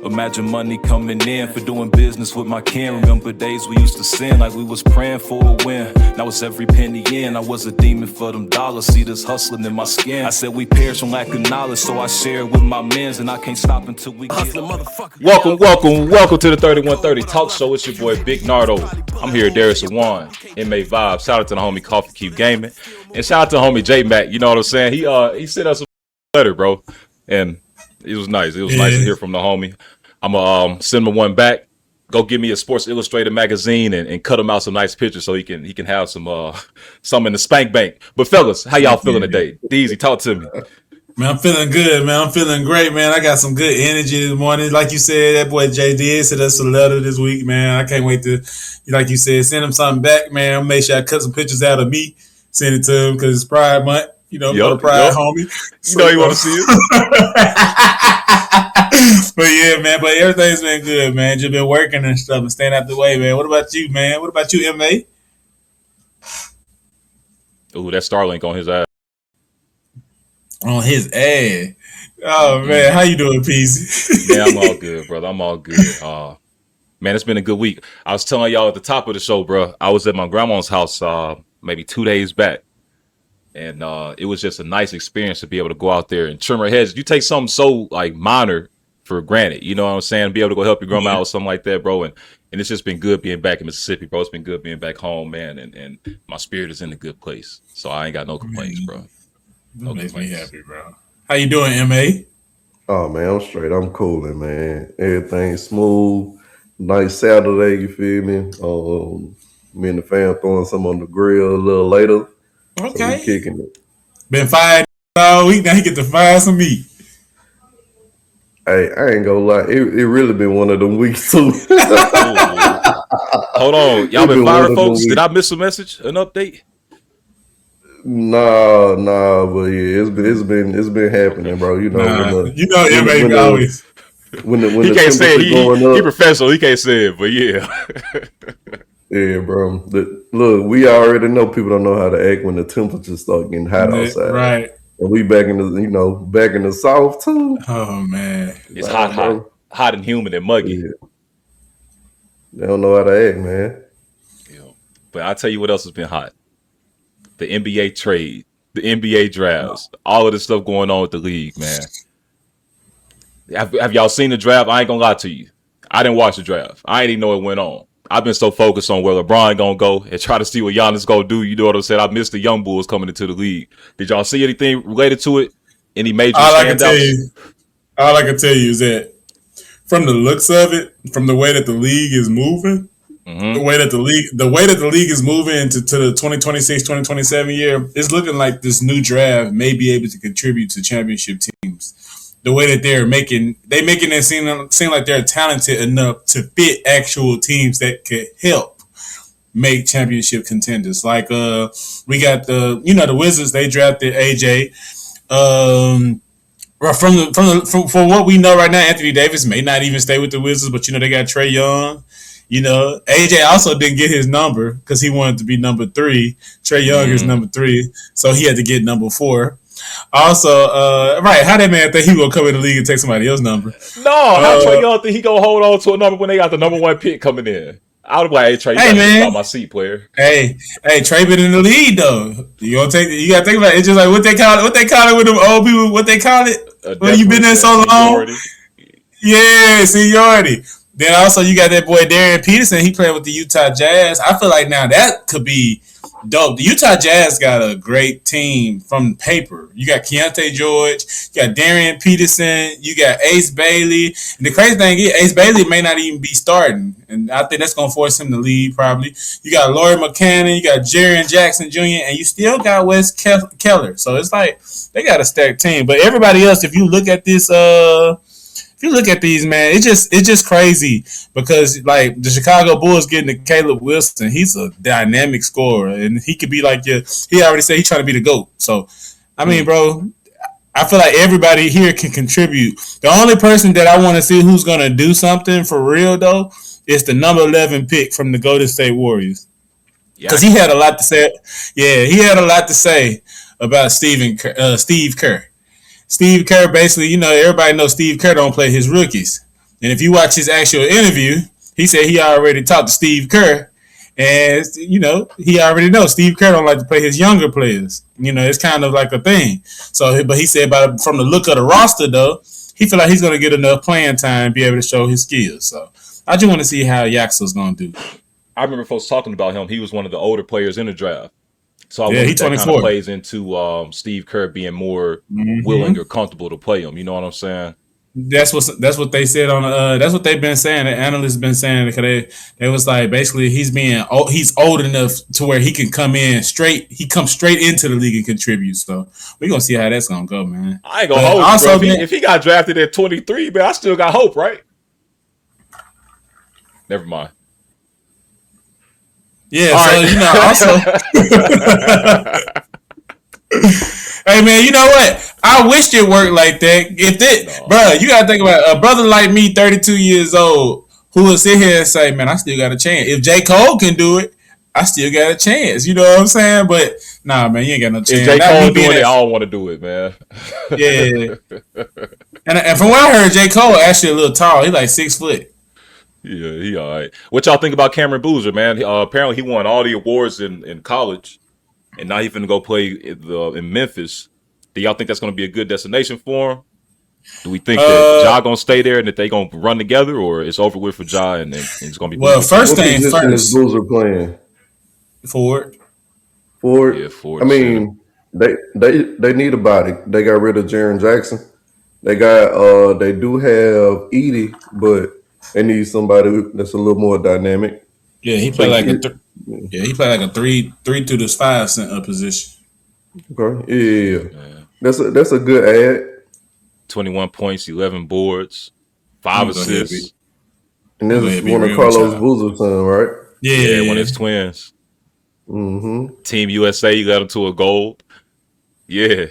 Imagine money coming in for doing business with my kin. Remember days we used to sin like we was praying for a win. Now it's every penny in. I was a demon for them dollars. See this hustling in my skin. I said we perish from lack of knowledge, so I share it with my mens, and I can't stop until we get Welcome to the 3130 Talk Show. It's your boy Big Nardo. I'm here, Darius Lawawn, MA Vibes. Shout out to the homie Coffee Keep Gaming, and shout out to the homie J Mac. You know what I'm saying? He sent us a letter, bro, and it was nice. It was nice to hear from the homie. I'm gonna send him one back. Go give me a Sports Illustrated magazine and cut him out some nice pictures so he can have some in the spank bank. But fellas, how y'all feeling today? Deezy, talk to me. Man, I'm feeling good, man. I'm feeling great, man. I got some good energy this morning. Like you said, that boy Jay did send us a letter this week, man. I can't wait to, like you said, send him something back, man. I'll make sure I cut some pictures out of me, send it to him because it's Pride Month. You know, for the Pride homie. You know you want to see it. But yeah, man. But everything's been good, man. Just been working and stuff and staying out the way, man. What about you, man? What about you, MA? Ooh, that Starlink on his ass. On his ass. Oh, man. How you doing, Peasy? Yeah, I'm all good, brother. I'm all good. Man, it's been a good week. I was telling y'all at the top of the show, bro, I was at my grandma's house maybe 2 days back. And it was just a nice experience to be able to go out there and trim her hedges. You take something so like minor for granted, you know what I'm saying? Be able to go help your grandma out or something like that, bro. And it's just been good being back in Mississippi, bro. It's been good being back home, man. And my spirit is in a good place. So I ain't got no complaints, bro. That makes me happy, bro. How you doing, MA? Oh, man, I'm straight. I'm cooling, man. Everything's smooth. Nice Saturday, you feel me? Me and the fam throwing some on the grill a little later. Okay. So we kicking it. Been fired all week. Now he get to fire some meat. Hey, I ain't gonna lie. It really been one of them weeks, too. Hold on. Y'all been fired, folks? Did I miss a message? An update? Nah, but yeah, it's been happening, bro. You know, MA always. When he can't say it. He professional. He can't say it, but yeah. Yeah, bro. Look, we already know people don't know how to act when the temperatures start getting hot outside. Right. And we back in the South too. Oh man, it's hot and humid and muggy. Yeah. They don't know how to act, man. Yeah. But I'll tell you what else has been hot: the NBA trade, the NBA drafts, all of this stuff going on with the league, man. Have y'all seen the draft? I ain't gonna lie to you. I didn't watch the draft. I didn't even know it went on. I've been so focused on where LeBron gonna go and try to see what Giannis gonna do. You know what I'm saying? I missed the young bulls coming into the league. Did y'all see anything related to it? Any major standouts? All I can tell you is that from the looks of it, from the way that the league is moving, the way that the league is moving into the 2026-2027 year, it's looking like this new draft may be able to contribute to championship teams. The way that they're making it seem like they're talented enough to fit actual teams that could help make championship contenders. Like we got the Wizards. They drafted AJ. From what we know right now, Anthony Davis may not even stay with the Wizards, but they got Trae Young. AJ also didn't get his number because he wanted to be number 3. Trae Young is number 3, so he had to get number 4. Also, how that man think he gonna come in the league and take somebody else's number? No, how Trae Young think he gonna hold on to a number when they got the number 1 pick coming in? I would be like, hey Trae, you gotta about my seat, player. Hey, Trae been in the league though. You gotta think about it. It's just like what they call it with them old people. What they call it when you been there so long? Yeah, seniority. Then also you got that boy Darius Peterson. He playing with the Utah Jazz. I feel like now that could be dope. The Utah Jazz got a great team from paper. You got Keontae George, you got Darian Peterson, you got Ace Bailey. And the crazy thing is, Ace Bailey may not even be starting. And I think that's going to force him to leave probably. You got Laurie McCannon, you got Jaren Jackson Jr., and you still got Wes Keller. So it's like they got a stacked team. But everybody else, if you look at this, if you look at these, man, it's just crazy because like the Chicago Bulls getting to Caleb Wilson, he's a dynamic scorer and he could be like he already said he's trying to be the GOAT. So I mean, bro, I feel like everybody here can contribute. The only person that I want to see who's gonna do something for real though is the number 11 pick from the Golden State Warriors. Because he had a lot to say. Yeah, he had a lot to say about Steve Kerr. Steve Kerr, basically, everybody knows Steve Kerr don't play his rookies. And if you watch his actual interview, he said he already talked to Steve Kerr. And, he already knows Steve Kerr don't like to play his younger players. It's kind of like a thing. So, but he said from the look of the roster, though, he feel like he's going to get enough playing time and be able to show his skills. So I just want to see how Yaxel's going to do. I remember folks talking about him. He was one of the older players in the draft. So I wonder he's if that 24. kind of plays into Steve Kerr being more willing or comfortable to play him. You know what I'm saying? That's what they said on that's what they've been saying. The analysts been saying because they was like basically he's old enough to where he can come in straight. He comes straight into the league and contribute. So we're gonna see how that's gonna go, man. I ain't gonna hold also, bro. If he got drafted at 23, man, I still got hope, right? Never mind. Yeah, all so right. Also. Hey man, you know what? I wish it worked like that. Bro, you gotta think about a brother like me, 32 years old, who will sit here and say, "Man, I still got a chance." If J. Cole can do it, I still got a chance. You know what I'm saying? But nah, man, you ain't got no chance. If J. Cole doing it, I don't want to do it, man. Yeah. and from what I heard, J. Cole actually a little tall. He like 6 foot. Yeah, he all right. What y'all think about Cameron Boozer, man? Apparently, he won all the awards in college. And now he's going to go play in Memphis. Do y'all think that's going to be a good destination for him? Do we think that Ja going to stay there and that they going to run together, or it's over with for Ja and it's going to be? Well, first thing first. Is Boozer playing forward. Yeah, forward. I mean, they need a body. They got rid of Jaren Jackson. They do have Edie, but they need somebody that's a little more dynamic. Yeah, he played like a 3 to this 5 center position. Okay, yeah. That's a good ad. 21 points, 11 boards, 5 assists. And this is one of Carlos Boozer's son, right? Yeah, one of his twins. Mm-hmm. Team USA, you got him to a gold. Yeah,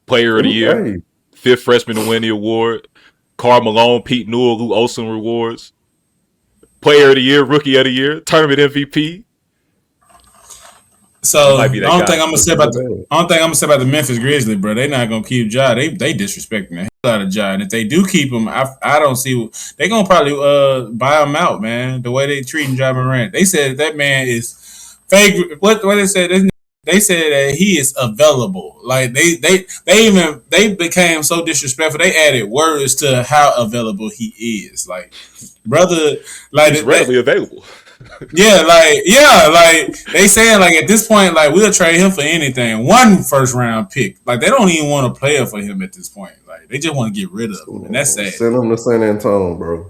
Player of the Year, 5th freshman to win the award. Karl Malone, Pete Newell, Lou Olson rewards. Player of the Year, Rookie of the Year, Tournament MVP. So I don't think I'm gonna say about the Memphis Grizzlies, bro. They're not gonna keep Ja. They disrespecting the hell out of Ja, and if they do keep him, I don't see they gonna probably buy him out, man. The way they treating Ja Morant, they said that man is fake. What they said? They said that he is available. Like they became so disrespectful. They added words to how available he is. Like brother, like he's readily available. Like they saying like at this point, like we'll trade him for anything. 1 first round pick. Like they don't even want a player for him at this point. Like they just want to get rid of him, and that's sad. Send him to San Antonio, bro.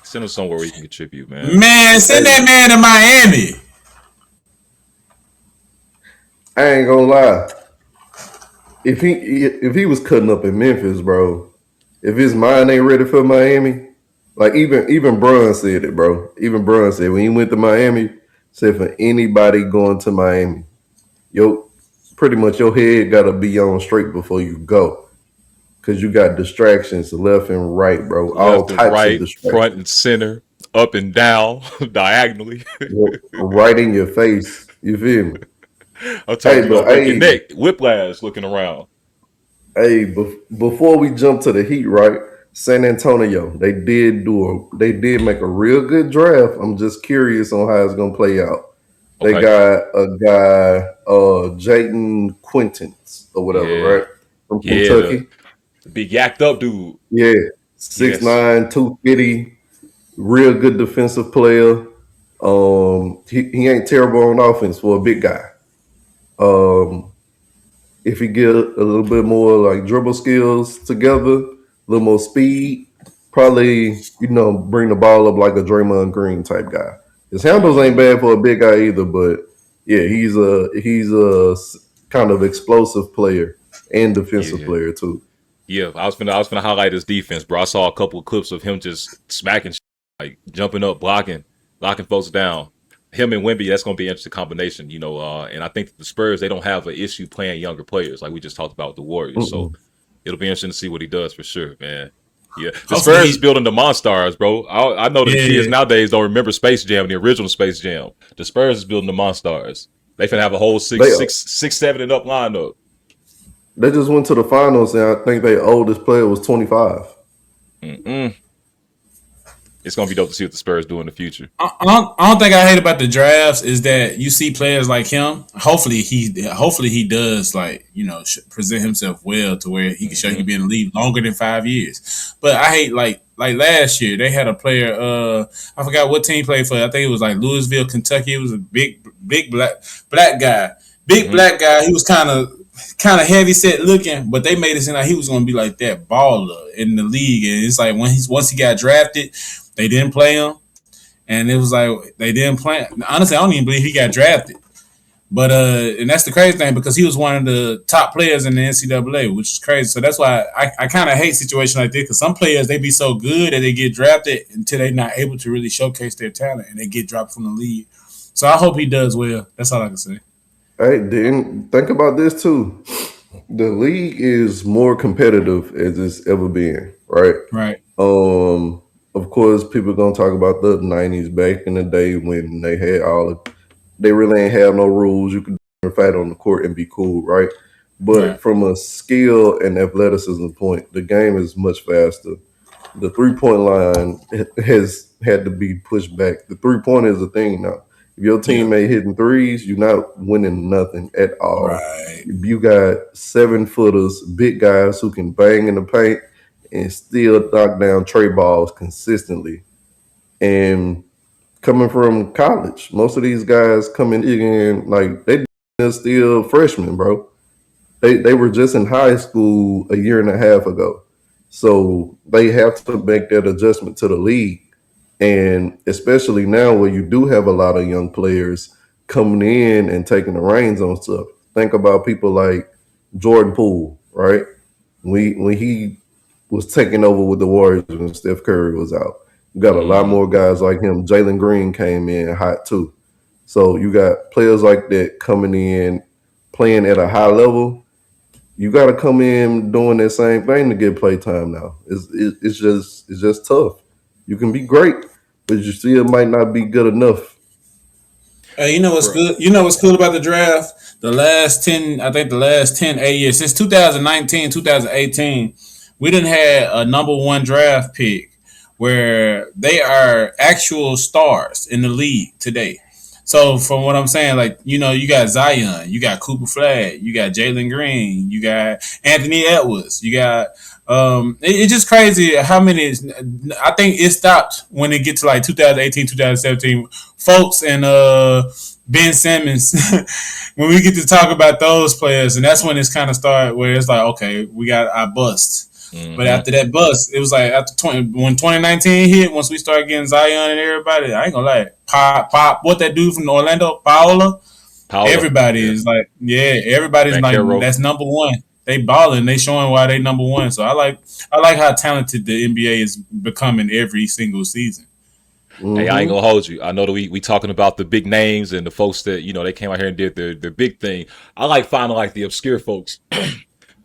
Send him somewhere where he can contribute, man. Man, send that man to Miami. I ain't gonna lie. If he was cutting up in Memphis, bro, if his mind ain't ready for Miami. Like even Bron said it, bro. Even Bron said when he went to Miami, said for anybody going to Miami, pretty much your head gotta be on straight before you go, because you got distractions left and right, bro. All types of distractions, front and center, up and down, diagonally, right in your face. You feel me? I'm talking about your neck, whiplash, looking around. Hey, before we jump to the Heat, right? San Antonio, they did make a real good draft. I'm just curious on how it's gonna play out. They got a guy, Jayden Quintons or whatever, right? From Kentucky. The big yacked up dude. Yeah. 6'9", 250, real good defensive player. He ain't terrible on offense for a big guy. If he get a little bit more like dribble skills together, a little more speed, probably, bring the ball up like a Draymond Green type guy. His handles ain't bad for a big guy either, but yeah, he's a kind of explosive player and defensive player too. Yeah, I was gonna highlight his defense, bro. I saw a couple of clips of him just smacking, like jumping up, blocking folks down. Him and Wemby, that's gonna be an interesting combination, and I think the Spurs, they don't have an issue playing younger players like we just talked about with the Warriors. So it'll be interesting to see what he does for sure, man. Yeah, the Spurs is building the Monstars, bro. I know the kids nowadays don't remember Space Jam, the original Space Jam. The Spurs is building the Monstars. They finna have a whole 6, 7 and up lineup. They just went to the finals, and I think their oldest player was 25. it's gonna be dope to see what the Spurs do in the future. I don't think I hate about the drafts is that you see players like him. Hopefully he does present himself well to where he can show he can be in the league longer than 5 years. But I hate like last year they had a player. I forgot what team he played for. I think it was like Louisville, Kentucky. It was a big black guy, black guy. He was kind of heavy set looking, but they made it seem like he was going to be like that baller in the league. And it's like once he got drafted, they didn't play him. And it was like they didn't play. Honestly, I don't even believe he got drafted. But and that's the crazy thing because he was one of the top players in the NCAA, which is crazy. So that's why I kind of hate situations like this because some players they be so good that they get drafted until they're not able to really showcase their talent and they get dropped from the league. So I hope he does well. That's all I can say. Hey, then think about this too. The league is more competitive as it's ever been, right? Right. Of course, people gonna talk about the '90s back in the day when they had they really ain't have no rules. You could fight on the court and be cool, right? But from a skill and athleticism point, the game is much faster. The 3-point line has had to be pushed back. The 3-point is a thing now. If your teammate hitting threes, you're not winning nothing at all. Right. You got 7-footers, big guys who can bang in the paint and still knock down tray balls consistently. And coming from college, most of these guys coming in like they're still freshmen, bro. They were just in high school a year and a half ago. So they have to make that adjustment to the league. And especially now where you do have a lot of young players coming in and taking the reins on stuff. Think about people like Jordan Poole, right? When he was taking over with the Warriors when Steph Curry was out. You got a lot more guys like him. Jalen Green came in hot too. So you got players like that coming in, playing at a high level. You got to come in doing that same thing to get play time now. It's just tough. You can be great, but you still might not be good enough. Hey, you know what's good? You know what's cool about the draft? The last 10 years, since 2019, 2018, we didn't have a number one draft pick where they are actual stars in the league today. So from what I'm saying, like, you got Zion, you got Cooper Flag, you got Jalen Green, you got Anthony Edwards, you got it's just crazy how many. I think it stopped when it get to like 2018, 2017, folks, and Ben Simmons. When we get to talk about those players, and that's when it's kind of started where it's like, okay, we got our bust. Mm-hmm. But after that bust, it was like when 2019 hit, once we started getting Zion and everybody, I ain't gonna lie, Pop, what that dude from Orlando, Paola. Everybody is like, everybody's like, that's number one. They balling, they showing why they number one. So I like how talented the NBA is becoming every single season. Mm-hmm. Hey, I ain't gonna hold you. I know that we talking about the big names and the folks that they came out here and did their big thing. I like finding like the obscure folks.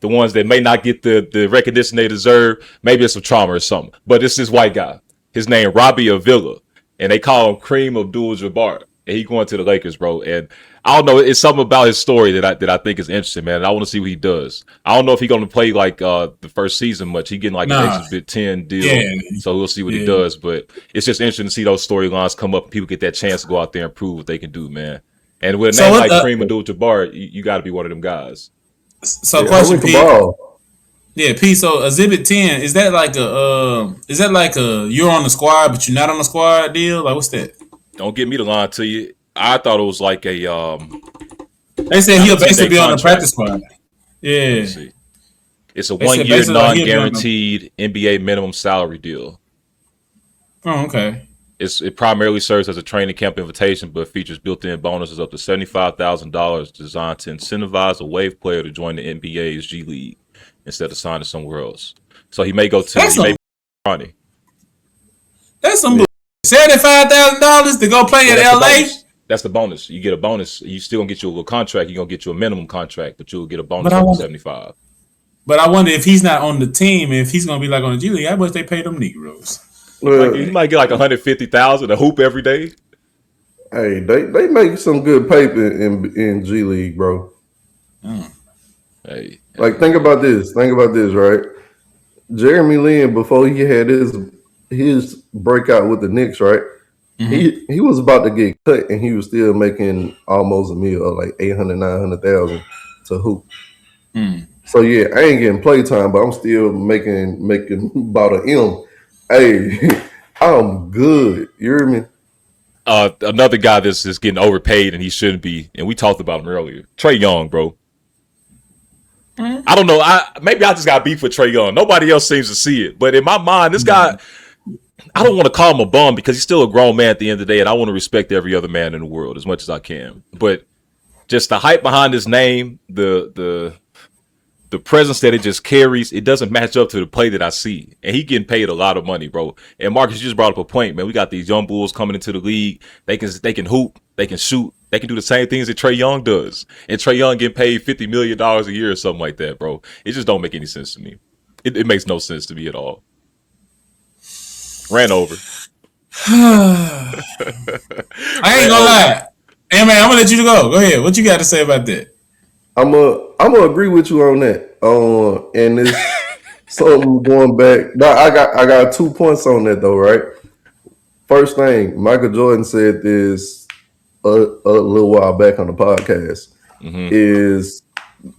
The ones that may not get the recognition they deserve. Maybe it's some trauma or something. But it's this white guy. His name Robbie Avila. And they call him Kareem Abdul-Jabbar. And he going to the Lakers, bro. And I don't know. It's something about his story that I think is interesting, man. And I want to see what he does. I don't know if he's going to play like the first season much. He getting like an extra 10 deal. Yeah. So we'll see what he does. But it's just interesting to see those storylines come up and people get that chance to go out there and prove what they can do, man. And with a name like Kareem Abdul-Jabbar, you got to be one of them guys. So question, P. Yeah, P. So Exhibit 10, is that like a you're on the squad but you're not on the squad deal? Like what's that? Don't get me to lie to you. I thought it was like a they said he'll basically be on the practice squad. Yeah. It's a 1-year non-guaranteed NBA minimum salary deal. Oh, okay. It primarily serves as a training camp invitation, but features built-in bonuses up to $75,000 designed to incentivize a wave player to join the NBA's G League instead of signing somewhere else. So he may go to Ronnie. That's some $75,000 to go play in LA. That's the bonus. You get a bonus. You still gonna get you a little contract. You're gonna get you a minimum contract, but you'll get a bonus of 75. But I wonder if he's not on the team, if he's gonna be like on the G League, how much they pay them Negroes? Like, you might get like $150,000 a hoop every day. Hey, they make some good paper in G League, bro. Hey, like think about this, right? Jeremy Lin, before he had his breakout with the Knicks, right? He was about to get cut, and he was still making almost a meal, like 800, 900,000 to hoop. So yeah, I ain't getting playtime, but I'm still making about an M. Hey, I'm good. You hear me? Another guy that's just getting overpaid and he shouldn't be, and we talked about him earlier. Trae Young, bro. I don't know. Maybe I just got beef with Trae Young. Nobody else seems to see it, but in my mind, this guy, I don't want to call him a bum because he's still a grown man at the end of the day, and I want to respect every other man in the world as much as I can. But just the hype behind his name, the presence that it just carries, it doesn't match up to the play that I see. And he getting paid a lot of money, bro. And Marcus, you just brought up a point, man. We got these young bulls coming into the league. They can hoop, they can shoot, they can do the same things that Trae Young does. And Trae Young getting paid $50 million a year or something like that, bro. It just don't make any sense to me. It makes no sense to me at all. Ran over. I ain't gonna lie. Hey man, I'm gonna let you go. Go ahead. What you got to say about that? I'm gonna agree with you on that. And it's something going back. Now, I got 2 points on that though, right? First thing, Michael Jordan said this a little while back on the podcast. Is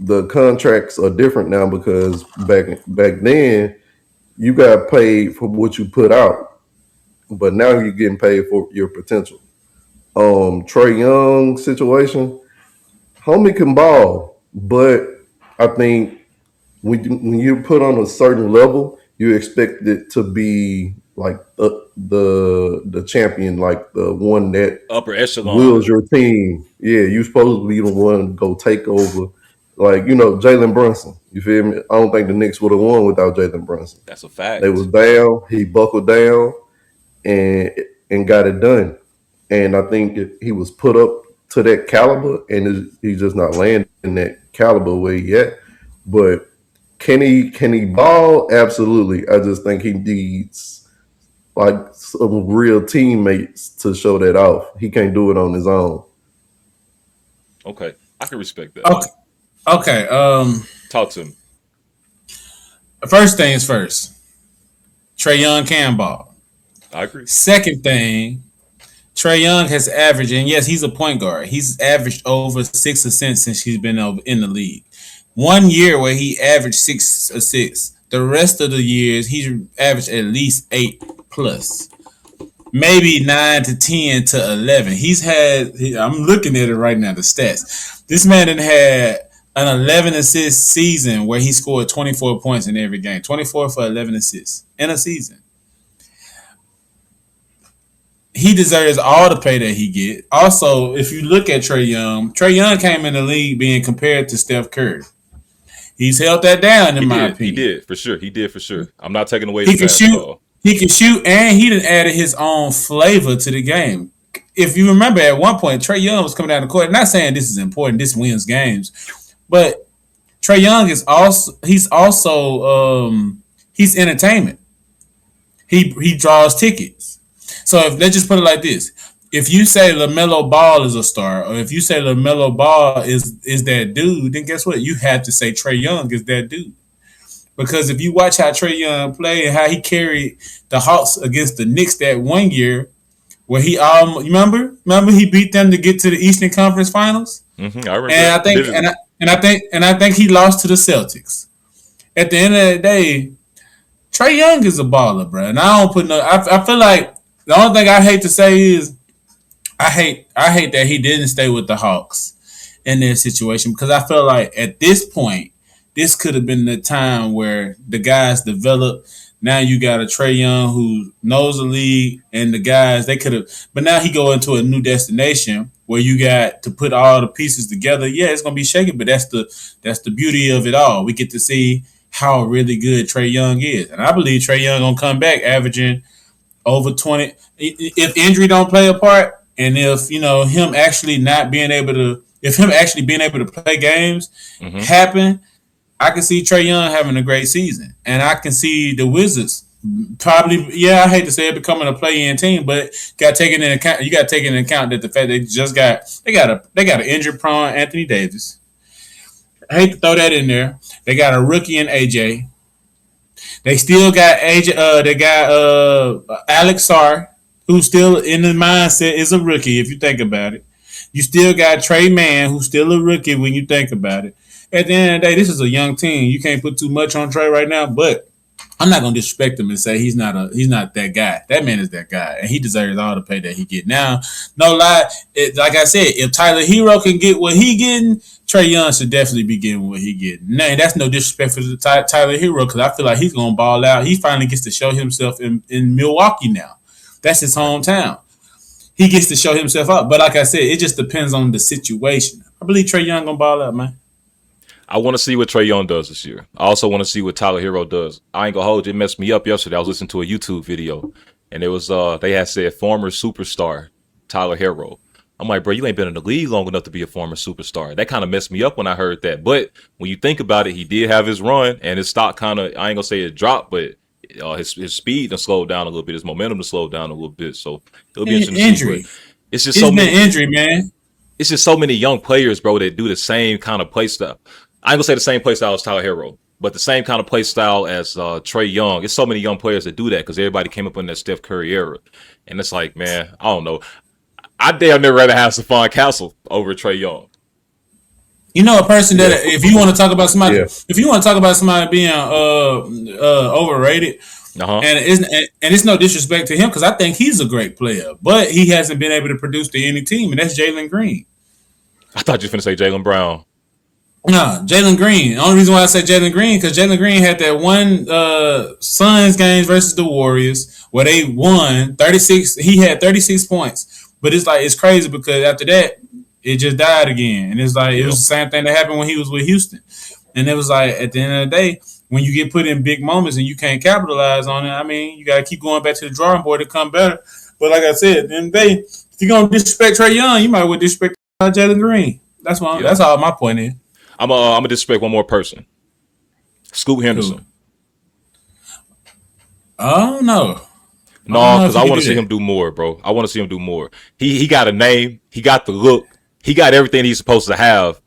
the contracts are different now because back then you got paid for what you put out, but now you're getting paid for your potential. Trae Young situation. Homie can ball, but I think when you put on a certain level, you expect it to be like the champion, like the one that upper echelon wills your team. Yeah, you supposed to be the one to go take over. Like, Jalen Brunson. You feel me? I don't think the Knicks would have won without Jalen Brunson. That's a fact. They was down. He buckled down and got it done. And I think he was put up to that caliber, and he's just not landing that caliber where he at. But can he ball? Absolutely. I just think he needs like some real teammates to show that off. He can't do it on his own. Okay, I can respect that. Okay. Talk to him. First things first. Trae Young can ball. I agree. Second thing, Trae Young has averaged, and yes, he's a point guard. He's averaged over 6 assists since he's been in the league. 1 year where he averaged 6 assists. The rest of the years, he's averaged at least 8 plus. Maybe 9 to 10 to 11. I'm looking at it right now, the stats. This man had an 11 assist season where he scored 24 points in every game. 24 for 11 assists in a season. He deserves all the pay that he get. Also, if you look at Trae Young came in the league being compared to Steph Curry. He's held that down, in my opinion. He did, for sure. I'm not taking away he can shoot. He can shoot, and he done added his own flavor to the game. If you remember, at one point, Trae Young was coming down the court. Not saying this is important. This wins games. But Trae Young is he's entertainment. He draws tickets. So let's just put it like this. If you say LaMelo Ball is a star, or if you say LaMelo Ball is that dude, then guess what? You have to say Trae Young is that dude. Because if you watch how Trae Young played and how he carried the Hawks against the Knicks that 1 year, where he remember he beat them to get to the Eastern Conference Finals. I remember. And I think he lost to the Celtics. At the end of the day, Trae Young is a baller, bro. And I don't put I feel like the only thing I hate to say is I hate that he didn't stay with the Hawks in their situation, because I feel like at this point, this could have been the time where the guys develop. Now you got a Trae Young who knows the league, and the guys, they could have. But now he go into a new destination where you got to put all the pieces together. Yeah, it's gonna be shaky, but that's the beauty of it all. We get to see how really good Trae Young is, and I believe Trae Young gonna come back averaging over 20. If injury don't play a part, and if him actually being able to play games happen. I can see Trae Young having a great season, and I can see the Wizards probably. Yeah, I hate to say it, becoming a play-in team, but you got to take into account that the fact they got an injury-prone Anthony Davis. I hate to throw that in there. They got a rookie in AJ. They still got they got Alex Sarr, who's still in the mindset is a rookie. If you think about it, you still got Trey Mann, who's still a rookie when you think about it. At the end of the day, this is a young team. You can't put too much on Trey right now, but I'm not gonna disrespect him and say he's not that guy. That man is that guy, and he deserves all the pay that he get. Now, no lie, like I said, if Tyler Hero can get what he getting, Trae Young should definitely be getting what he getting. Now, that's no disrespect for the Tyler Hero because I feel like he's gonna ball out. He finally gets to show himself in Milwaukee now. That's his hometown. He gets to show himself up. But like I said, it just depends on the situation. I believe Trae Young gonna ball out, man. I want to see what Trae Young does this year. I also want to see what Tyler Hero does. I ain't gonna hold you. It messed me up yesterday. I was listening to a YouTube video, and it was they had said former superstar Tyler Hero. I'm like, bro, you ain't been in the league long enough to be a former superstar. That kind of messed me up when I heard that. But when you think about it, he did have his run, and his stock kind of, I ain't gonna say it dropped, but his speed to slow down a little bit, his momentum to slow down a little bit. So it'll be interesting. Injury. It's just so many injury, man. It's just so many young players, bro, that do the same kind of play style. I ain't gonna say the same play style as Tyler Hero, but the same kind of play style as Trae Young. It's so many young players that do that because everybody came up in that Steph Curry era. And it's like, man, I don't know. I damn near rather have Stephon Castle over Trae Young. You know, a person that if you want to talk about somebody, if you want to talk about somebody being overrated, and it's no disrespect to him because I think he's a great player, but he hasn't been able to produce to any team, and that's Jalen Green. I thought you were finna say Jalen Brown. No, Jalen Green. The only reason why I say Jalen Green because Jalen Green had that one Suns games versus the Warriors where they won 36. He had 36 points, but it's crazy because after that it just died again, and it's like it was the same thing that happened when he was with Houston, and it was like at the end of the day when you get put in big moments and you can't capitalize on it. I mean, you got to keep going back to the drawing board to come better. But like I said, at the end of the day, if you're gonna disrespect Trae Young, you might well disrespect Jalen Green. That's all my point is. I'm gonna disrespect one more person. Scoot Henderson. Oh no. No, because I want to see him do more, bro. I want to see him do more. He got a name. He got the look. He got everything he's supposed to have.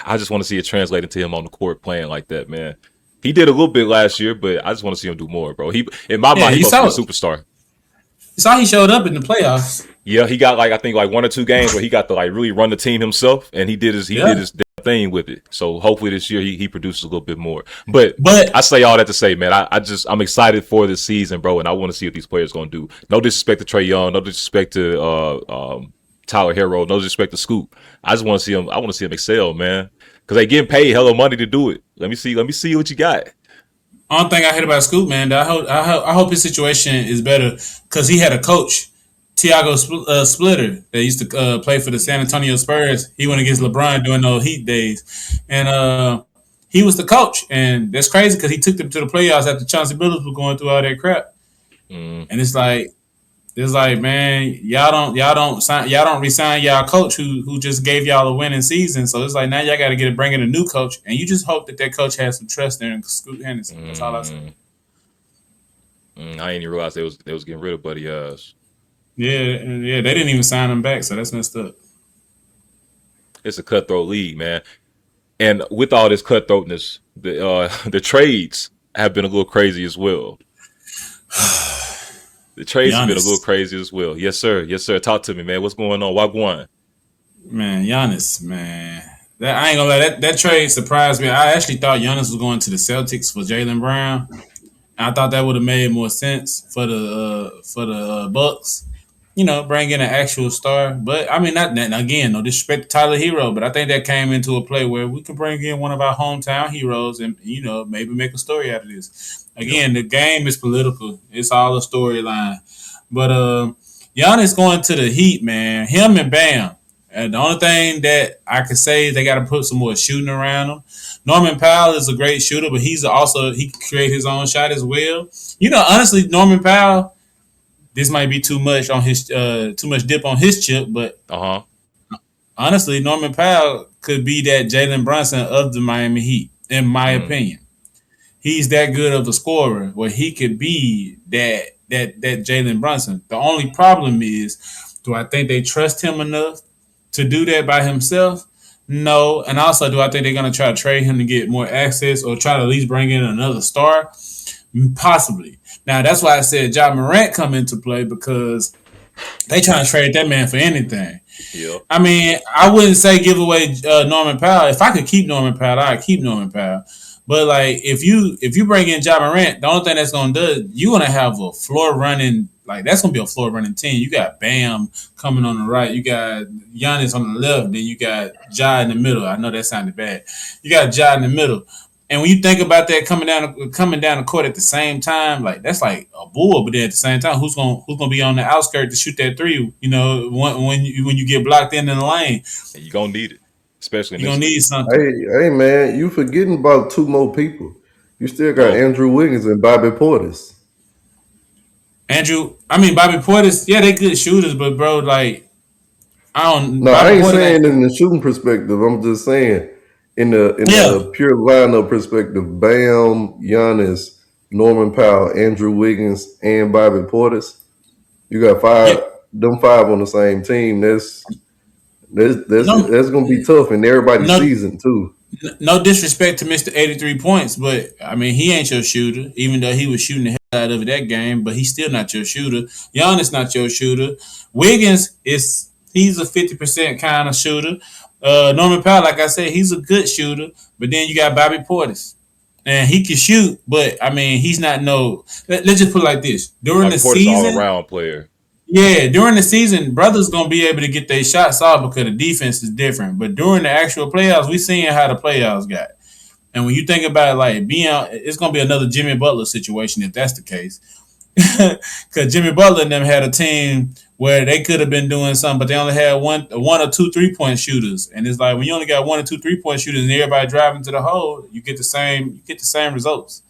I just want to see it translated to him on the court playing like that, man. He did a little bit last year, but I just want to see him do more, bro. In my mind, he's supposed to be a superstar. You saw he showed up in the playoffs. Yeah, he got I think 1 or 2 games where he got to really run the team himself, and he did his thing with it. So hopefully this year he produces a little bit more. But I say all that to say, man, I'm excited for this season, bro, and I want to see what these players gonna do. No disrespect to Trae Young, no disrespect to Tyler Hero, no disrespect to Scoop. I just want to see him. I want to see him excel, man, because they getting paid hella money to do it. Let me see what you got. Only thing I hate about Scoop, man, I hope his situation is better because he had a coach, Tiago Splitter, that used to play for the San Antonio Spurs. He went against LeBron during those Heat days, and he was the coach. And that's crazy because he took them to the playoffs after Chauncey Billups was going through all that crap. And it's like, man, y'all don't resign y'all coach who just gave y'all a winning season. So it's like now y'all got to bring in a new coach, and you just hope that coach has some trust in Scoot Henderson. That's all I say. I didn't even realize they was getting rid of Buddy Ass. Yeah, they didn't even sign him back, so that's messed up. It's a cutthroat league, man, and with all this cutthroatness, the trades have been a little crazy as well. The trades have been a little crazy as well. Yes, sir. Talk to me, man. What's going on? Wagwan? Man, Giannis, man. I ain't gonna lie. That trade surprised me. I actually thought Giannis was going to the Celtics for Jalen Brown. I thought that would have made more sense for the Bucks. You know, bring in an actual star. But I mean, again, no disrespect to Tyler Hero, but I think that came into a play where we can bring in one of our hometown heroes and maybe make a story out of this. Again, the game is political. It's all a storyline. But Giannis going to the Heat, man. Him and Bam. And the only thing that I can say is they got to put some more shooting around him. Norman Powell is a great shooter, but he can create his own shot as well. Honestly, Norman Powell, this might be too much on his too much dip on his chip, but honestly, Norman Powell could be that Jalen Brunson of the Miami Heat, in my opinion. He's that good of a scorer where he could be that Jalen Brunson. The only problem is, do I think they trust him enough to do that by himself? No. And also, do I think they're going to try to trade him to get more access or try to at least bring in another star? Possibly. Now that's why I said Ja Morant come into play because they trying to trade that man for anything. Yeah. I mean, I wouldn't say give away Norman Powell. If I could keep Norman Powell, I'd keep Norman Powell. But like, if you bring in Ja Morant, the only thing that's gonna do, you're gonna have a floor running. Like that's gonna be a floor running team. You got Bam coming on the right. You got Giannis on the left. Then you got Ja in the middle. I know that sounded bad. You got Ja in the middle. And when you think about that coming down the court at the same time, like that's like a bull. But then at the same time, who's gonna be on the outskirts to shoot that three? You know, when you get blocked in the lane, And you're gonna need it, especially in you're this gonna league. need something. Hey, man, you forgetting about two more people. You still got Oh. Andrew Wiggins and Bobby Portis. Bobby Portis, yeah, they good shooters, but bro, like I don't. No, I Bobby ain't Portis, saying in the shooting perspective. I'm just saying in yeah, the pure lineup perspective. Bam, Giannis, Norman Powell, Andrew Wiggins, and Bobby Portis. You got yeah. them five on the same team. No, That's gonna be tough, and everybody's no, season too. no disrespect to Mister 83 points, but I mean he ain't your shooter. Even though he was shooting the hell out of that game, but he's still not your shooter. Giannis not your shooter. Wiggins he's a 50% kind of shooter. Norman Powell, like I said, he's a good shooter. But then you got Bobby Portis. And he can shoot, but I mean, he's not no. Let's just put it like this: during Bobby the Portis all season, around player. yeah, during the season, brothers gonna be able to get their shots off because the defense is different. But during the actual playoffs, we seeing how the playoffs got. And when you think about it, like it's gonna be another Jimmy Butler situation if that's the case. Because Jimmy Butler and them had a team where they could have been doing something, but they only had one or two 3-point shooters. And it's like when you only got 1 or 2 3-point shooters and everybody driving to the hole, you get the same results.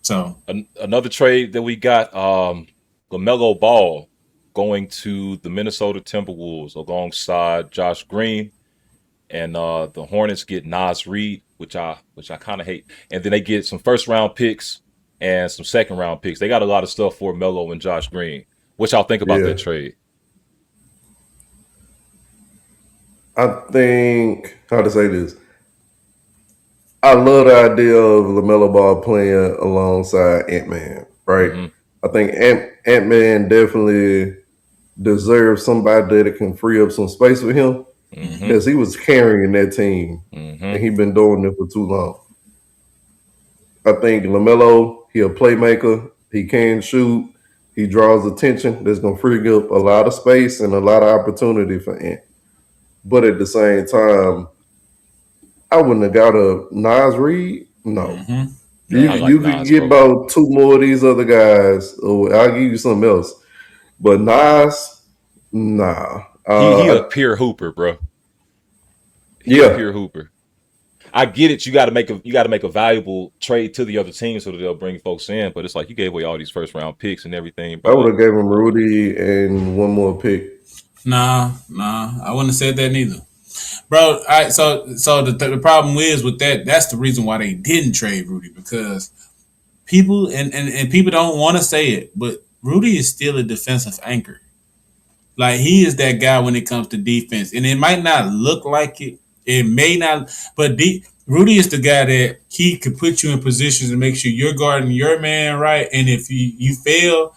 So Another trade that we got, LaMelo Ball going to the Minnesota Timberwolves alongside Josh Green, and the Hornets get Nas Reed, which I kind of hate, and then they get some first round picks and some second round picks. They got a lot of stuff for Melo and Josh Green. What y'all think about that trade? I think how to say this. I love the idea of LaMelo Ball playing alongside Ant-Man, right? Mm-hmm. I think Ant-Man definitely deserves somebody that can free up some space with him because he was carrying that team and he's been doing it for too long. I think LaMelo, he a playmaker. He can shoot. He draws attention. That's going to free up a lot of space and a lot of opportunity for Ant. But at the same time, I wouldn't have got a Nas Reed. No. You Nas could get about 2 more of these other guys, or I'll give you something else. But Nas, nah. He a pure hooper, bro. He a pure hooper. I get it. You got to make a valuable trade to the other team so that they'll bring folks in. But it's like you gave away all these first round picks and everything. Bro. I would have gave him Rudy and 1 more pick. Nah, I wouldn't have said that neither. Bro, so the problem is with that, that's the reason why they didn't trade Rudy, because people and people don't want to say it, but Rudy is still a defensive anchor. Like he is that guy when it comes to defense. And it might not look like it. It may not, but Rudy is the guy that he could put you in positions to make sure you're guarding your man right. And if you fail,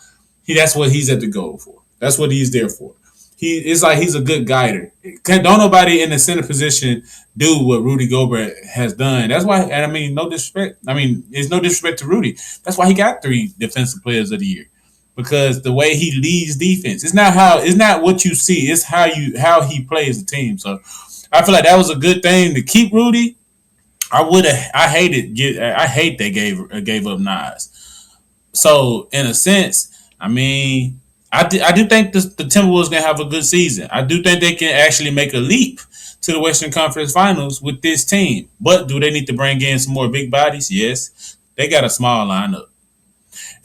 that's what he's at the goal for. That's what he's there for. It's like he's a good guider. Don't nobody in the center position do what Rudy Gobert has done. That's why, and I mean, no disrespect. I mean, it's no disrespect to Rudy. That's why he got 3 defensive players of the year. Because the way he leads defense, it's not what you see, it's how he plays the team. So I feel like that was a good thing to keep Rudy. I hate they gave up Nas. So in a sense, I mean, I do think the Timberwolves gonna have a good season. I do think they can actually make a leap to the Western Conference Finals with this team. But do they need to bring in some more big bodies? Yes. They got a small lineup.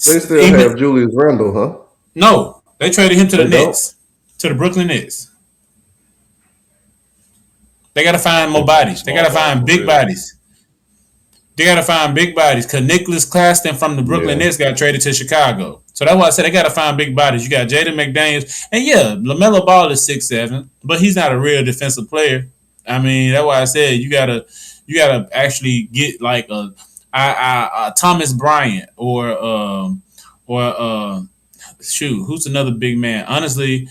They still have Julius Randle, huh? No, they traded him to the Nets, to the Brooklyn Nets. They got to find more bodies. They got to find big bodies. They got to find big bodies because Nicholas Claxton from the Brooklyn Nets got traded to Chicago. So that's why I said they got to find big bodies. You got Jaden McDaniels. And yeah, LaMelo Ball is 6'7", but he's not a real defensive player. I mean, that's why I said you gotta actually get like a Thomas Bryant shoot, who's another big man? Honestly,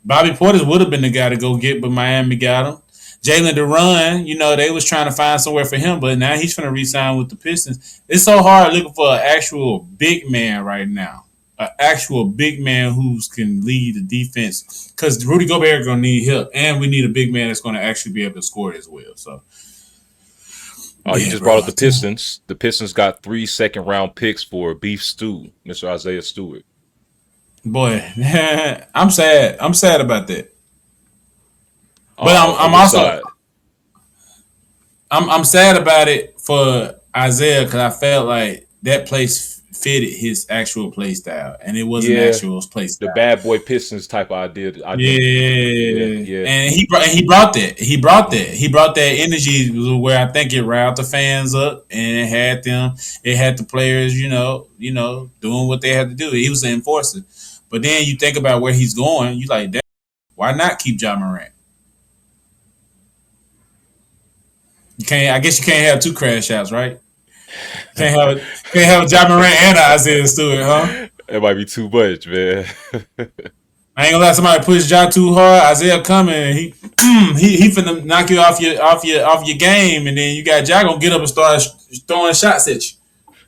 Bobby Portis would have been the guy to go get, but Miami got him. Jalen Brown, they was trying to find somewhere for him, but now he's going to re-sign with the Pistons. It's so hard looking for an actual big man right now, an actual big man who can lead the defense. Because Rudy Gobert is going to need help, and we need a big man that's going to actually be able to score as well. So, you just brought up the Pistons. The Pistons got 3 second-round picks for Beef Stew, Mr. Isaiah Stewart. Boy, I'm sad. I'm sad about that. But I'm also I'm sad about it for Isaiah because I felt like that place fitted his actual play style, and it wasn't actual play style. The bad boy Pistons type idea. Yeah. And he brought that. He brought that energy where I think it riled the fans up, and it had the players, doing what they had to do. He was an enforcer. But then you think about where he's going, you like, why not keep Ja Morant? I guess you can't have 2 crash outs, right? Can't have Ja Morant and Isaiah Stewart, huh? It might be too much, man. I ain't gonna let somebody push Ja too hard. Isaiah coming, he finna knock you off your game, and then you got Ja gonna get up and start throwing shots at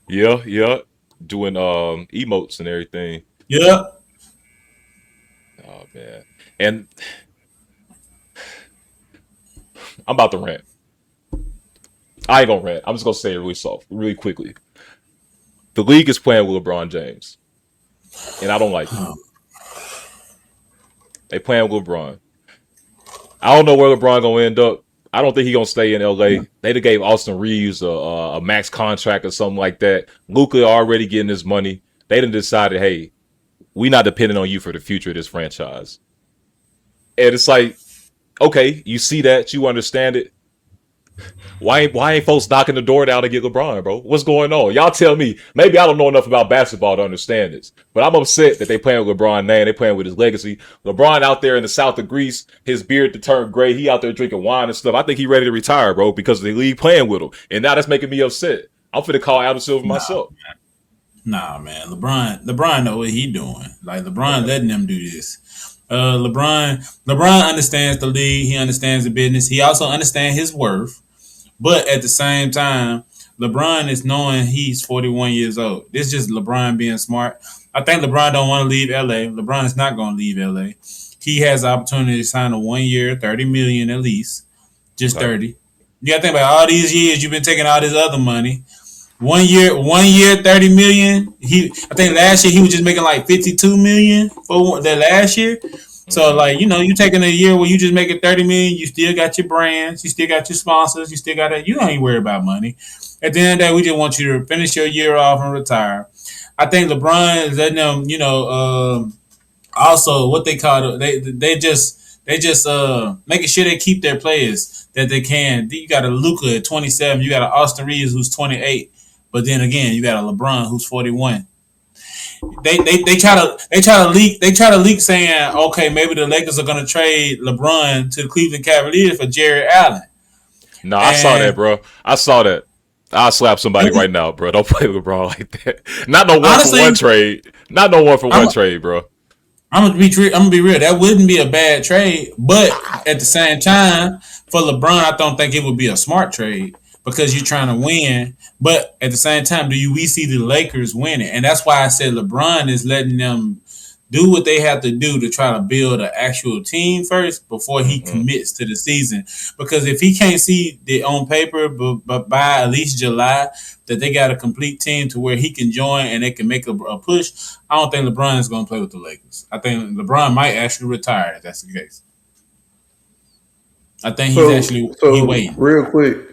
you. Yeah, doing emotes and everything. Yeah. Oh man, and I'm about to rant. I ain't gonna rant. I'm just gonna say it really soft, really quickly. The league is playing with LeBron James, and I don't like it. They playing with LeBron. I don't know where LeBron gonna end up. I don't think he gonna stay in LA. They gave Austin Reeves a max contract or something like that. Luka already getting his money. They done decided, hey, we not depending on you for the future of this franchise. And it's like, okay, you see that, you understand it. Why ain't folks knocking the door down to get LeBron, bro? What's going on? Y'all tell me. Maybe I don't know enough about basketball to understand this, but I'm upset that they playing with LeBron's name. They playing with his legacy. LeBron out there in the south of Greece, his beard to turn gray. He out there drinking wine and stuff. I think he ready to retire, bro, because the league playing with him. And now that's making me upset. I'm finna call Adam Silver myself. Nah, man. LeBron know what he doing. Like, LeBron letting them do this. LeBron understands the league. He understands the business. He also understands his worth. But at the same time, LeBron is knowing he's 41 years old. This is just LeBron being smart. I think LeBron don't want to leave LA. LeBron is not going to leave LA. He has the opportunity to sign a 1 year, $30 million at least. Just 30. You got to think about all these years you've been taking all this other money. 1 year, $30 million. I think last year he was just making like $52 million for that last year. So, like, you taking a year where you just making $30 million, you still got your brands, you still got your sponsors, you still got that. You don't even worry about money. At the end of the day, we just want you to finish your year off and retire. I think LeBron is letting them, also what they call it, they just making sure they keep their players that they can. You got a Luka at 27, you got an Austin Reeves who's 28, but then again, you got a LeBron who's 41. They try to leak saying, okay, maybe the Lakers are gonna trade LeBron to the Cleveland Cavaliers for Jared Allen. No, I saw that, bro. I saw that. I'll slap somebody right now, bro. Don't play with LeBron like that. Not no one for one trade. Not no one for one trade, bro. I'm gonna be real. That wouldn't be a bad trade, but at the same time, for LeBron, I don't think it would be a smart trade because you're trying to win. But at the same time, we see the Lakers winning? And that's why I said LeBron is letting them do what they have to do to try to build an actual team first before he commits to the season. Because if he can't see it on paper but by at least July that they got a complete team to where he can join and they can make a push, I don't think LeBron is going to play with the Lakers. I think LeBron might actually retire if that's the case. I think he's waiting. Real quick.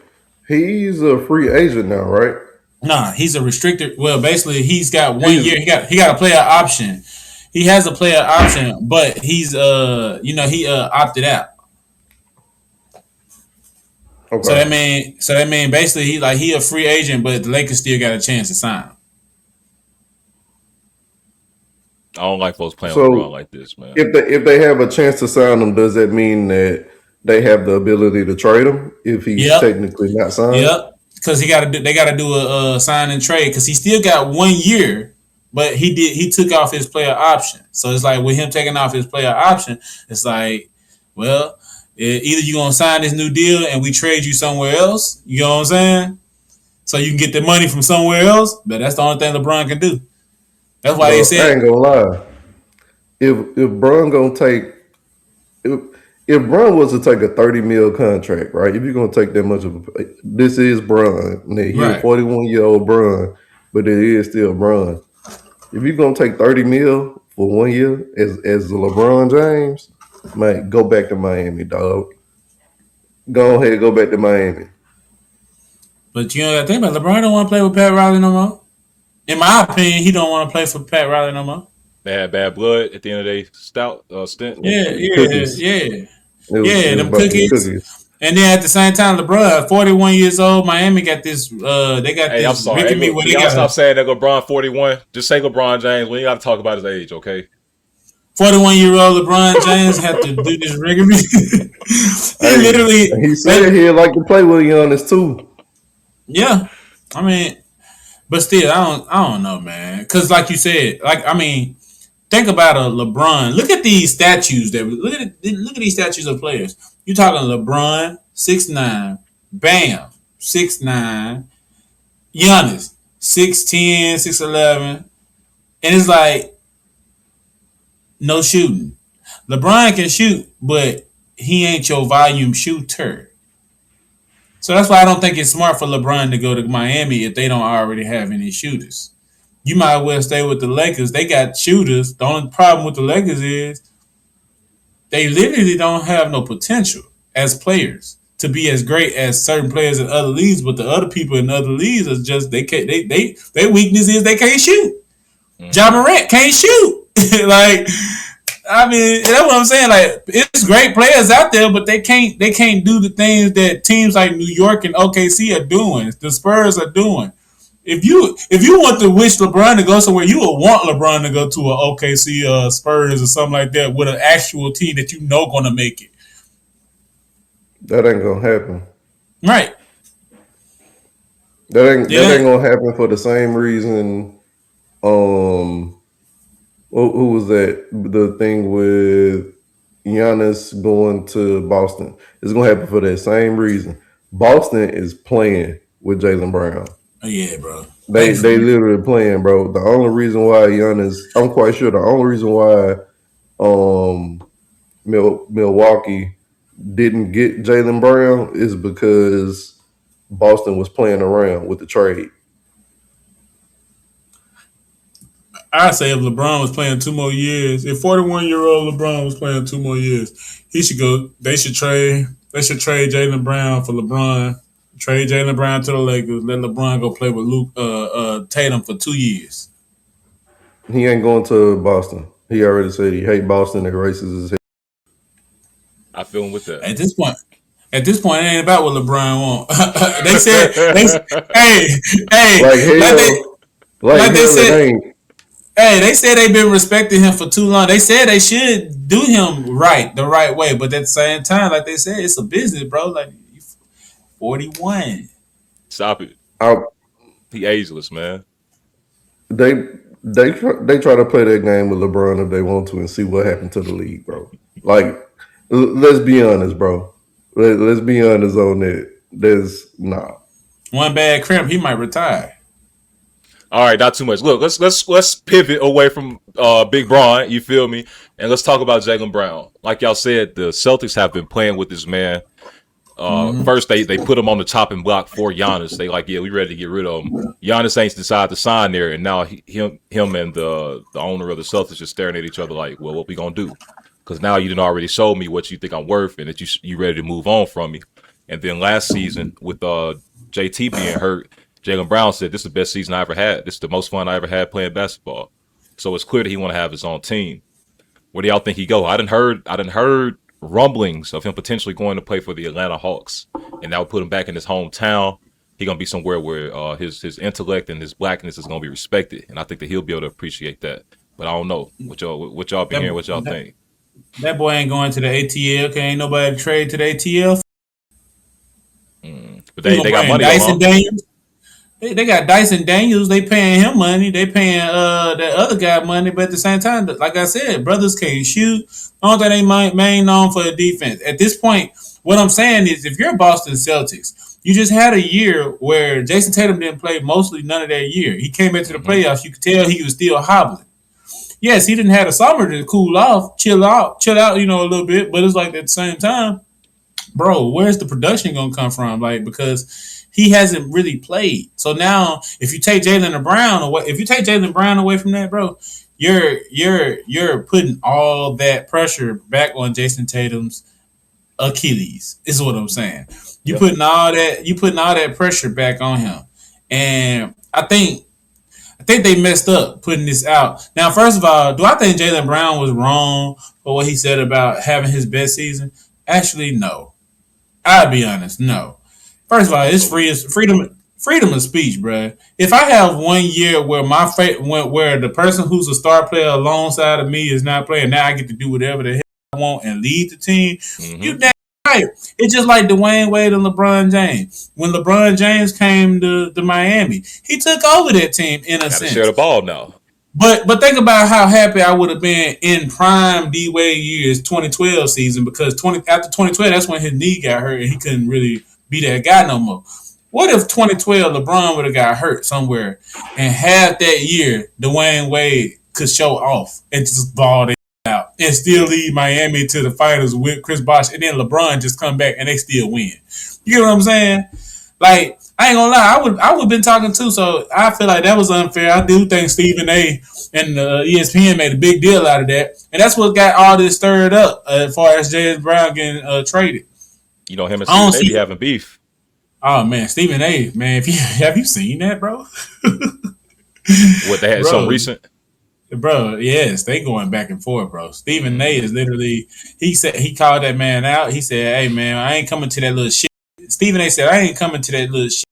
He's a free agent now, right? Nah, he's a restricted. Well, basically, he's got 1 year. He got a player option. He has a player option, but he's he opted out. Okay. So that mean basically he a free agent, but the Lakers still got a chance to sign him. I don't like folks playing with LeBron like this, man. If they have a chance to sign him, does that mean that they have the ability to trade him if he's technically not signed? Yep. because they got to do a sign and trade because he still got 1 year, but he took off his player option. So it's like with him taking off his player option, it's like, well, either you're gonna sign this new deal and we trade you somewhere else. You know what I'm saying? So you can get the money from somewhere else. But that's the only thing LeBron can do. That's why they said. I ain't gonna lie. If Bron gonna take if Bron was to take a 30 mil contract, right? If you're gonna take that much of this is Bron. He's a 41-year-old Bron, but it is still Bron. If you're gonna take 30 mil for 1 year as LeBron James, man, go back to Miami, dog. Go ahead, go back to Miami. But you know that thing about LeBron don't want to play with Pat Riley no more. In my opinion, he don't want to play for Pat Riley no more. They had bad blood at the end of their stint. Yeah, them cookies. And then at the same time, LeBron, 41 years old, Miami got this. They got this. I'm sorry. Y'all stop saying that LeBron 41. Just say LeBron James. We ain't got to talk about his age, okay? 41-year-old LeBron James had to do this regularly. He said he'd like to play with Giannis too. Yeah, I mean, but still, I don't know, man. Because like you said, think about a LeBron. Look at these statues. Look at these statues of players. You talking LeBron 6'9", Bam 6'9", Giannis 6'10", 6'11", and it's like no shooting. LeBron can shoot, but he ain't your volume shooter. So that's why I don't think it's smart for LeBron to go to Miami if they don't already have any shooters. You might well stay with the Lakers. They got shooters. The only problem with the Lakers is they literally don't have no potential as players to be as great as certain players in other leagues. But the other people in other leagues is just their weakness is they can't shoot. Ja Morant can't shoot. That's what I'm saying. Like, it's great players out there, but they can't do the things that teams like New York and OKC are doing. The Spurs are doing. If you want to wish LeBron to go somewhere, you would want LeBron to go to a OKC Spurs or something like that with an actual team that you know gonna make it. That ain't gonna happen. Right. That ain't gonna happen for the same reason. Who was that? The thing with Giannis going to Boston. It's gonna happen for that same reason. Boston is playing with Jalen Brown. Oh, yeah, bro. They literally playing, bro. The only reason why Giannis, I'm quite sure the only reason why Milwaukee didn't get Jalen Brown is because Boston was playing around with the trade. I say if LeBron was playing 2 more years, if 41-year-old LeBron was playing 2 more years, he should go. They should trade Jalen Brown for LeBron. Trade Jalen Brown to the Lakers. Let LeBron go play with Tatum for 2 years. He ain't going to Boston. He already said he hate Boston and races his head. I feel him with that. At this point, it ain't about what LeBron want. They said, they said, they said they've been respecting him for too long. They said they should do him the right way. But at the same time, like they said, it's a business, bro. Like, 41. Stop it. He ageless, man. They try to play that game with LeBron if they want to and see what happened to the league, bro. Like, let's be honest, bro. Let's be honest on that. One bad cramp, he might retire. All right, not too much. Look, let's pivot away from Big Bron, you feel me? And let's talk about Jalen Brown. Like y'all said, the Celtics have been playing with this man. First, they put him on the chopping block for Giannis. They like, yeah, we ready to get rid of him. Giannis ain't decided to sign there, and now him and the owner of the Celtics just staring at each other like, well, what we gonna do? Because now you done already showed me what you think I'm worth, and that you ready to move on from me. And then last season with JT being hurt, Jalen Brown said, this is the best season I ever had. This is the most fun I ever had playing basketball. So it's clear that he want to have his own team. Where do y'all think he go? I done heard rumblings of him potentially going to play for the Atlanta Hawks, and that would put him back in his hometown. He's gonna be somewhere where his intellect and his blackness is gonna be respected, and I think that he'll be able to appreciate that. But I don't know what y'all been hearing. What y'all think? That boy ain't going to the ATL. Ain't nobody trade to the ATL. But they got money though, Dyson huh? Daniels. They got Dyson Daniels. They paying him money. They paying that other guy money. But at the same time, like I said, brothers can't shoot. Only thing they main known for the defense. At this point, what I'm saying is, if you're Boston Celtics, you just had a year where Jason Tatum didn't play mostly none of that year. He came into the playoffs. You could tell he was still hobbling. Yes, he didn't have a summer to cool off, chill out, a little bit. But it's like at the same time, bro, where's the production gonna come from? Like, because he hasn't really played. So now, if you take Jalen Brown away from that, bro, you're putting all that pressure back on Jason Tatum's Achilles. Is what I'm saying. You putting all that pressure back on him, and I think they messed up putting this out. Now, first of all, do I think Jalen Brown was wrong for what he said about having his best season? Actually, no. I'll be honest, no. First of all, it's freedom of speech, bro. If I have 1 year where where the person who's a star player alongside of me is not playing, now I get to do whatever the hell I want and lead the team. You damn right. It's just like Dwayne Wade and LeBron James. When LeBron James came to Miami, he took over that team in a sense. Share the ball now. But think about how happy I would have been in prime D Wade years, 2012 season, because after 2012, that's when his knee got hurt and he couldn't really be that guy no more. What if 2012 LeBron would have got hurt somewhere and half that year Dwayne Wade could show off and just ball it out and still lead Miami to the finals with Chris Bosh, and then LeBron just come back and they still win? You get what I'm saying? Like, I ain't gonna lie, I would have been talking too, so I feel like that was unfair. I do think Stephen A. and ESPN made a big deal out of that, and that's what got all this stirred up as far as Jalen Brown getting traded. You know, him and Stephen A. be having beef. Oh man, Stephen A. Man, have you seen that, bro? What, they had some recent? Bro, yes, they going back and forth, bro. Stephen A. is literally, he called that man out. He said, "Hey man, I ain't coming to that little shit." Stephen A. said, "I ain't coming to that little shit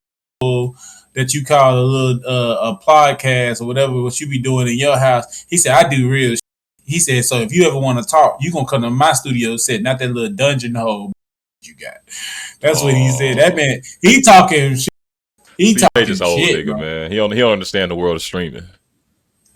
that you call a little a podcast or whatever what you be doing in your house." He said, "I do real shit." He said, "So if you ever want to talk, you gonna come to my studio set, not that little dungeon hole you got." That's what he said. That man, he talking shit. He talking just old shit, nigga, bro. man. He don't understand the world of streaming.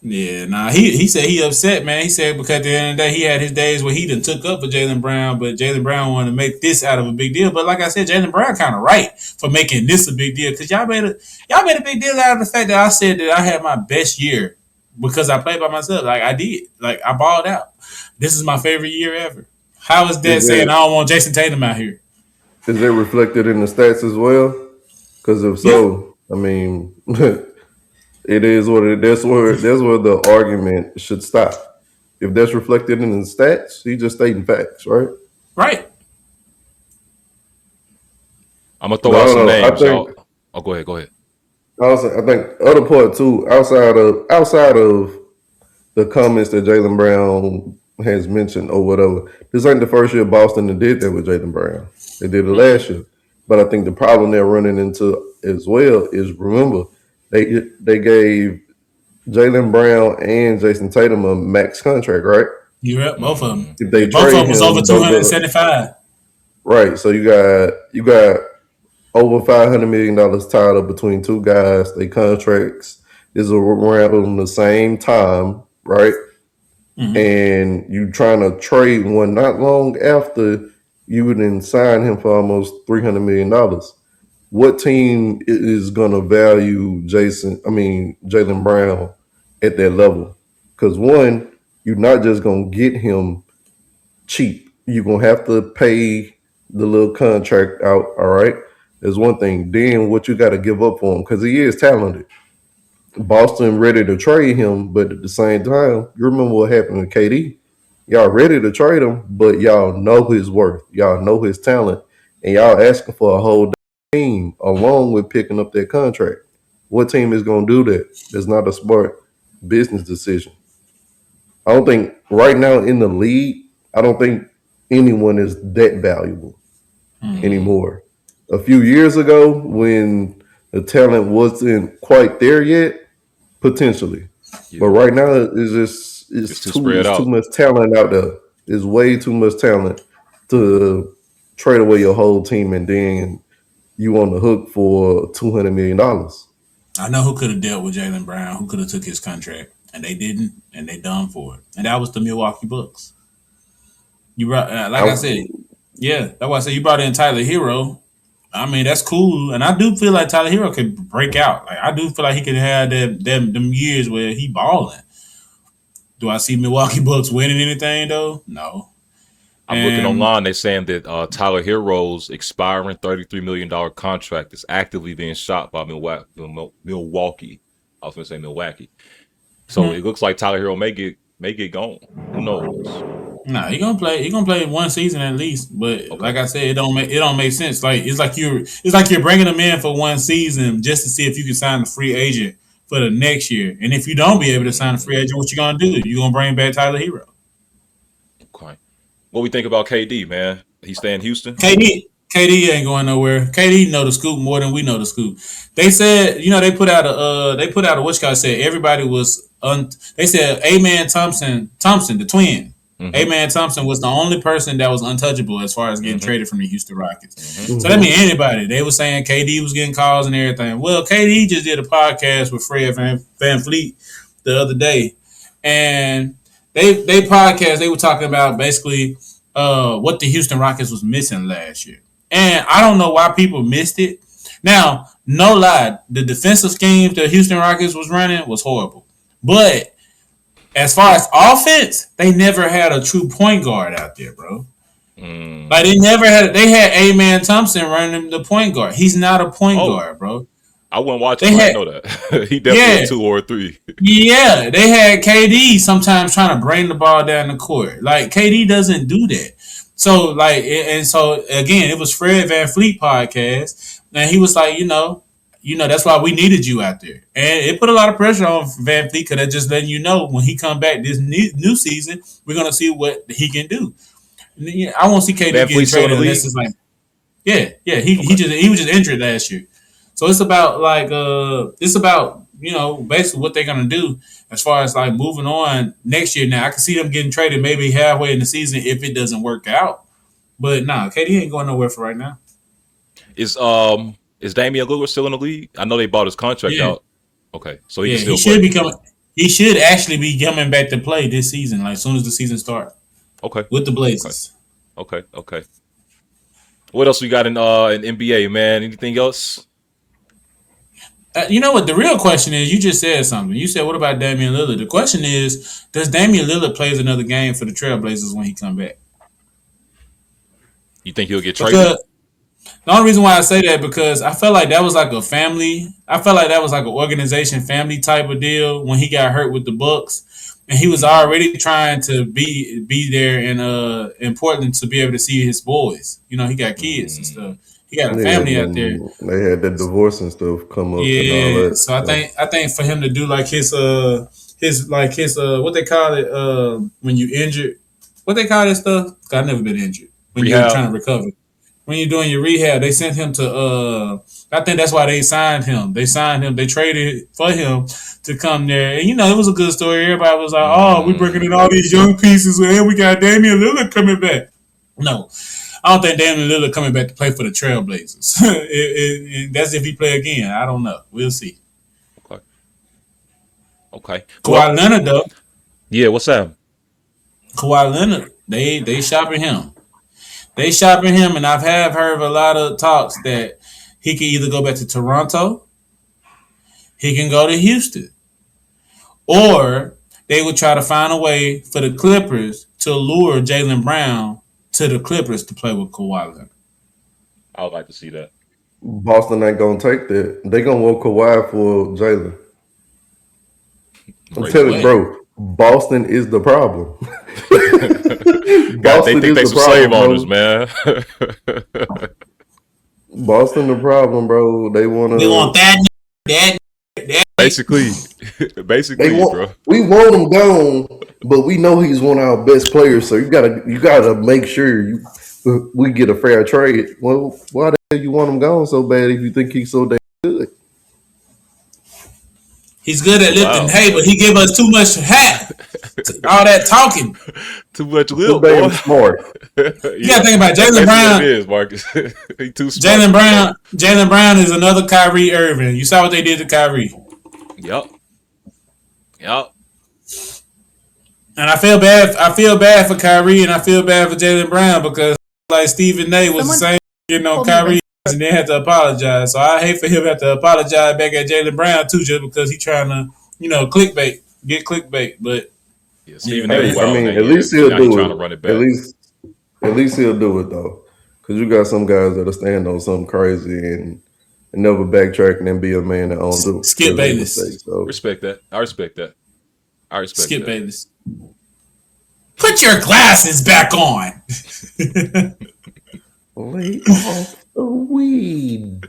Yeah, nah. He said he upset, man. He said because at the end of the day, he had his days where he done took up for Jalen Brown, but Jalen Brown wanted to make this out of a big deal. But like I said, Jalen Brown kind of right for making this a big deal, because y'all made a big deal out of the fact that I said that I had my best year because I played by myself. Like I did. Like I balled out. This is my favorite year ever. How is that saying I don't want Jason Tatum out here? Is it reflected in the stats as well? Because if so, I mean, it is what it. That's where the argument should stop. If that's reflected in the stats, he just stating facts, right? Right. I'm gonna throw out some names. Oh, go ahead. Also, I think other part too, outside of the comments that Jalen Brown has mentioned or whatever, this ain't the first year Boston did that with Jalen Brown. They did it last year, but I think the problem they're running into as well is, remember, they gave Jalen Brown and Jason Tatum a max contract, right? You're up, both of them. If they Both of them was him, over 275. Right. So you got over $500 million tied up between two guys. Their contracts is around the same time, right? Mm-hmm. And you trying to trade one not long after you would then sign him for almost $300 million. What team is going to value Jalen Brown at that level? Because one, you're not just going to get him cheap. You're going to have to pay the little contract out, all right? There's one thing. Then what you got to give up for him, because he is talented. Boston ready to trade him, but at the same time, you remember what happened with KD? Y'all ready to trade him, but y'all know his worth. Y'all know his talent, and y'all asking for a whole team along with picking up that contract. What team is going to do that? That's not a smart business decision. I don't think right now in the league, I don't think anyone is that valuable anymore. A few years ago, when the talent wasn't quite there yet, potentially. Yeah. But right now, it's too much talent out there. It's way too much talent to trade away your whole team, and then you on the hook for $200 million. I know who could have dealt with Jalen Brown, who could have took his contract, and they didn't, and they done for it. And that was the Milwaukee Bucks. You brought, like I said, yeah, that's why I said you brought in Tyler Hero. I mean, that's cool, and I do feel like Tyler Hero could break out. Like I do feel like he could have them years where he balling. Do I see Milwaukee Bucks winning anything though? No. I'm looking online. They're saying that Tyler Hero's expiring $33 million contract is actively being shot by Milwaukee. I was going to say Milwaukee. So it looks like Tyler Hero may get gone. Who knows? Nah, he gonna play. He gonna play one season at least. But like I said, it don't make sense. Like it's like you're bringing him in for one season just to see if you can sign a free agent for the next year. And if you don't be able to sign a free agent, what you gonna do? You gonna bring back Tyler Hero? Okay. What we think about KD, man? He stay in Houston? KD ain't going nowhere. KD know the scoop more than we know the scoop. They said, they put out a what you guys said everybody was they said A-Man Thompson, the twin. Mm-hmm. A-Man Thompson was the only person that was untouchable as far as getting traded from the Houston Rockets. Mm-hmm. So that means anybody. They were saying KD was getting calls and everything. Well, KD just did a podcast with Fred VanVleet the other day. And they podcast, they were talking about basically what the Houston Rockets was missing last year. And I don't know why people missed it. Now, no lie, the defensive schemes the Houston Rockets was running was horrible. But as far as offense, they never had a true point guard out there, bro. Like they had A-Man Thompson running the point guard. He's not a point guard, bro. I wouldn't watch him. I know that. He definitely a 2 or a 3. Yeah, they had KD sometimes trying to bring the ball down the court. Like KD doesn't do that. So again, it was Fred VanVleet podcast, and he was like, that's why we needed you out there, and it put a lot of pressure on VanVleet because they're just letting you know when he come back this new season, we're gonna see what he can do. I won't see KD getting traded unless it's like, he was just injured last year, so it's about basically what they're gonna do as far as like moving on next year. Now I can see them getting traded maybe halfway in the season if it doesn't work out, but KD ain't going nowhere for right now. Is Damian Lillard still in the league? I know they bought his contract out. Okay, so he can still play. He should actually be coming back to play this season, like as soon as the season starts. Okay, with the Blazers. Okay. What else we got in NBA, man? Anything else? You know what? The real question is, you just said something. You said, what about Damian Lillard? The question is, does Damian Lillard plays another game for the Trailblazers when he come back? You think he'll get traded? The only reason why I say that because I felt like that was like a family. I felt like that was like an organization family type of deal when he got hurt with the Bucks, and he was already trying to be there in Portland to be able to see his boys. He got kids and stuff. He got a family out there. They had that divorce and stuff come up. Yeah, and all that. So I think for him to do like his what they call it when you injured, what they call that stuff? I've never been injured when you're trying to recover. When you're doing your rehab, they sent him to I think that's why they signed him. They traded for him to come there. And it was a good story. Everybody was like, oh, we're bringing in all these young pieces and we got Damian Lillard coming back. No. I don't think Damian Lillard coming back to play for the Trailblazers. That's if he play again. I don't know. We'll see. Okay. Kawhi Leonard, though. Yeah, what's that? Kawhi Leonard, they shopping him. And I've heard a lot of talks that he can either go back to Toronto, he can go to Houston, or they would try to find a way for the Clippers to lure Jalen Brown to the Clippers to play with Kawhi Leonard. I would like to see that. Boston ain't gonna take that. They gonna want Kawhi for Jalen. I'm telling you, bro. Boston is the problem. God, they think they some slave owners, man. Boston the problem, bro. They want that. Basically, bro. We want him gone, but we know he's one of our best players. So you gotta make sure we get a fair trade. Well, why the hell you want him gone so bad if you think he's so damn good? He's good at lifting hay, but he give us too much hat. All that talking. Too much Too lip, damn boy. smart. You gotta think about Jalen Brown. It is, Marcus. He too smart. Jalen Brown is another Kyrie Irving. You saw what they did to Kyrie. Yep. And I feel bad. I feel bad for Kyrie, and I feel bad for Jalen Brown because like Stephen A was the same getting on Kyrie and then had to apologize. So I hate for him to have to apologize back at Jalen Brown too, just because he's trying to, get clickbait. But yeah, Stephen A. I mean, at least he'll do it. To run it back. At least he'll do it though, because you got some guys that'll stand on something crazy and never backtrack and then be a man that owns it. Skip Bayless. So. Respect that. I respect that. Skip Bayless. Put your glasses back on. Lay off the weed.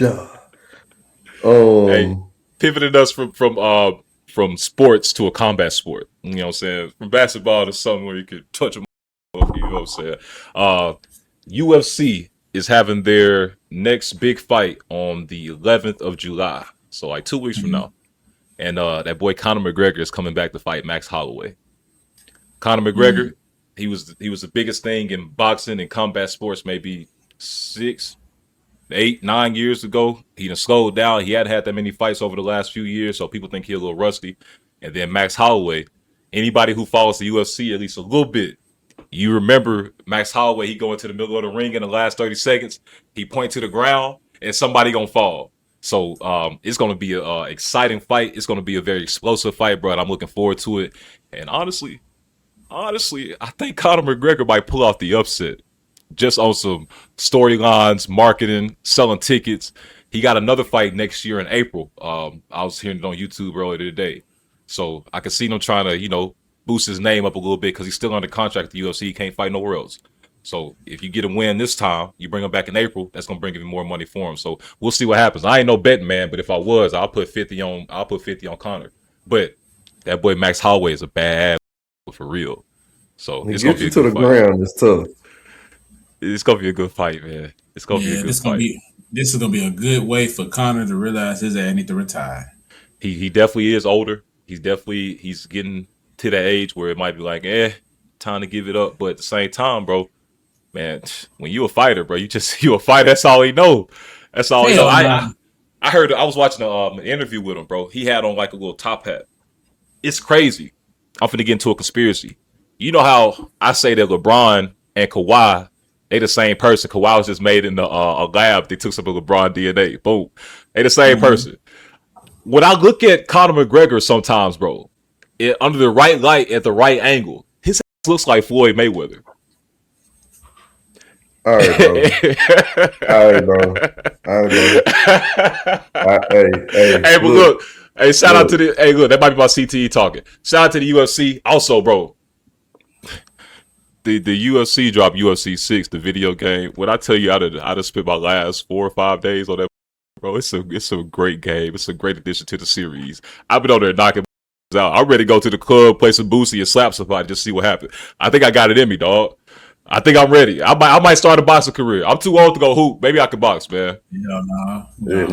Hey, pivoting us from sports to a combat sport. You know what I'm saying? From basketball to something where you could touch them. You know what I'm saying? UFC is having their next big fight on the 11th of July. So like 2 weeks from now. And that boy Conor McGregor is coming back to fight Max Holloway. Conor McGregor, he was the biggest thing in boxing and combat sports maybe 6, 8, 9 years ago. He done slowed down. He hadn't had that many fights over the last few years, so people think he's a little rusty. And then Max Holloway, anybody who follows the UFC at least a little bit, you remember Max Holloway, he go into the middle of the ring in the last 30 seconds, he point to the ground, and somebody gonna fall. So it's going to be an exciting fight. It's going to be a very explosive fight, bro, and I'm looking forward to it. And honestly, I think Conor McGregor might pull off the upset just on some storylines, marketing, selling tickets. He got another fight next year in April. I was hearing it on YouTube earlier today. So I can see him trying to, boost his name up a little bit because he's still under contract with the UFC. He can't fight nowhere else. So if you get him win this time, you bring him back in April, that's gonna bring even more money for him. So we'll see what happens. I ain't no betting man, but if I was, I'll put 50 on Conor. But that boy Max Holloway is a bad for real. So it's gonna be to the ground. It's tough. It's gonna be a good fight, man. It's gonna be a good fight. This is gonna be a good way for Conor to realize his ass need to retire. He definitely is older. He's getting to that age where it might be like, time to give it up. But at the same time, bro. Man, when you a fighter, bro, you a fighter. That's all he know. That's all he know. I heard. I was watching an interview with him, bro. He had on like a little top hat. It's crazy. I'm finna get into a conspiracy. You know how I say that LeBron and Kawhi, they the same person. Kawhi was just made in a lab. They took some of LeBron DNA. Boom. They the same person. When I look at Conor McGregor sometimes, bro, under the right light at the right angle, his ass looks like Floyd Mayweather. All right, bro. Hey, but look, shout out to look, that might be my CTE talking. Shout out to the UFC. Also, bro, the UFC dropped UFC 6, the video game. When I tell you, I just spent my last 4 or 5 days on that, bro. It's a great game. It's a great addition to the series. I've been on there knocking out. I'm ready to go to the club, play some boosie, and slap somebody, just see what happens. I think I got it in me, dog. I think I'm ready. I might start a boxing career. I'm too old to go hoop. Maybe I can box, man. No. Lay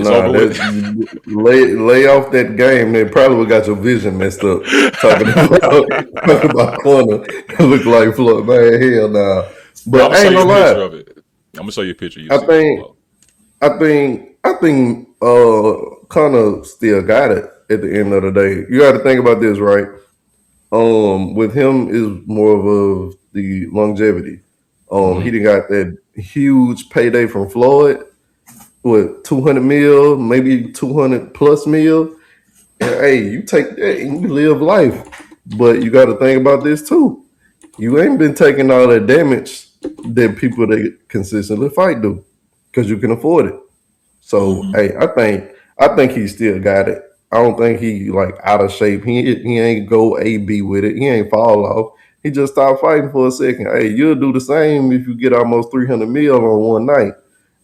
off that game. They probably got your vision messed up. Talking about Conor, look like Floyd. Man, hell nah. But I ain't gonna lie. I'm gonna show you a picture. I think Conor still got it at the end of the day. You got to think about this, right? With him is more of the longevity. He done got that huge payday from Floyd with 200 mil, maybe 200 plus mil. And hey, you take that and you live life. But you got to think about this too. You ain't been taking all that damage that people that consistently fight do because you can afford it. So hey, I think he still got it. I don't think he like out of shape. He ain't go AB with it. He ain't fall off. He just stopped fighting for a second. Hey, you'll do the same if you get almost 300 mil on one night.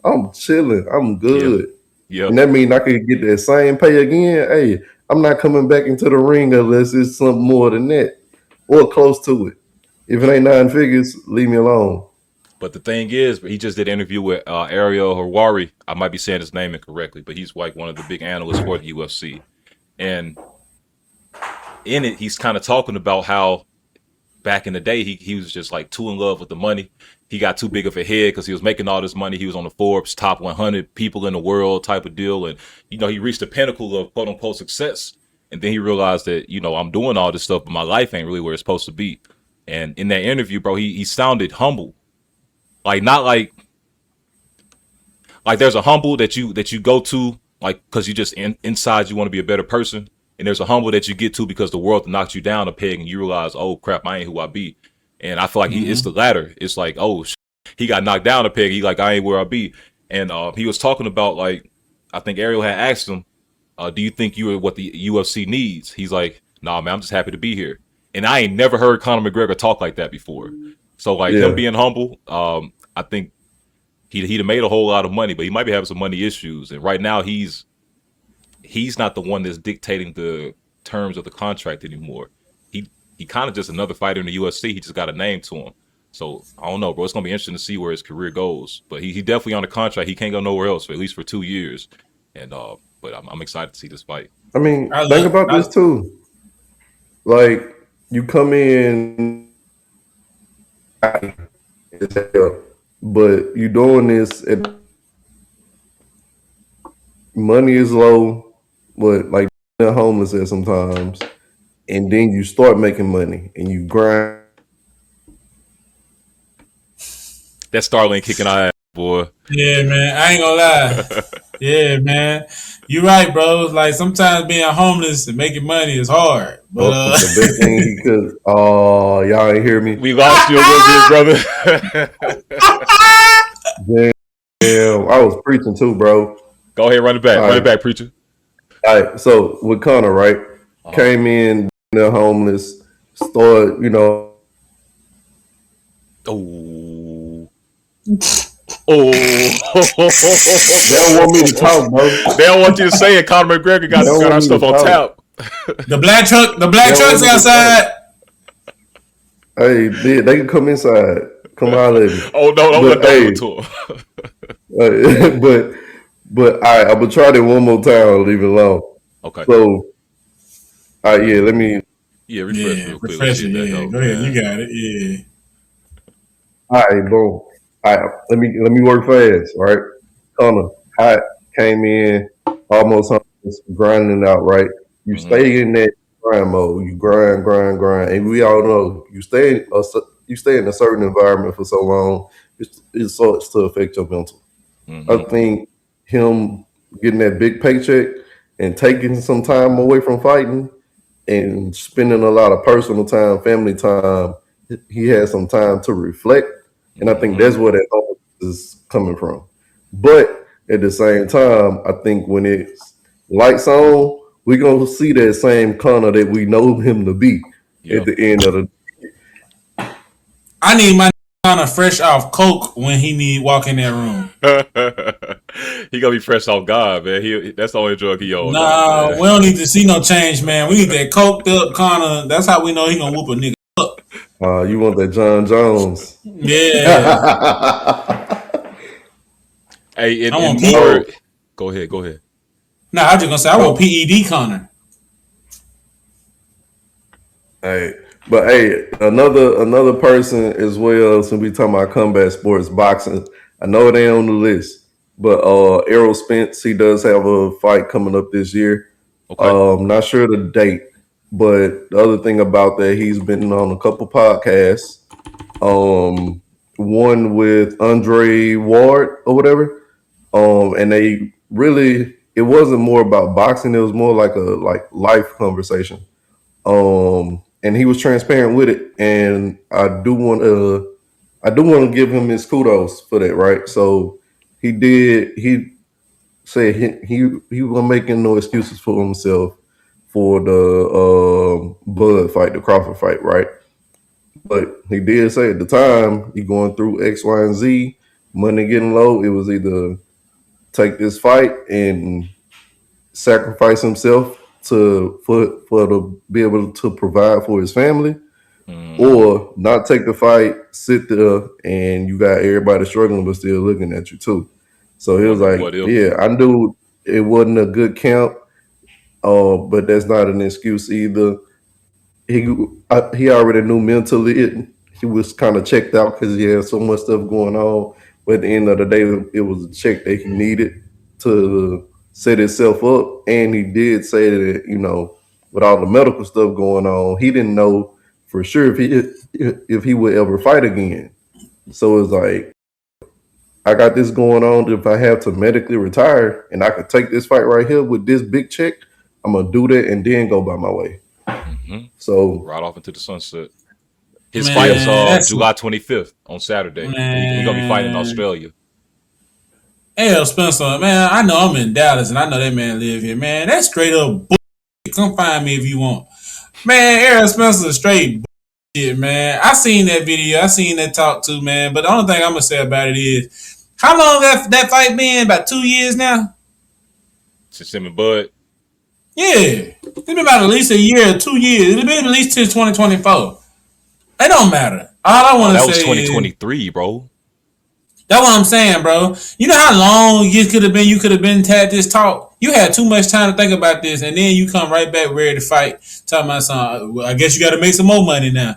I'm chilling. I'm good. Yeah. And that means I could get that same pay again. Hey, I'm not coming back into the ring unless it's something more than that or close to it. If it ain't 9 figures, leave me alone. But the thing is, he just did an interview with Ariel Hawari. I might be saying his name incorrectly, but he's like one of the big analysts for the UFC. And in it, he's kind of talking about how back in the day, he was just like too in love with the money. He got too big of a head because he was making all this money. He was on the Forbes top 100 people in the world type of deal. And, he reached the pinnacle of quote unquote success. And then he realized that, I'm doing all this stuff, but my life ain't really where it's supposed to be. And in that interview, bro, he sounded humble. Like, not like there's a humble that you go to, like, because you just inside you want to be a better person. And there's a humble that you get to because the world knocks you down a peg and you realize, oh, crap, I ain't who I be. And I feel like it's the latter. It's like, oh, he got knocked down a peg. He like, I ain't where I be. And he was talking about, like, I think Ariel had asked him, do you think you are what the UFC needs? He's like, nah, man, I'm just happy to be here. And I ain't never heard Conor McGregor talk like that before. So, like, him being humble, I think he'd have made a whole lot of money, but he might be having some money issues. And right now, he's not the one that's dictating the terms of the contract anymore. He kind of just another fighter in the UFC. He just got a name to him. So I don't know, bro. It's gonna be interesting to see where his career goes. But he definitely on a contract. He can't go nowhere else for at least for 2 years. And but I'm excited to see this fight. I mean, think about this too. Like, you come in, but you doing this at money is low, but like homeless at sometimes, and then you start making money and you grind. That Starlink kicking our ass, boy. Yeah, man. I ain't gonna lie. Yeah, man. You're right, bro. Like, sometimes being homeless and making money is hard. But the best thing he could. Oh, y'all ain't hear me. We lost you a little bit, brother. Damn, I was preaching too, bro. Go ahead, run it back. Run it back, preacher. All right, so with Conor, right? Came in, homeless, started, Oh. They don't want me to talk, bro. They don't want you to say it. Conor McGregor got our stuff on tap. The black truck's outside. Hey, they can come inside. Come holler at me. Oh, no, don't let that go to him. But all right, I'm gonna try that one more time. Leave it alone. Okay. So, all right, let me. Yeah, refresh real quick. Refresh it. Yeah, go ahead. You got it. Yeah. All right, boom. All right, let me work fast. All right, Conor, hot, came in, almost grinding it out. Right, you stay in that grind mode. You grind, and we all know you stay in a certain environment for so long, it starts to affect your mental. I think him getting that big paycheck and taking some time away from fighting and spending a lot of personal time, family time, he had some time to reflect. And I think that's where that is coming from. But at the same time, I think when it's lights on, we're going to see that same Conor that we know him to be at the end of the day. I need my Conor fresh off coke when he walk in that room. He gonna be fresh off God, man. That's the only drug he on. Nah, we don't need to see no change, man. We need that coked up Conor. That's how we know he gonna whoop a nigga up. You want that John Jones? Yeah. Hey, and more. Go ahead. Nah, I was just gonna say I want PED Conor. Hey. But hey, another person as well, since we talking about combat sports, boxing, I know they on the list, but Errol Spence, he does have a fight coming up this year. Okay. Not sure the date, but the other thing about that, he's been on a couple podcasts. One with Andre Ward or whatever. And they really, it wasn't more about boxing, it was more like a life conversation. And he was transparent with it, and I do want to give him his kudos for that, right? So he said he wasn't making no excuses for himself for the Bud fight, the Crawford fight, right? But he did say at the time he going through X, Y, and Z, money getting low. It was either take this fight and sacrifice himself to be able to provide for his family, or not take the fight, sit there, and you got everybody struggling but still looking at you too. So he was like, "Yeah, I knew it wasn't a good count, but that's not an excuse either." he already knew mentally he was kind of checked out because he had so much stuff going on. But at the end of the day, it was a check that he needed to set himself up. And he did say that, with all the medical stuff going on, he didn't know for sure if he would ever fight again. So it's like, I got this going on. If I have to medically retire and I could take this fight right here with this big check, I'm gonna do that and then go by my way. Mm-hmm. So right off into the sunset. His fight is July 25th on Saturday. He's gonna be fighting in Australia. Hey, Spencer, man, I know I'm in Dallas and I know that man live here, man. That's straight up bullshit. Come find me if you want. Man, Errol Spencer straight bullshit, man. I seen that video. I seen that talk too, man. But the only thing I'm gonna say about it is, how long that fight been? About 2 years now? Since him and Bud? Yeah. It's been about at least a year or 2 years. It's been at least since 2024. It don't matter. All I want to say is... That was 2023, bro. That's what I'm saying, bro. You know how long you could have been had this talk? You had too much time to think about this, and then you come right back ready to fight. Talking about something. Well, I guess you got to make some more money now.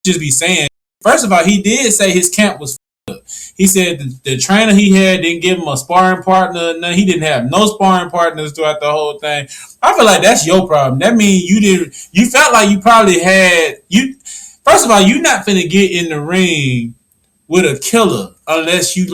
Just be saying. First of all, he did say his camp was f***ed up. He said the trainer he had didn't give him a sparring partner. No, he didn't have no sparring partners throughout the whole thing. I feel like that's your problem. That means you felt like you probably had... First of all, you're not finna get in the ring with a killer unless you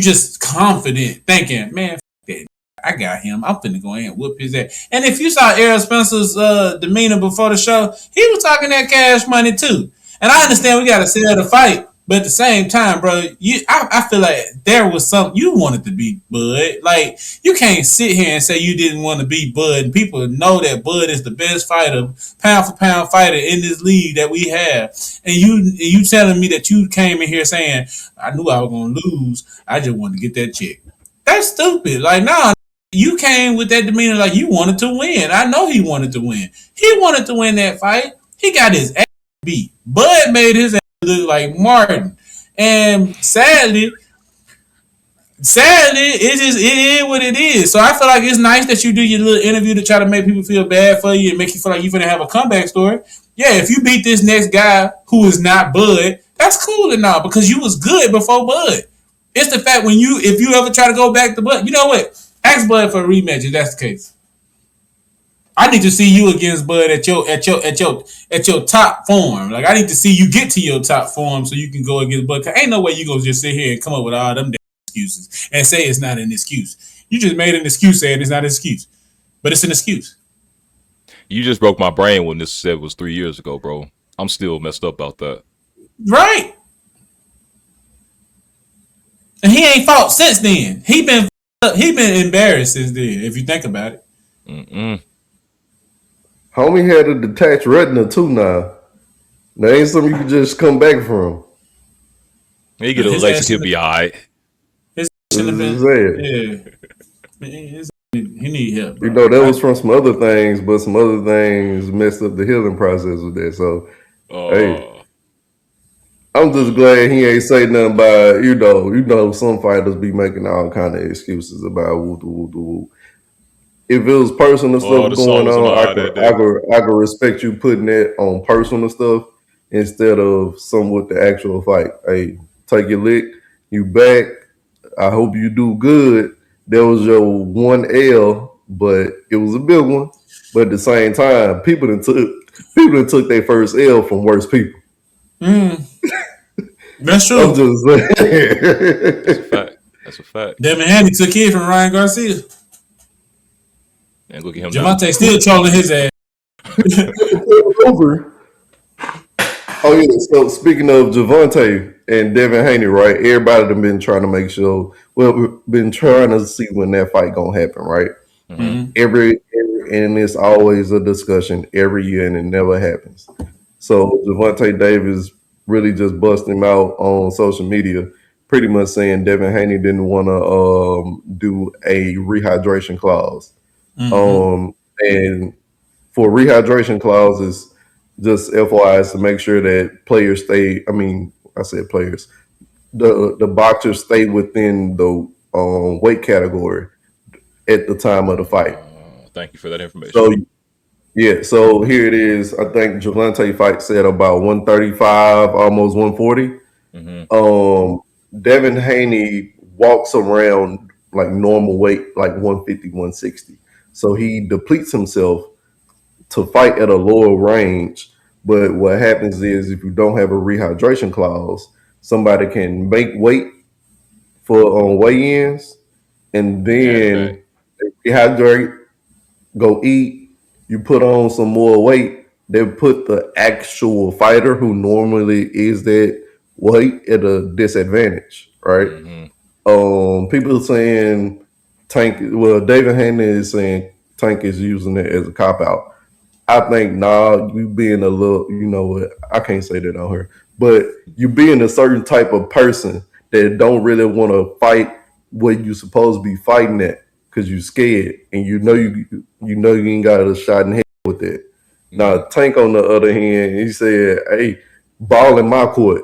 just confident thinking, man, f*** that. I got him. I'm finna go ahead and whoop his ass. And if you saw Errol Spencer's demeanor before the show, he was talking that cash money too. And I understand we got to sell the fight, but at the same time, bro, I feel like there was something you wanted to be Bud. Like, you can't sit here and say you didn't want to be Bud. And people know that Bud is the best fighter, pound for pound fighter in this league that we have. And you telling me that you came in here saying, I knew I was going to lose. I just wanted to get that check. That's stupid. Like, nah, you came with that demeanor like you wanted to win. I know he wanted to win. He wanted to win that fight. He got his ass beat. Bud made his ass look like Martin. And sadly, it is what it is. So I feel like it's nice that you do your little interview to try to make people feel bad for you and make you feel like you're going to have a comeback story. Yeah, if you beat this next guy who is not Bud, that's cool and all because you was good before Bud. It's the fact if you ever try to go back to Bud, you know what? Ask Bud for a rematch if that's the case. I need to see you against Bud at your top form. Like, I need to see you get to your top form so you can go against Bud. Cause ain't no way you gonna just sit here and come up with all them excuses and say it's not an excuse. You just made an excuse saying it's not an excuse, but it's an excuse. You just broke my brain when this said was 3 years ago, bro. I'm still messed up about that. Right. And he ain't fought since then. He been embarrassed since then. If you think about it. Homie had a detached retina too now. That ain't something you can just come back from. He get a LASIK, he'll be all right. He need help, bro. You know, that was from some other things, but some other things messed up the healing process with that. So, hey, I'm just glad he ain't say nothing about, you know, some fighters be making all kind of excuses about woo. If it was personal stuff going on, I could respect you putting that on personal stuff instead of some with the actual fight. Hey, take your lick, you back. I hope you do good. That was your one L, but it was a big one. But at the same time, people that took their first L from worse people. That's true. I'm just saying. That's a fact. Devin Haney took it from Ryan Garcia. And look at him. Javante still trolling his ass. Over. Oh yeah. So speaking of Javante and Devin Haney, right? Everybody done been trying to make sure. Well, we've been trying to see when that fight gonna happen, right? Mm-hmm. And it's always a discussion every year, and it never happens. So Javante Davis really just busted him out on social media, pretty much saying Devin Haney didn't want to do a rehydration clause. And for rehydration clauses, just FYI, is to make sure that players stay. I mean, I said players. The boxers stay within the weight category at the time of the fight. Thank you for that information. So, Yeah, so here it is. I think Javante fight said about 135, almost 140. Mm-hmm. Devin Haney walks around like normal weight, like 150, 160. So he depletes himself to fight at a lower range. But what happens is if you don't have a rehydration clause, somebody can make weight for on weigh-ins and Add it back. then they rehydrate, go eat, you put on some more weight, they put the actual fighter who normally is that weight at a disadvantage, right? Mm-hmm. People saying Tank. Well, David Haney is saying Tank is using it as a cop out. I think you being a little, you know what? I can't say that on her, but you being a certain type of person that don't really want to fight what you supposed to be fighting at because you scared and you ain't got a shot in head with it. Now Tank on the other hand, he said, "Hey, ball in my court,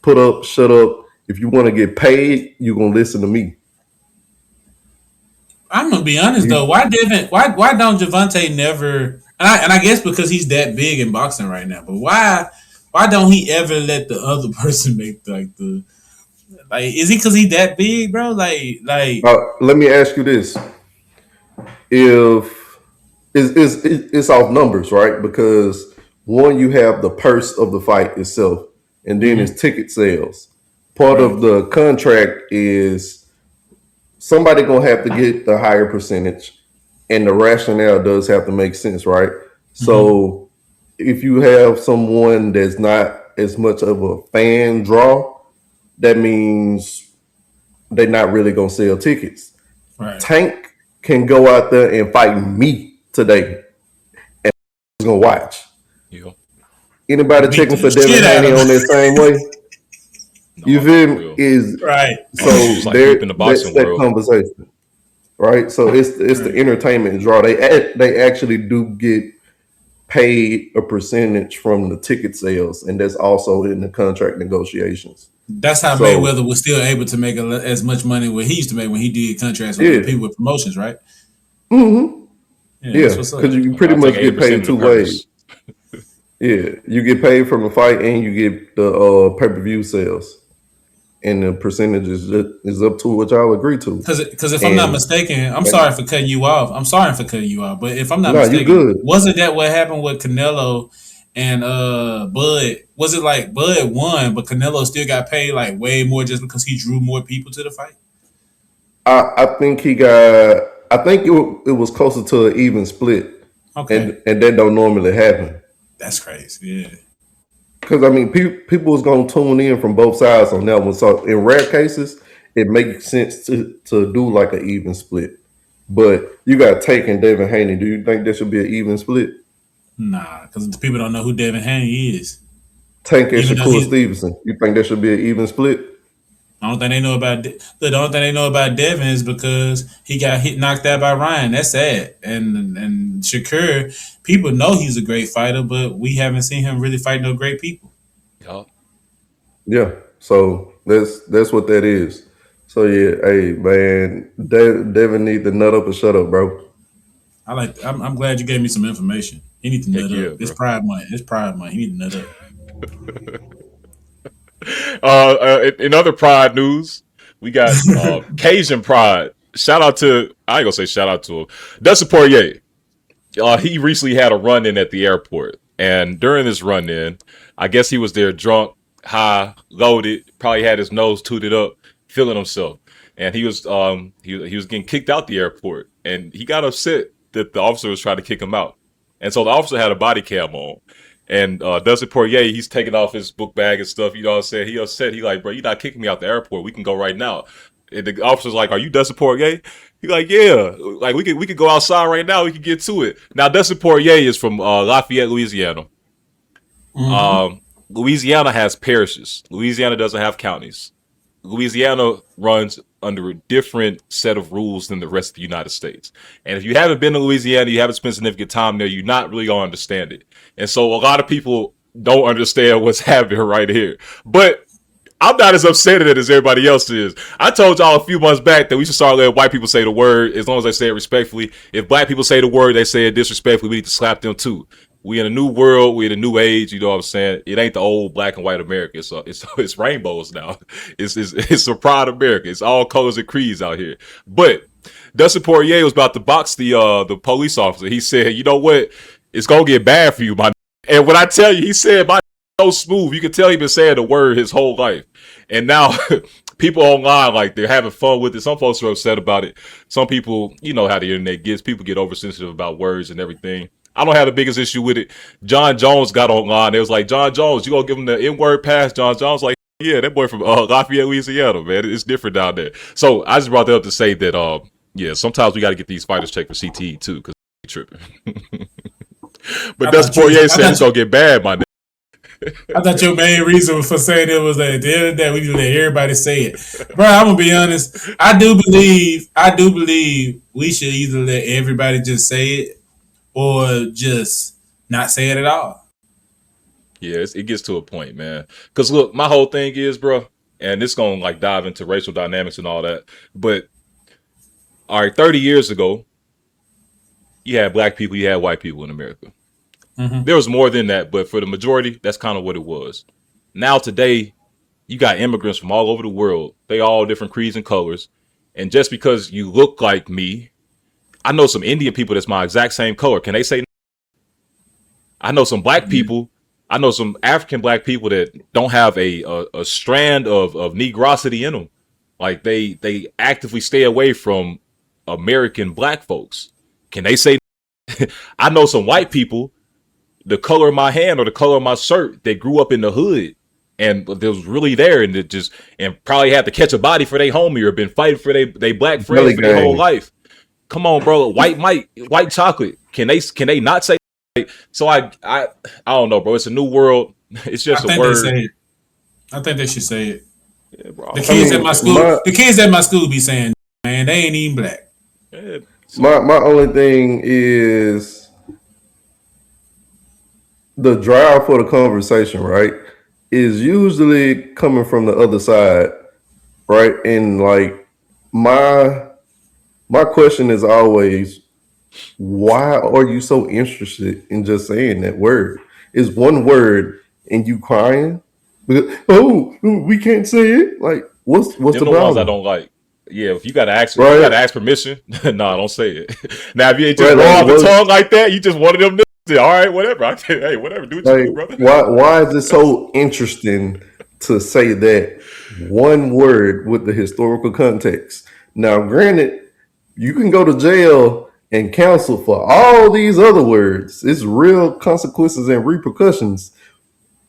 put up, shut up. If you want to get paid, you gonna listen to me." I'm gonna be honest though. Why don't Javante never? And I guess because he's that big in boxing right now. But why don't he ever let the other person make like? Is he because he that big, bro? Let me ask you this: if it's off numbers, right? Because one, you have the purse of the fight itself, and then it's ticket sales. Part right. of the contract is somebody gonna have to get the higher percentage, and the rationale does have to make sense, right? So if you have someone that's not as much of a fan draw, that means they're not really gonna sell tickets. Right. Tank can go out there and fight me today, and he's gonna watch. Yeah. Anybody Beat checking the for Devin shit out Haney of on him. that same way? You No, feel for me? real. Is Right. so It's like there. deep in the That's boxing that world. conversation, right? So it's the Right. entertainment draw. They actually do get paid a percentage from the ticket sales, and that's also in the contract negotiations. That's how So Mayweather was still able to make as much money what he used to make when he did contracts with yeah, people with promotions, right? Yeah, yeah, that's what's up. because you pretty I'll take much get 80% paid of the two ways. purse. Yeah, you get paid from the fight, and you get the pay per view sales, and the percentage is up to what y'all agree to. Because if I'm not And, mistaken, I'm and sorry for cutting you off. I'm sorry for cutting you off. But if I'm not no, you mistaken, good. wasn't that what happened with Canelo and Bud? Was it like Bud won, but Canelo still got paid like way more just because he drew more people to the fight? I think he got. I think it was closer to an even split, Okay, and that don't normally happen. that's crazy. Yeah, Because I mean, people was gonna tune in from both sides on that one. So in rare cases, it makes sense to do like an even split. But you got Tank and Devin Haney. Do you think there should be an even split? nah, because people don't know who Devin Haney is. Tank and Even though Shakur he's Stevenson. You think there should be an even split? the only thing they know about the only thing they know about Devin is because he got knocked out by Ryan. That's sad. And Shakur, people know he's a great fighter, but we haven't seen him really fight no great people. Yeah. Yeah. So that's what that is. So yeah, hey man, Devin need to nut up and shut up, bro. I'm glad you gave me some information. He need to Heck nut yeah, up. It's bro. Pride Month. It's Pride Month. He need to nut up. In other Pride news, we got Cajun Pride. Shout out to, I ain't gonna say shout out to him, Dustin Poirier. He recently had a run in at the airport, and during this run in, I guess he was there drunk, high, loaded, probably had his nose tooted up, feeling himself, and he was getting kicked out the airport, and he got upset that the officer was trying to kick him out, and so the officer had a body cam on. And Dustin Poirier, he's taking off his book bag and stuff. You know what I'm saying? He upset. He like, bro, you're not kicking me out the airport. We can go right now. And the officer's like, are you Dustin Poirier? He like, yeah. Like we could go outside right now. We could get to it. Now Dustin Poirier is from Lafayette, Louisiana. Louisiana has parishes. Louisiana doesn't have counties. Louisiana runs under a different set of rules than the rest of the United States. And if you haven't been to Louisiana, you haven't spent significant time there, you're not really going to understand it. And so a lot of people don't understand what's happening right here. But I'm not as upset at it as everybody else is. I told y'all a few months back that we should start letting white people say the word as long as they say it respectfully. If black people say the word, they say it disrespectfully, we need to slap them too. We in a new world, we in a new age, you know what I'm saying? It ain't the old black and white America. It's rainbows now. It's a proud America. It's all colors and creeds out here. But Dustin Poirier was about to box the police officer. He said, you know what? It's gonna get bad for you, my. And when I tell you, he said my so smooth. You can tell he been saying the word his whole life. And now people online, like, they're having fun with it. Some folks are upset about it. Some people, you know how the internet gets. People get oversensitive about words and everything. I don't have the biggest issue with it. John Jones got online. It was like, John Jones, you gonna give him the N-word pass? John Jones like, yeah, that boy from Lafayette, Louisiana, man. It's different down there. So I just brought that up to say that, yeah, sometimes we got to get these fighters checked for CTE too, because they're tripping. But Dustin Poirier said it's gonna get bad, my nigga. I thought your main reason for saying it was that at the end of the day, we need to let everybody say it. Bro, I'm gonna be honest. I do believe we should either let everybody just say it or just not say it at all. Yeah, it gets to a point, man. Because look, my whole thing is, bro, and it's gonna like dive into racial dynamics and all that. But all right, 30 years ago, you had black people, you had white people in America. Mm-hmm. There was more than that, but for the majority, that's kind of what it was. Now today, you got immigrants from all over the world. They all different creeds and colors. And just because you look like me, I know some Indian people that's my exact same color. Can they say? I know some black people. I know some African black people that don't have a strand of negrosity in them. Like they actively stay away from American black folks. Can they say? I know some white people, the color of my hand or the color of my shirt, they grew up in the hood and they was really there and it just and probably had to catch a body for their homie or been fighting for they black friends really for their whole life. Come on, bro. White chocolate. Can they not say? So I don't know, bro. It's a new world. It's just a word. I think they should say it. Yeah, bro. The kids at my school be saying, man, they ain't even black. Yeah. My only thing is the drive for the conversation, right, is usually coming from the other side, right? And like my question is always, why are you so interested in just saying that word? It's one word and you crying because we can't say it. Like what's the problem? Ones I don't like. Yeah, if you gotta ask, right. You gotta ask permission. No, don't say it. Now, if you ain't just roll off the tongue like that, you just one of them. All right, whatever. Hey, whatever. Do what you do, brother. Why is it so interesting to say that one word with the historical context? Now, granted, you can go to jail and counsel for all these other words. It's real consequences and repercussions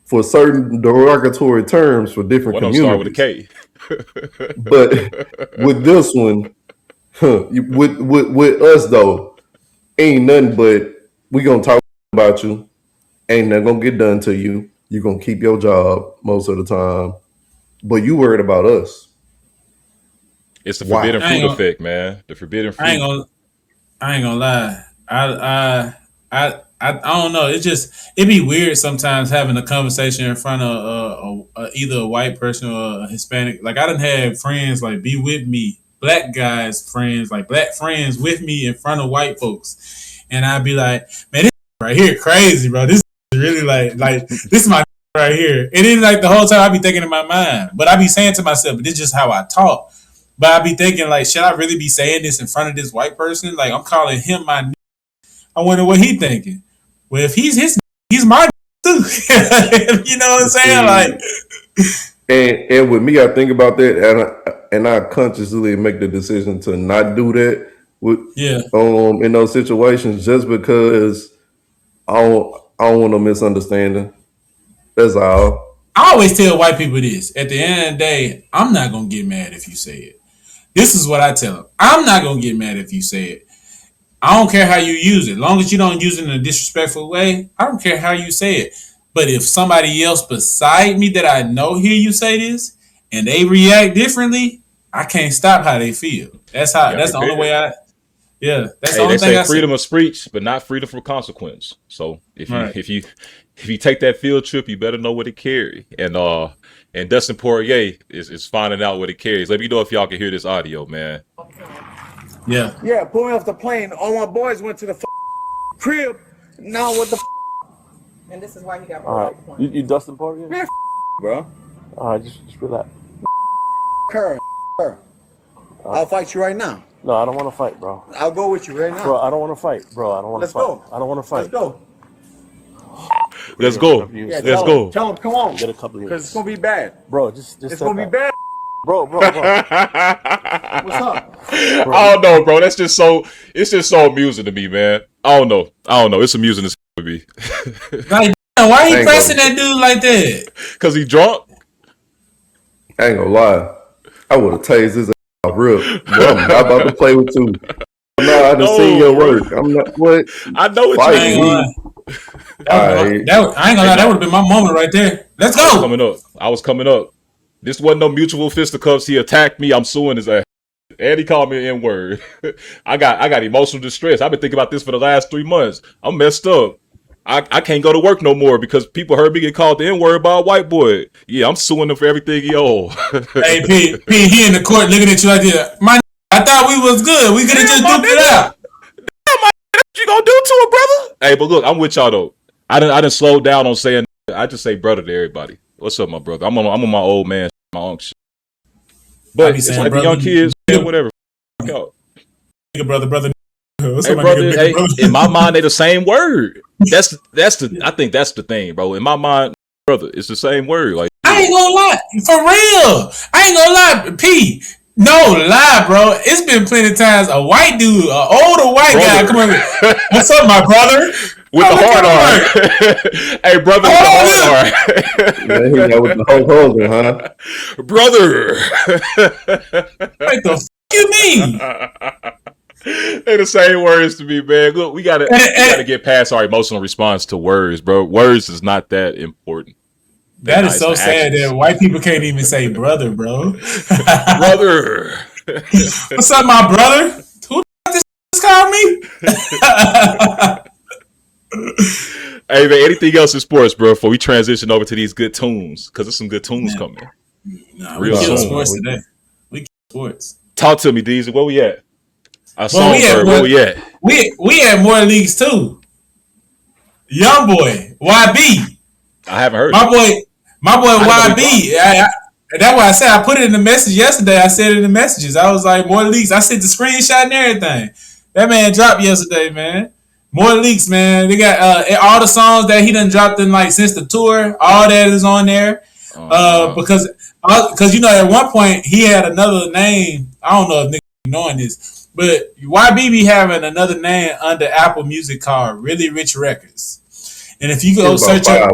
for certain derogatory terms for different communities. Start with a K. But with this one, with us though, ain't nothing but we gonna talk about you. Ain't nothing gonna get done to you. You gonna keep your job most of the time, but you worried about us. It's the forbidden fruit effect, man. The forbidden fruit. I ain't gonna lie. I don't know. It'd be weird sometimes having a conversation in front of either a white person or a Hispanic. Like I done had friends like be with me, black guys friends, like black friends with me in front of white folks, and I'd be like, man, this right here crazy, bro. This is really like this is my right here. And then like the whole time I be thinking in my mind, but I be saying to myself, but this is just how I talk. But I be thinking like, should I really be saying this in front of this white person? Like I'm calling him my. I wonder what he thinking. Well, if he's my too. You know what I'm saying? Like, and with me, I think about that, and I consciously make the decision to not do that. In those situations, just because I don't want no misunderstanding. That's all. I always tell white people this. At the end of the day, I'm not gonna get mad if you say it. This is what I tell them. I'm not gonna get mad if you say it. I don't care how you use it. As long as you don't use it in a disrespectful way, I don't care how you say it. But if somebody else beside me that I know hear you say this and they react differently, I can't stop how they feel. That's the only way that's the only thing I say. Freedom of speech, but not freedom from consequence. So if if you take that field trip, you better know what it carry. And Dustin Poirier is finding out what it carries. Let me know if y'all can hear this audio, man. Yeah. Yeah, pull me off the plane. All my boys went to the crib. Now what the And this is why he got All right. You Dustin Poirier? man, bro? All right, just relax. Her. I'll fight you right now. No, I don't want to fight, bro. I'll go with you right now. Bro, I don't want to fight, bro. I don't want to Let's fight. go. I don't want to fight. Let's go. Let's go. Yeah, Let's go. Tell him, come on. Get a couple of Because it's going to be bad. Bro, just It's going to be bad. Bro. What's up? I don't know, bro. It's just so amusing to me, man. I don't know. It's amusing as to me. Like, why he pressing that dude like that? Cause he drunk. I ain't gonna lie. I would have tased his ass real. Bro, I'm not about to play with you. No, I done seen your work. I'm not what. I know what I you ain't mean. gonna lie. I ain't gonna lie. That would have been my moment right there. Let's go. I was coming up. This wasn't no mutual fisticuffs. He attacked me. I'm suing his ass. And he called me an N-word. I got emotional distress. I've been thinking about this for the last 3 months. I'm messed up. I can't go to work no more because people heard me get called the N-word by a white boy. Yeah, I'm suing him for everything he owed. Hey, P, he in the court looking at you like this. I thought we was good. We could have just duped it out. What you gonna do to him, brother? Hey, but look, I'm with y'all though. I didn't slow down on saying. I just say brother to everybody. What's up, my brother? I'm on my old man, my uncle shit. But it's like the young kids, whatever. Brother. Hey, brother, hey, in my mind, they the same word. I think that's the thing, bro. In my mind, brother, it's the same word. Like, I ain't gonna lie, for real. I ain't gonna lie, P. No lie, bro. It's been plenty of times a white dude, an older white guy, come over. What's up, my brother? With the hard R. Hey, brother, with the hard R. Yeah, he got with the whole Hogan, huh? Brother. What the you mean? They the same words to me, man. Look, we gotta get past our emotional response to words, bro. Words is not that important. That is so sad that white people can't even say brother, bro. Brother. What's up, my brother? Who the this called me? Hey, man, anything else in sports, bro, before we transition over to these good tunes? Because there's some good tunes coming. We kill sports today. We kill sports. Talk to me, Deezy. Where we at? Where we at? We had more leagues, too. Young boy, YB. I haven't heard my boy YB. That's why I said I put it in the message yesterday. I said it in the messages. I was like, more leaks. I sent the screenshot and everything. That man dropped yesterday, man. More leaks, man. They got all the songs that he done dropped in like since the tour. All that is on there. Because you know at one point he had another name. I don't know if niggas knowing this, but YB be having another name under Apple Music called Really Rich Records. And if you go search up,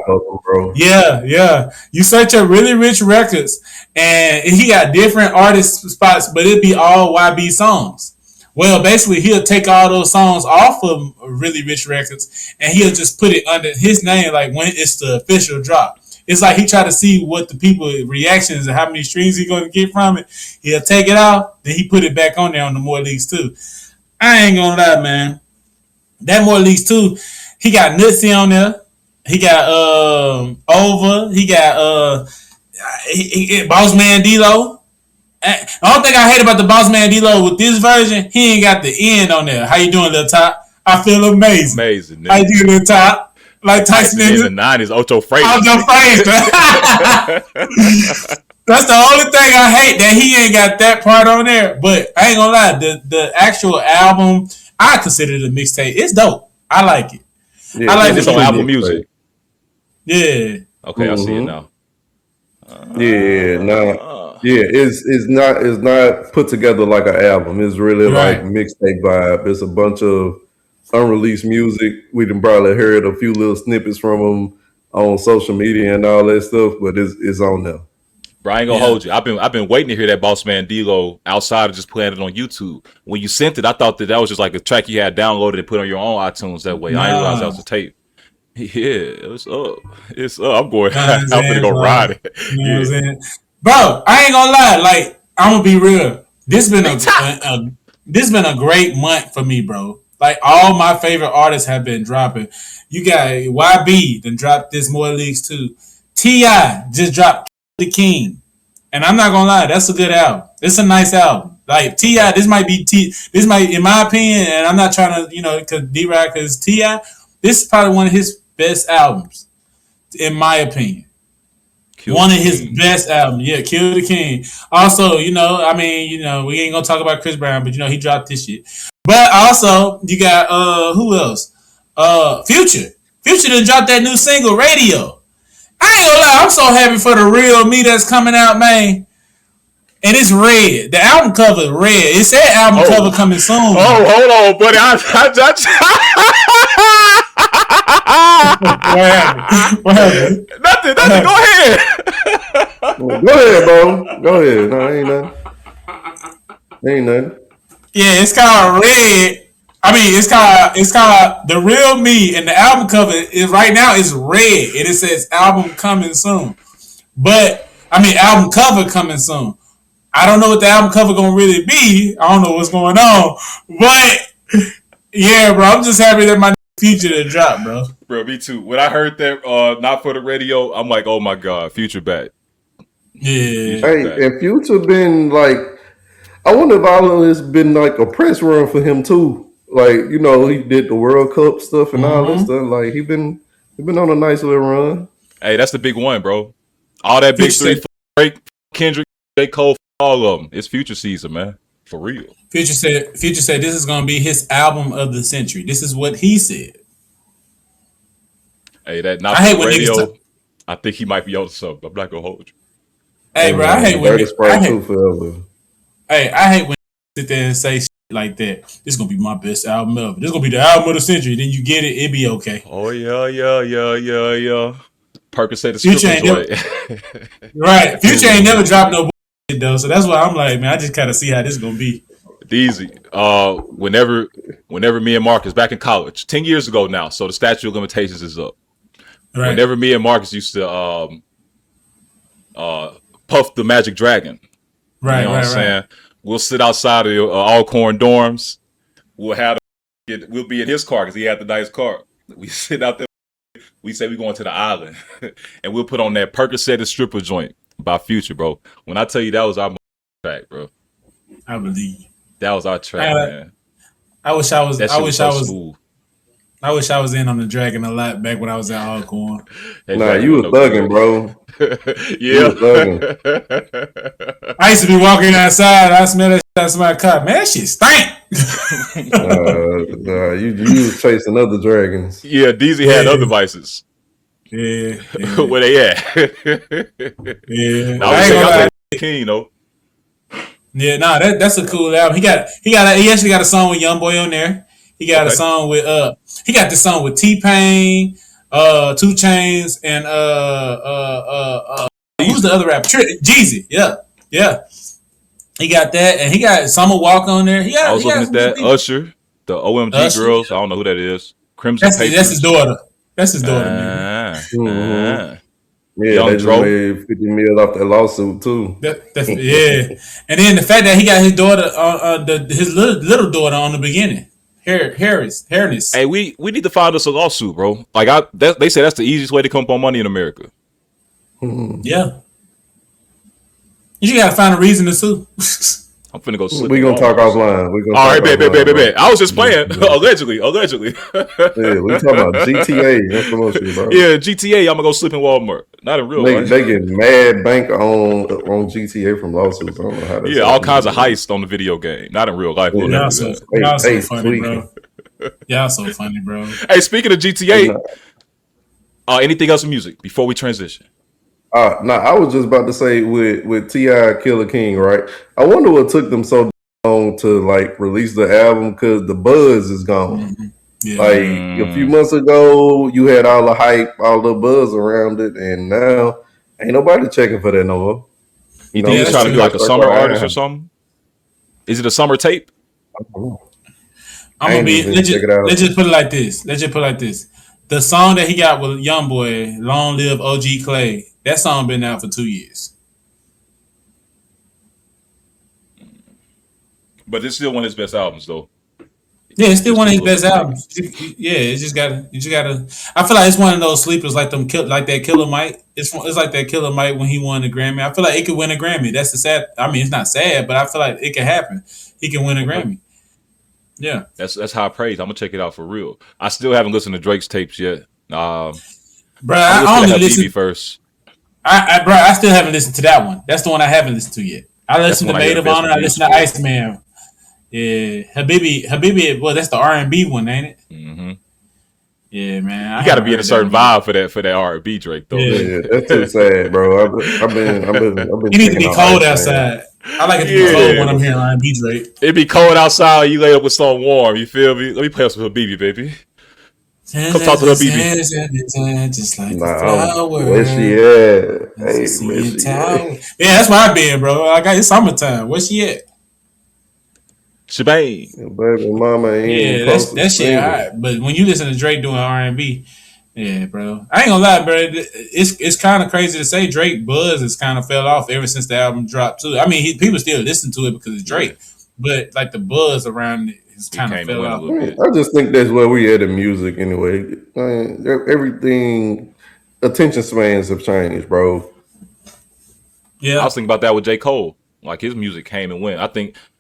you search up Really Rich Records, and he got different artist spots, but it'd be all YB songs. Well, basically, he'll take all those songs off of Really Rich Records, and he'll just put it under his name, like when it's the official drop. It's like he try to see what the people reactions and how many streams he gonna get from it. He'll take it out, then he put it back on there on the More Leagues too. I ain't gonna lie, man. That More Leagues too. He got Nutzy on there. He got Over. He got Boss Man D-Lo. The only thing I hate about the Boss Man D-Lo with this version, he ain't got the end on there. How you doing, Lil Top? I feel amazing. Amazing. How you doing, Lil Top? Like Tyson in the 90s, Ocho Fraser. That's the only thing I hate, that he ain't got that part on there. But I ain't gonna lie, the actual album, I consider it a mixtape. It's dope. I like it. Yeah, I like this on Apple Music. Yeah. Okay, I see it now. It's not put together like an album. It's really like mixtape vibe. It's a bunch of unreleased music. We done probably heard a few little snippets from them on social media and all that stuff, but it's on there. Bro, I ain't gonna hold you. I've been waiting to hear that Boss Man D-Lo outside of just playing it on YouTube. When you sent it, I thought that was just like a track you had downloaded and put on your own iTunes that way. I didn't realize that was a tape. Yeah, it's up. It's up. I'm going. I'm gonna go ride it. You know what I'm saying? Bro, I ain't gonna lie. Like, I'm gonna be real. This been a great month for me, bro. Like all my favorite artists have been dropping. You got YB then dropped this More Leagues too. T.I. just dropped The King. And I'm not gonna lie, that's a good album. It's a nice album. Like T.I., this might, in my opinion, and I'm not trying to, because D-Rock is T.I., this is probably one of his best albums, in my opinion. One of his best albums. Yeah, Kill the King. Also, we ain't gonna talk about Chris Brown, but he dropped this shit. But also, you got who else? Future. Future done dropped that new single, Radio. I ain't gonna lie, I'm so happy for the real me that's coming out, man. And it's red. The album cover is red. It said album cover coming soon. Oh, hold on, buddy. What happened? Nothing. Go ahead. Go ahead, bro. Go ahead. No, ain't nothing. Yeah, it's called Red. I mean, it's called The Real Me, and the album cover is right now is red, and it says album coming soon. But album cover coming soon. I don't know what the album cover gonna really be. I don't know what's going on, but yeah, bro, I'm just happy that my Future to drop, bro. Bro, me too. When I heard that, not for the radio, I'm like, oh my God, Future back. Yeah. Hey, and Future been like, I wonder if all of this been like a press run for him too. Like, he did the World Cup stuff and all that stuff. Like, he been on a nice little run. Hey, that's the big one, bro. All that big three, Drake, Kendrick, J. Cole, all of them. It's Future season, man. For real. Future said this is going to be his album of the century. This is what he said. Hey, that not I for radio. I think he might be on something. I'm not going to hold you. Hey, bro, I hate when sit there and say shit like that. This is going to be my best album ever. This is going to be the album of the century. Then you get it, it be okay. Oh, yeah. Percocet the script. Right. Future ain't never dropped no bullshit, though. So that's why I'm like, man, I just kind of see how this is going to be. Easy. Whenever me and Marcus back in college, 10 years ago now, so the statute of limitations is up. Right. Whenever me and Marcus used to puff the Magic Dragon, right? You know what I'm saying? We'll sit outside of the Alcorn dorms. We'll be in his car because he had the nice car. We sit out there. We say we going to the island, and we'll put on that Percocet and stripper joint by Future, bro. When I tell you that was our track, bro. I believe that was our track, man. I wish I was in on the Dragon a lot back when I was at Alcorn. Nah, you was thugging, bro. Yeah. I used to be walking outside. I smell that shit out of somebody's car. Man, that shit stink. You was chasing other dragons. Yeah, DZ had other vices. Yeah. Where they at? Yeah. I was King, though. Yeah, that's a cool album. He actually got a song with YoungBoy on there. He got a song with he got the song with T-Pain, 2 Chainz, and who's the other rapper? Jeezy. Yeah. He got that, and he got Summer Walker on there. I was looking at that. Usher, the OMG Usher. Girls. I don't know who that is. Crimson Patriots. That's his daughter. That's his daughter, man. Yeah, Young they just made 50 mil off that lawsuit too. Yeah, and then the fact that he got his daughter, his little daughter on the beginning, Harris. Hey, we need to file us a lawsuit, bro. Like they say that's the easiest way to come up on money in America. Yeah, you just gotta find a reason to sue. I'm finna go slip. We gonna talk offline. All right, bet. I was just playing. Allegedly. Yeah, we talking about GTA. That's promotion, bro. Yeah, GTA. I'm gonna go slip in Walmart. Not in real life. They get mad bank on GTA from lawsuits. I don't know how to. Yeah, all kinds of heists on the video game. Not in real life. Y'all so funny, bro. Y'all so funny, bro. Hey, speaking of GTA, anything else in music before we transition? I was just about to say with T.I. Killer King, right? I wonder what took them so long to like release the album because the buzz is gone. Mm-hmm. Yeah. Like a few months ago, you had all the hype, all the buzz around it, and now ain't nobody checking for that no more. You think he's trying to be like a summer artist or something? Is it a summer tape? Let's just put it like this. The song that he got with YoungBoy, Long Live OG Clay, that song been out for 2 years. But it's still one of his best albums, though. Yeah, it's still one of his best albums. Yeah, you just gotta. I feel like it's one of those sleepers like like that Killer Mike. It's like that Killer Mike when he won the Grammy. I feel like it could win a Grammy. That's the sad. I mean, it's not sad, but I feel like it can happen. He can win a Grammy. Yeah, that's high praise. I'm gonna check it out for real. I still haven't listened to Drake's tapes yet. Bro, I only listened first. I still haven't listened to that one. That's the one I haven't listened to yet. I listened to Maid of Honor. I listened to Iceman. Yeah, Habibi. Well, that's the R&B one, ain't it? Mm-hmm. Yeah, man. You got to be in a certain vibe for that R&B Drake, though. Yeah, that's too sad, bro. I've been. You need to be cold outside. I like it to be cold when I'm hearing R&B Drake. It be cold outside. You lay up with something warm. You feel me? Let me play some Habibi, baby. Come talk to Habibi. Just like the flower. Where she at? Hey, where she at? Yeah, that's where I been, bro. It's summertime. Where she at? Shebang. Baby mama ain't that shit alright. But when you listen to Drake doing R&B, yeah, bro. I ain't gonna lie, bro. It's kind of crazy to say Drake buzz has kind of fell off ever since the album dropped too. I mean, people still listen to it because it's Drake, but like the buzz around it has kind of fell off. I just think that's where we at in music anyway. Everything, attention spans have changed, bro. Yeah, I was thinking about that with J. Cole. Like his music came and went.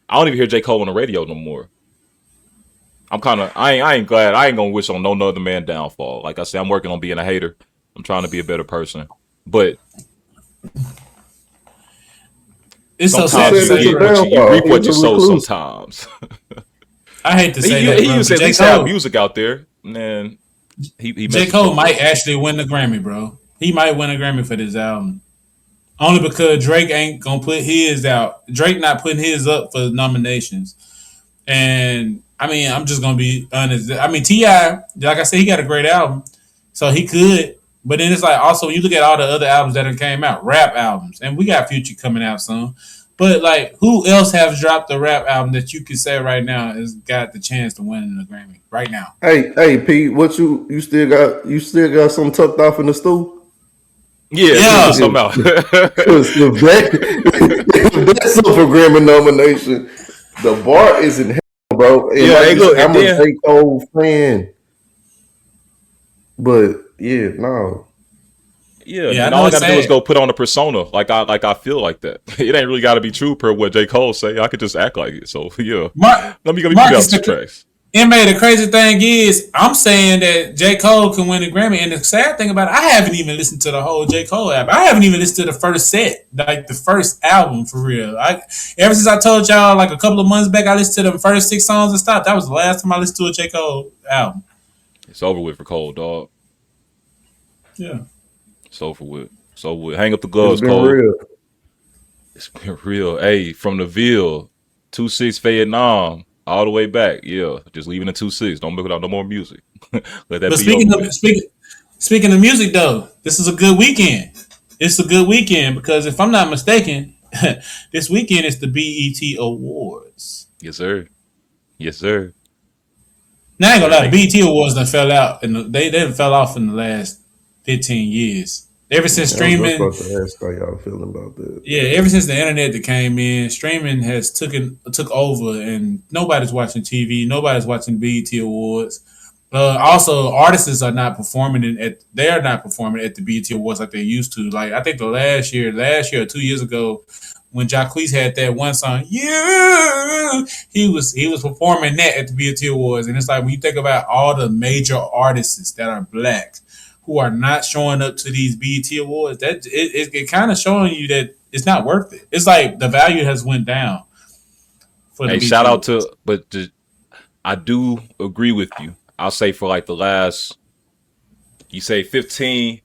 I don't even hear J. Cole on the radio no more. I ain't glad. I ain't gonna wish on no other man downfall. Like I said, I'm working on being a hater. I'm trying to be a better person. But it's sometimes you reap what you sow sometimes. I hate to say that, he used to at least have music out there. Man, J. Cole might actually win the Grammy, bro. He might win a Grammy for this album. Only because Drake ain't gonna put his out. Drake not putting his up for nominations. And I mean, I'm just gonna be honest. I mean, T.I., like I said, he got a great album, so he could. But then it's like also you look at all the other albums that have came out, rap albums, and we got Future coming out soon. But like, who else has dropped a rap album that you could say right now has got the chance to win the Grammy right now? Hey, Pete, what you still got? You still got something tucked off in the stool? Yeah. Somehow. If that's up for Grammy nomination, the bar is in hell, bro. And I'm a J. Cole fan, but no. Yeah, and all I gotta do is go put on a persona, like I feel like that. It ain't really gotta be true per what J. Cole say. I could just act like it. So yeah, let me get out the tracks. The crazy thing is, I'm saying that J. Cole can win a Grammy, and the sad thing about it, I haven't even listened to the whole J. Cole album. I haven't even listened to the first set, like the first album for real. Ever since I told y'all like a couple of months back, I listened to the first 6 songs and stopped. That was the last time I listened to a J. Cole album. It's over with for Cole, dog. Yeah. It's over with. Hang up the gloves, Cole. Real. It's been real. Hey, from the Ville, 2-6 Vietnam. All the way back, just leaving the 2-6. Don't make it out no more music. Let that be. Speaking of music, though, this is a good weekend. It's a good weekend because if I'm not mistaken, this weekend is the BET Awards. Yes, sir. Now I ain't gonna lie, the BET Awards done fell out, and they fell off in the last 15 years. Ever since streaming, I was supposed to ask how y'all feeling about that. Yeah, ever since the internet that came in, streaming has took over, and nobody's watching TV. Nobody's watching BET Awards. Also, artists are not performing at the BET Awards like they used to. Like I think the last year or 2 years ago, when Jacquees had that one song, he was performing that at the BET Awards, and it's like when you think about all the major artists that are black who are not showing up to these BET Awards, that it kind of showing you that it's not worth it. It's like the value has went down. Shout out to, I do agree with you. I'll say for like the last, you say 15,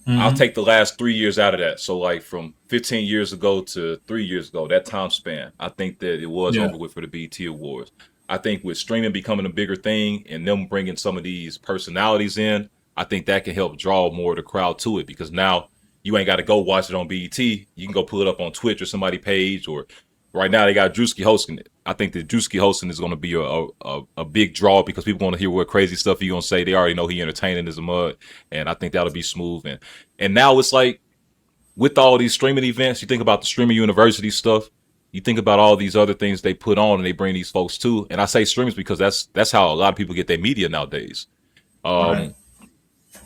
I'll take the last 3 years out of that. So like from 15 years ago to 3 years ago, that time span, I think that it was over with for the BET Awards. I think with streaming becoming a bigger thing and them bringing some of these personalities in, I think that can help draw more of the crowd to it because now you ain't got to go watch it on BET. You can go pull it up on Twitch or somebody's page, or right now they got Drewski hosting it. I think that Drewski hosting is going to be a big draw because people want to hear what crazy stuff he's going to say. They already know he entertaining as a mud, and I think that'll be smooth. And now it's like with all these streaming events, you think about the streaming university stuff. You think about all these other things they put on and they bring these folks to, and I say streams because that's how a lot of people get their media nowadays. Right.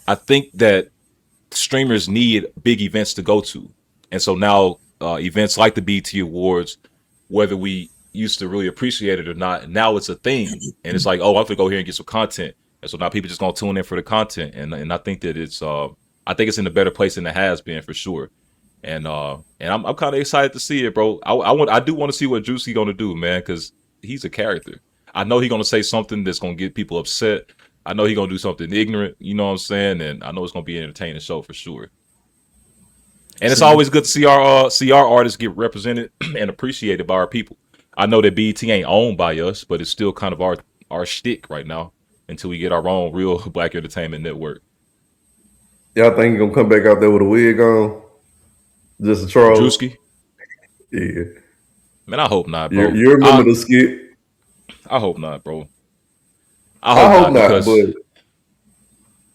I think that streamers need big events to go to, and so now events like the BT Awards, whether we used to really appreciate it or not, now it's a thing, and it's like, oh, I'm gonna go here and get some content, and so now people just gonna tune in for the content, and I think that it's in a better place than it has been for sure. And I'm kind of excited to see it, bro. I do want to see what Juicy gonna do, man, because he's a character. I know he's gonna say something that's gonna get people upset. I know he's gonna do something ignorant, you know what I'm saying, and I know it's gonna be an entertaining show for sure. And it's always good to see our artists get represented and appreciated by our people. I know that BET ain't owned by us, but it's still kind of our shtick right now until we get our own real Black Entertainment Network. Y'all think he gonna come back out there with a wig on? Just a troll? Drewski? Yeah. Man, I hope not, bro. You remember the skit? I hope not, bro. I hope not, but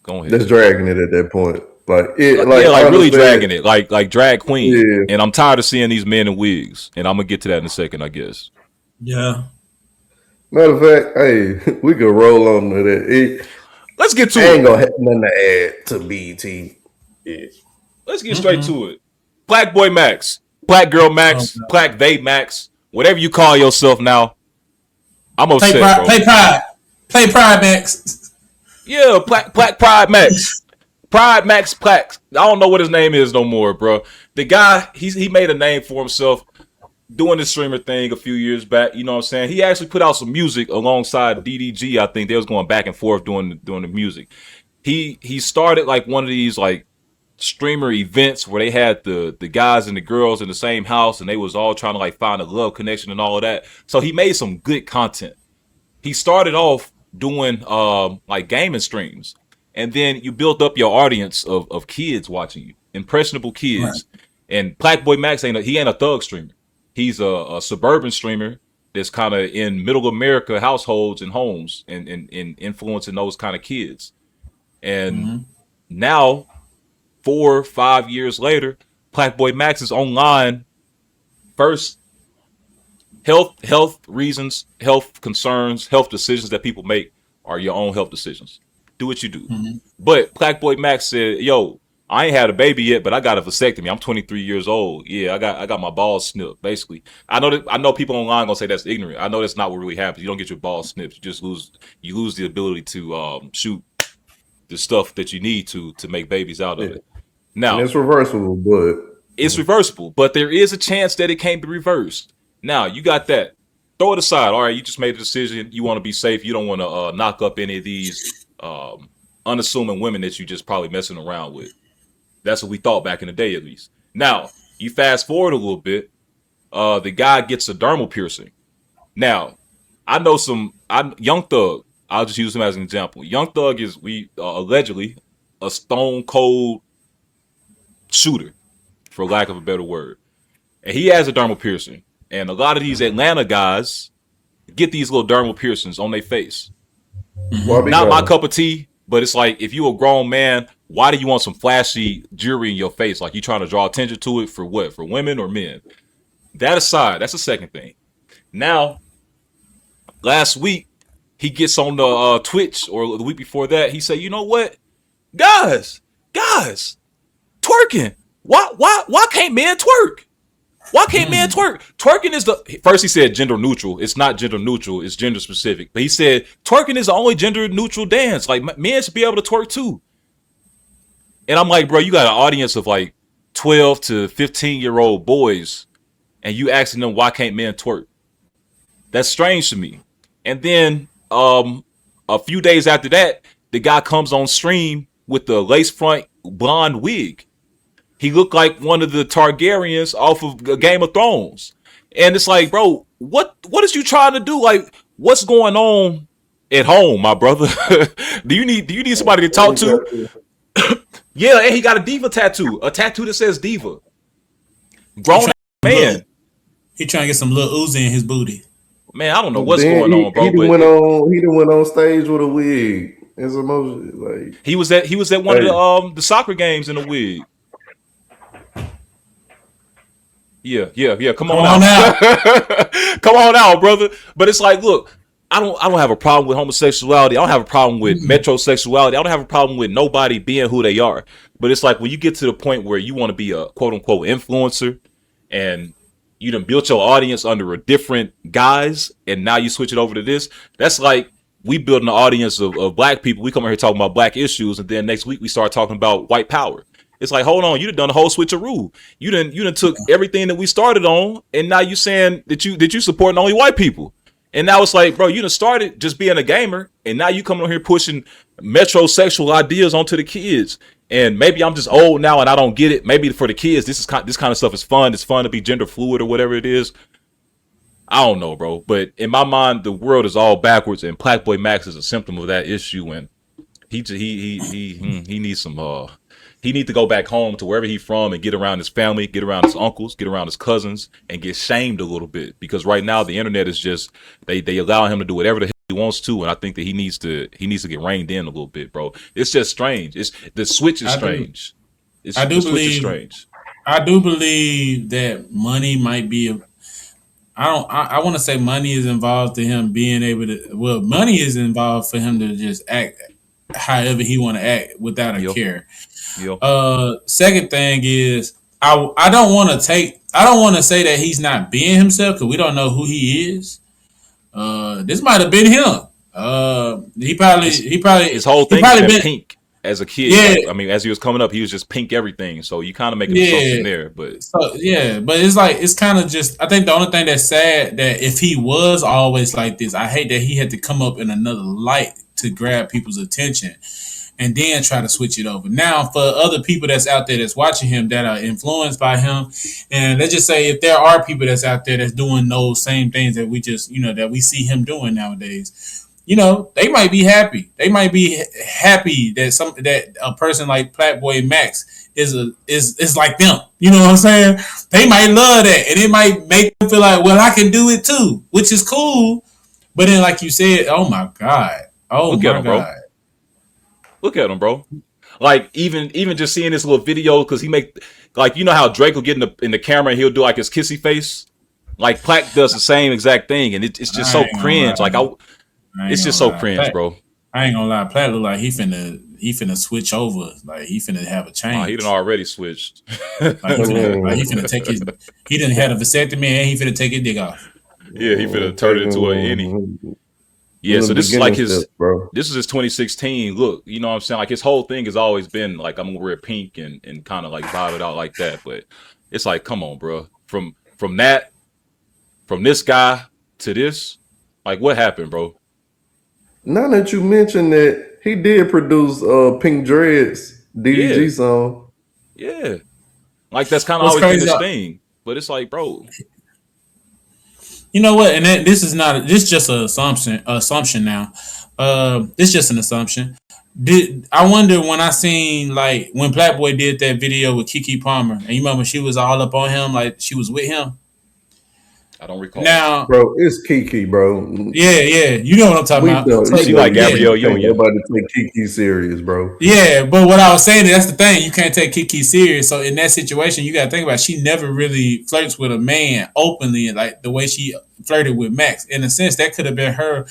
go ahead. That's dragging it at that point. Like really dragging it, like drag queen. Yeah. And I'm tired of seeing these men in wigs. And I'm gonna get to that in a second, I guess. Yeah. Matter of fact, hey, we could roll on to that. Let's get to I it. ain't gonna have nothing to add to BT. Yeah. Let's get straight to it. Black boy Max, Black girl Max, Black they Max, whatever you call yourself now. I'm upset, bro. Play Pride Max. Yeah, Black Pride Max. Pride Max Plax. I don't know what his name is no more, bro. The guy, he made a name for himself doing this streamer thing a few years back. You know what I'm saying? He actually put out some music alongside DDG. I think they was going back and forth doing the music. He started like one of these like streamer events where they had the guys and the girls in the same house and they was all trying to like find a love connection and all of that. So he made some good content. He started off doing like gaming streams. And then you build up your audience of kids watching you, impressionable kids. Right. And Black Boy Max ain't a thug streamer. He's a suburban streamer that's kind of in middle America households and homes and influencing those kind of kids. And now, 4 or 5 years later, Black Boy Max is online. First, health reasons, health concerns, health decisions that people make are your own health decisions. Do what you do. But Black Boy Max said, yo, I ain't had a baby yet, but I got a vasectomy. I'm 23 years old. Yeah, I got my balls snipped, basically. I know people online gonna say that's ignorant. I know that's not what really happens. You don't get your balls snipped. You just lose the ability to shoot the stuff that you need to make babies out of it. Now, and it's reversible, but there is a chance that it can't be reversed. Now, you got that. Throw it aside. All right, you just made a decision. You want to be safe. You don't want to knock up any of these unassuming women that you just probably messing around with. That's what we thought back in the day, at least. Now, you fast forward a little bit. The guy gets a dermal piercing. Now, I know Young Thug. I'll just use him as an example. Young Thug is allegedly a stone cold shooter, for lack of a better word. And he has a dermal piercing. And a lot of these Atlanta guys get these little dermal piercings on their face. Not my cup of tea, but it's like, if you a grown man, why do you want some flashy jewelry in your face? Like, you trying to draw attention to it for what? For women or men? That aside, that's the second thing. Now, last week, he gets on the Twitch, or the week before that, he said, you know what? Guys, twerking. Why can't men twerk? Why can't men twerk? Twerking is first he said gender neutral. It's not gender neutral, it's gender specific. But he said twerking is the only gender neutral dance. Like, men should be able to twerk too. And I'm like, bro, you got an audience of like 12 to 15-year-old boys, and you asking them why can't men twerk? That's strange to me. And then a few days after that, the guy comes on stream with the lace front blonde wig. He looked like one of the Targaryens off of Game of Thrones. And it's like, bro, what is you trying to do? Like, what's going on at home, my brother? Do you need somebody to talk to? Yeah, and he got a diva tattoo. A tattoo that says diva. Grown man. He trying to get some little Uzi in his booty. Man, I don't know what's going on, bro. He done went on stage with a wig. It's emotional. Like, he was at one of the soccer games in a wig. Yeah. Come on on out. Come on out, brother. But it's like, look, I don't have a problem with homosexuality. I don't have a problem with metrosexuality. I don't have a problem with nobody being who they are. But it's like when you get to the point where you want to be a quote unquote influencer and you done built your audience under a different guise and now you switch it over to this, that's like we build an audience of black people. We come here talking about black issues, and then next week we start talking about white power. It's like, hold on, you done a whole switcheroo. You done took everything that we started on, and now you saying that you supporting only white people. And now it's like, bro, you done started just being a gamer, and now you coming on here pushing metrosexual ideas onto the kids. And maybe I'm just old now and I don't get it. Maybe for the kids, this kind of stuff is fun. It's fun to be gender fluid or whatever it is. I don't know, bro. But in my mind, the world is all backwards, and Black Boy Max is a symptom of that issue. And he needs some. He needs to go back home to wherever he's from and get around his family, get around his uncles, get around his cousins, and get shamed a little bit. Because right now the internet is just they allow him to do whatever the hell he wants to, and I think that he needs to get reined in a little bit, bro. It's just strange. The switch is strange. I do believe that money might be I want to say money is involved to him being able to. Well, money is involved for him to just act however he want to act without a care. Second thing is I don't want to say that he's not being himself because we don't know who he is. This might have been him. He probably his whole thing has been pink as a kid. Yeah. Like, I mean, as he was coming up, he was just pink everything. So you kind of make an assumption there, but but it's kind of just. I think the only thing that's sad that if he was always like this, I hate that he had to come up in another light to grab people's attention and then try to switch it over. Now, for other people that's out there that's watching him that are influenced by him, and let's just say if there are people that's out there that's doing those same things that we just, that we see him doing nowadays, they might be happy. They might be happy that a person like Playboy Max is like them. You know what I'm saying? They might love that, and it might make them feel like, well, I can do it too, which is cool. But then, like you said, oh my God. Look at him, bro. Look at him, bro. Like even just seeing this little video because he make like how Drake will get in the camera and he'll do like his kissy face. Like Plaque does the same exact thing, and it's just so cringe. Like it's just so cringe, Plaque, bro. I ain't gonna lie, Plaque look like he finna switch over. Like he finna have a change. He done already switched. He finna take his. He done had a vasectomy and he finna take his dick off. Yeah, he finna turn it into an innie. Yeah, so this is like this is his 2016 look. You know what I'm saying? Like his whole thing has always been like I'm gonna wear pink and kind of like vibe it out like that. But it's like, come on, bro. From this guy to this, like what happened, bro? Now that you mentioned that, he did produce Pink Dreads DDG song. Yeah, like that's kind of always been his thing. But it's like, bro. You know what? And this is just an assumption now. It's just an assumption. I wonder when I seen like when Playboy did that video with Keke Palmer, and you remember she was all up on him, like she was with him. I don't recall. Now, bro, it's Keke, bro. Yeah, you know what I'm talking about. She like Gabrielle Union. Nobody take Keke serious, bro. Yeah, but what I was saying is that's the thing. You can't take Keke serious. So in that situation, you got to think about it. She never really flirts with a man openly, like the way she flirted with Max. In a sense, that could have been her,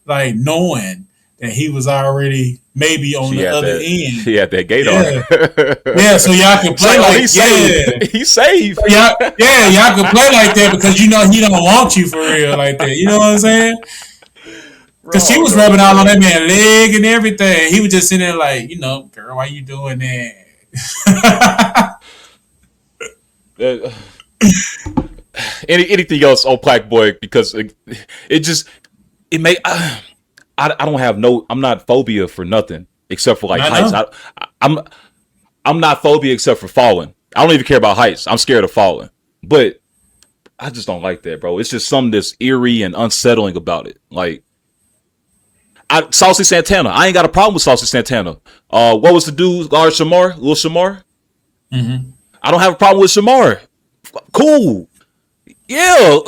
like knowing that he was already maybe on the other end. He had that gate on. Yeah, so y'all can play like he's safe. Y'all can play like that because he don't want you for real like that. You know what I'm saying? Because she was rubbing all on that man's leg and everything. He was just sitting there like, girl, why you doing that? Anything else on Black Boy? Because I don't have I'm not phobia for nothing except for like heights. I'm not phobia except for falling. I don't even care about heights. I'm scared of falling. But I just don't like that, bro. It's just something that's eerie and unsettling about it. Like Saucy Santana. I ain't got a problem with Saucy Santana. What was the dude? Lil Shamar? Mm-hmm. I don't have a problem with Shamar. Cool. Yeah.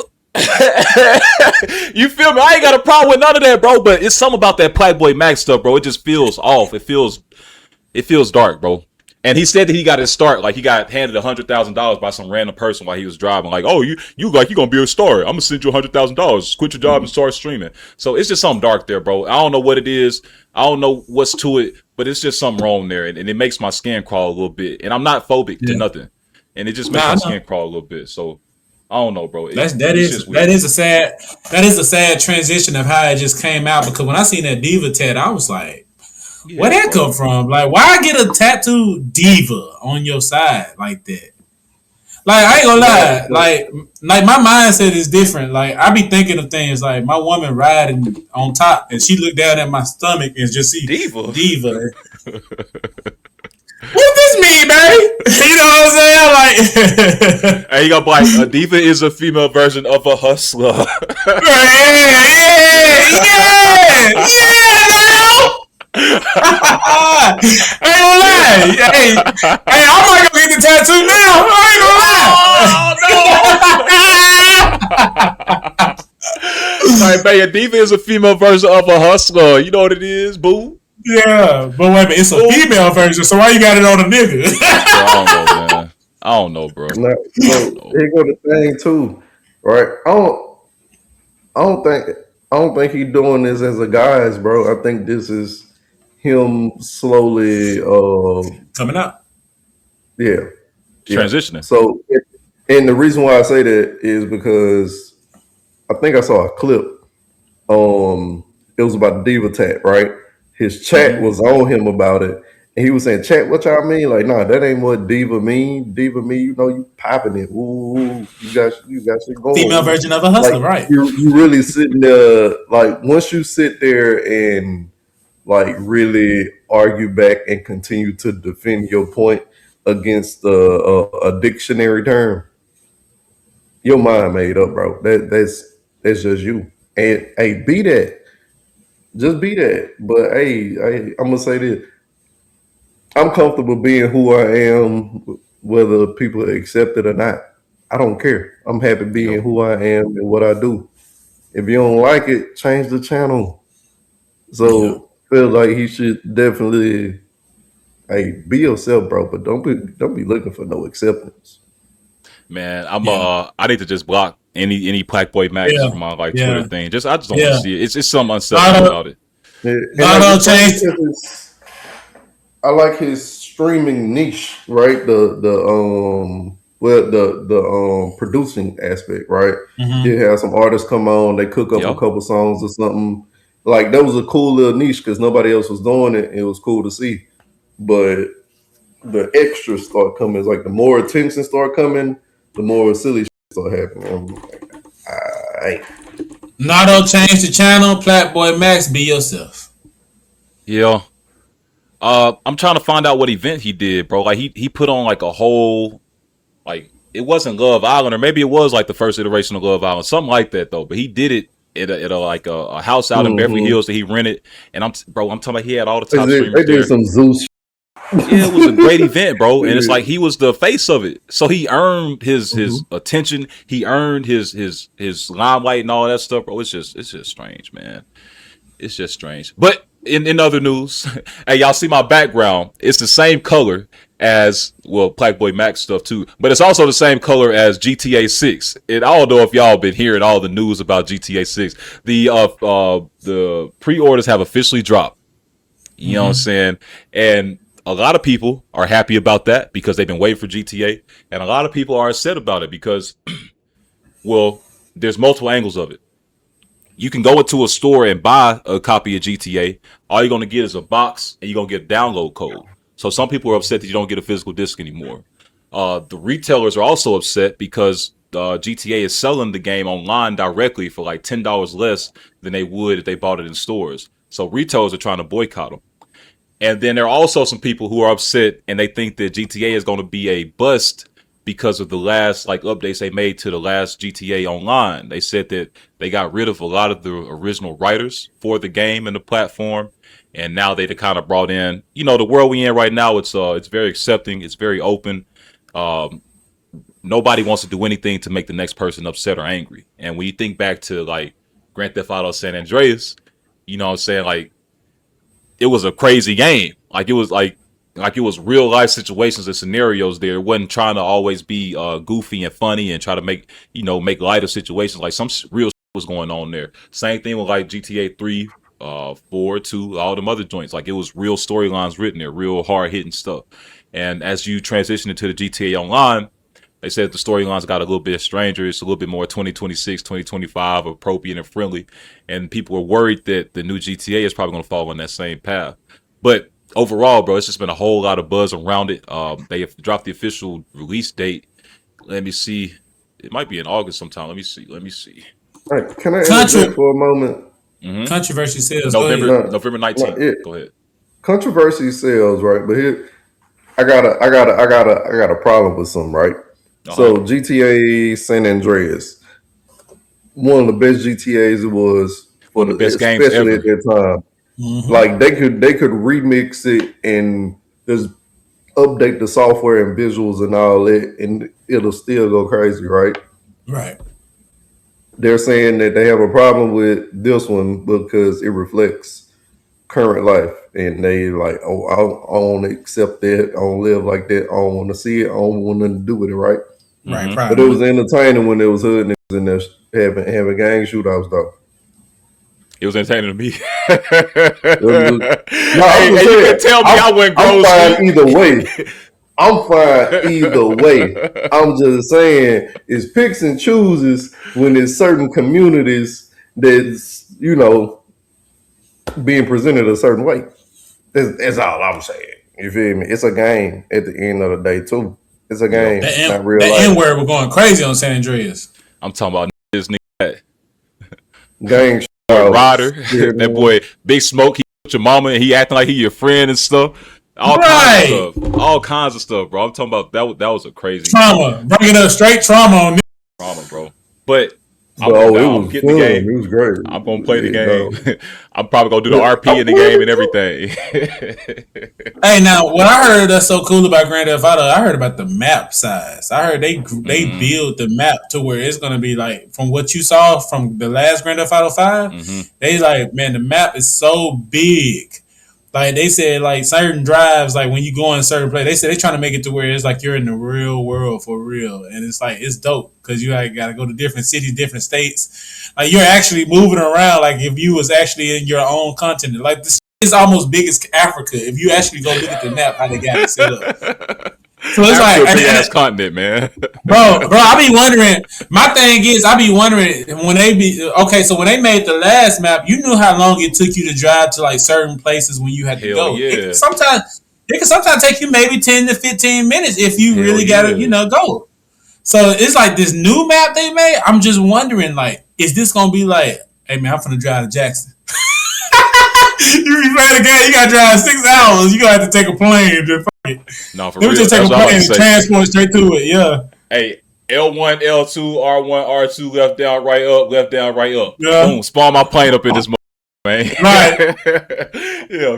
You feel me? I ain't got a problem with none of that, bro. But it's something about that Playboy Max stuff, bro. It just feels off. It feels dark, bro. And he said that he got his start, like he got handed $100,000 by some random person while he was driving. Like, oh, you gonna be a star. I'm gonna send you $100,000. Quit your job and start streaming. So it's just something dark there, bro. I don't know what it is. I don't know what's to it, but it's just something wrong there, and it makes my skin crawl a little bit. And I'm not phobic to nothing, and it just makes my skin crawl a little bit. So I don't know, bro. That is a sad transition of how it just came out. Because when I seen that diva tat, I was like, where that come from? Like, why get a tattoo diva on your side like that? Like, I ain't gonna lie. Like my mindset is different. Like, I be thinking of things like my woman riding on top, and she look down at my stomach and just see diva. What this mean, man? You know what I'm saying? Like, hey, you got like a diva is a female version of a hustler. yeah. I ain't gonna lie. Hey, I might go get the tattoo now. I ain't gonna lie. Like, man, a diva is a female version of a hustler. You know what it is, boo? Yeah, but wait a minute, it's a female version, so why you got it on a nigga? Bro, I don't know, man. I don't know, bro. Here go the thing too, right? I don't think he's doing this as a guys, bro. I think this is him slowly coming out. Yeah. Transitioning. So, and the reason why I say that is because I think I saw a clip. It was about the diva tat, right? His chat was on him about it, and he was saying, "Chat, what y'all mean? Like, nah, that ain't what diva mean. Diva mean, you know, you popping it. Ooh, you got shit going. Female version of a hustler, like, right? You really sitting there, like, once you sit there and like really argue back and continue to defend your point against a dictionary term, your mind made up, bro. That's just you. And hey, be that. Just be that. But hey, I'm gonna say this. I'm comfortable being who I am, whether people accept it or not. I don't care. I'm happy being who I am and what I do. If you don't like it, change the channel. So feel like he should definitely, hey, be yourself, bro. But don't be looking for no acceptance. Man, I need to just block any Black Boy Max from my Twitter thing. I just don't want to see it. It's just something unsettling about it. I like his streaming niche, right? The producing aspect, right? He has some artists come on, they cook up a couple songs or something. Like, that was a cool little niche because nobody else was doing it. It was cool to see. But the extras start coming. It's like the more attention start coming, the more silly shit start happening. I'm like, all right. Nardo, change the channel. Plat-Boy Max, be yourself. Yeah. I'm trying to find out what event he did, bro. Like, he put on like a whole, like, it wasn't Love Island, or maybe it was like the first iteration of Love Island, something like that though. But he did it at a house out in Beverly Hills that he rented, and I'm talking about he had all the top streamers they did there. some Zeus. Yeah, it was a great event, bro, and it's like he was the face of it, so he earned his attention, he earned his limelight and all that stuff, bro. It's just strange, man. It's just strange. But in other news, hey, y'all see my background? It's the same color as, well, Black Boy Max stuff too, but it's also the same color as GTA 6. And I don't know if y'all been hearing all the news about GTA 6. The pre-orders have officially dropped. You know what I'm saying? And a lot of people are happy about that because they've been waiting for GTA, and a lot of people are upset about it because, well, there's multiple angles of it. You can go into a store and buy a copy of GTA. All you're going to get is a box, and you're going to get a download code. So some people are upset that you don't get a physical disc anymore. The retailers are also upset because GTA is selling the game online directly for like $10 less than they would if they bought it in stores. So retailers are trying to boycott them. And then there are also some people who are upset, and they think that GTA is going to be a bust because of the last updates they made to the last GTA Online. They said that they got rid of a lot of the original writers for the game and the platform, and now they kind of brought in, the world we in right now. It's very accepting, it's very open. Nobody wants to do anything to make the next person upset or angry. And when you think back to Grand Theft Auto San Andreas, you know what I'm saying, it was a crazy game. It was like it was real life situations and scenarios there. It wasn't trying to always be goofy and funny and try to make light of situations. Like some real shit was going on there. Same thing with like GTA 3, 4, 2, all them other joints. Like it was real storylines written there, real hard hitting stuff. And as you transition into the GTA Online, they said the storylines got a little bit stranger. It's a little bit more 2026, 2025 appropriate and friendly. And people were worried that the new GTA is probably going to fall on that same path. But overall, bro, it's just been a whole lot of buzz around it. They have dropped the official release date. Let me see. It might be in August sometime. Let me see. All right, can I interject for a moment? Mm-hmm. Controversy sales. November 19th. Go ahead. Controversy sells, right? But here, I got a problem with some, right? So GTA San Andreas, one of the best GTAs it was for the best games especially ever. at that time. Mm-hmm. Like they could remix it and just update the software and visuals and all that, and it'll still go crazy, right? Right. They're saying that they have a problem with this one because it reflects current life, and they like, oh, I don't accept that. I don't live like that. I don't want to see it. I don't want nothing to do with it, right? Right. But it was entertaining when there was hood niggas in there having gang shootouts, though. It was entertaining to me. You can tell me I went I'm fine either way. I'm fine either way. I'm just saying it's picks and chooses when there's certain communities that's, being presented a certain way. That's all I'm saying. You feel me? It's a game at the end of the day, too. It's a game, not real life. The N-word was going crazy on San Andreas. I'm talking about this nigga. Gang Ryder, that boy, Big Smoke, he with your mama and he acting like he your friend and stuff. All kinds of stuff, bro. I'm talking about that was a crazy trauma. Bringing up straight trauma on this. Trauma, bro. But it was getting the game. It was great. I'm gonna play the game. I'm probably gonna do the RP in the game and everything. Hey, now what I heard that's so cool about Grand Theft Auto, I heard about the map size. I heard they build the map to where it's gonna be like from what you saw from the last Grand Theft Auto 5. They like, man, the map is so big. Like they said, like certain drives, like when you go in certain place, they said they're trying to make it to where it's like you're in the real world for real, and it's like it's dope because you like got to go to different cities, different states. Like you're actually moving around, like if you was actually in your own continent. Like this is almost big as Africa. If you actually go look at the map, how they got it set up. So it's like a big ass continent, man. bro. I be wondering. My thing is, I be wondering when they so when they made the last map, you knew how long it took you to drive to like certain places when you had to go. Yeah. It can sometimes take you maybe 10 to 15 minutes if you really gotta go. So it's like this new map they made. I'm just wondering, like, is this gonna be like, hey man, I'm finna drive to Jackson. You be playing the game, you gotta drive 6 hours. You gonna have to take a plane to no, for real. Just take a plane and transport straight to it. Yeah. Hey, L1, L2, R1, R2, left down, right up, left down, right up. Yeah. Boom, spawn my plane up in this man. Right. yeah,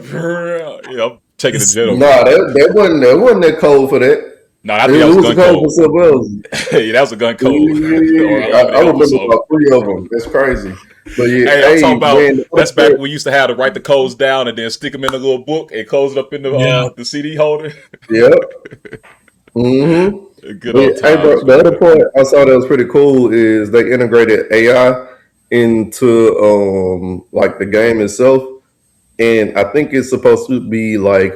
I'm taking the jet over. Nah, that wasn't that cold for that. No, I think that was a gun code. For something else. Yeah, that was a gun code. I remember about 3 of them. That's crazy. But yeah, hey, I'm talking about that's back when we used to have to write the codes down and then stick them in a little book and close it up in the CD holder. Yep. Mm-hmm. Good old times. Hey, bro, the other part I saw that was pretty cool is they integrated AI into like the game itself, and I think it's supposed to be like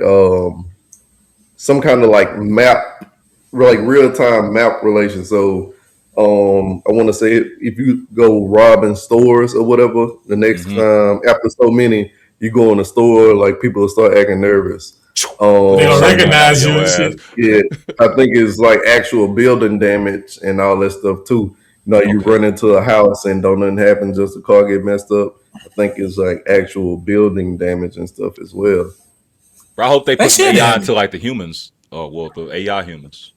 some kind of like map, like real time map relation. So I want to say if you go robbing stores or whatever, the next time after so many, you go in the store, like people will start acting nervous. They don't recognize you and shit. Yeah, I think it's like actual building damage and all that stuff too. You run into a house and don't nothing happen, just the car get messed up. I think it's like actual building damage and stuff as well. I hope they put AI into like the humans, the AI humans.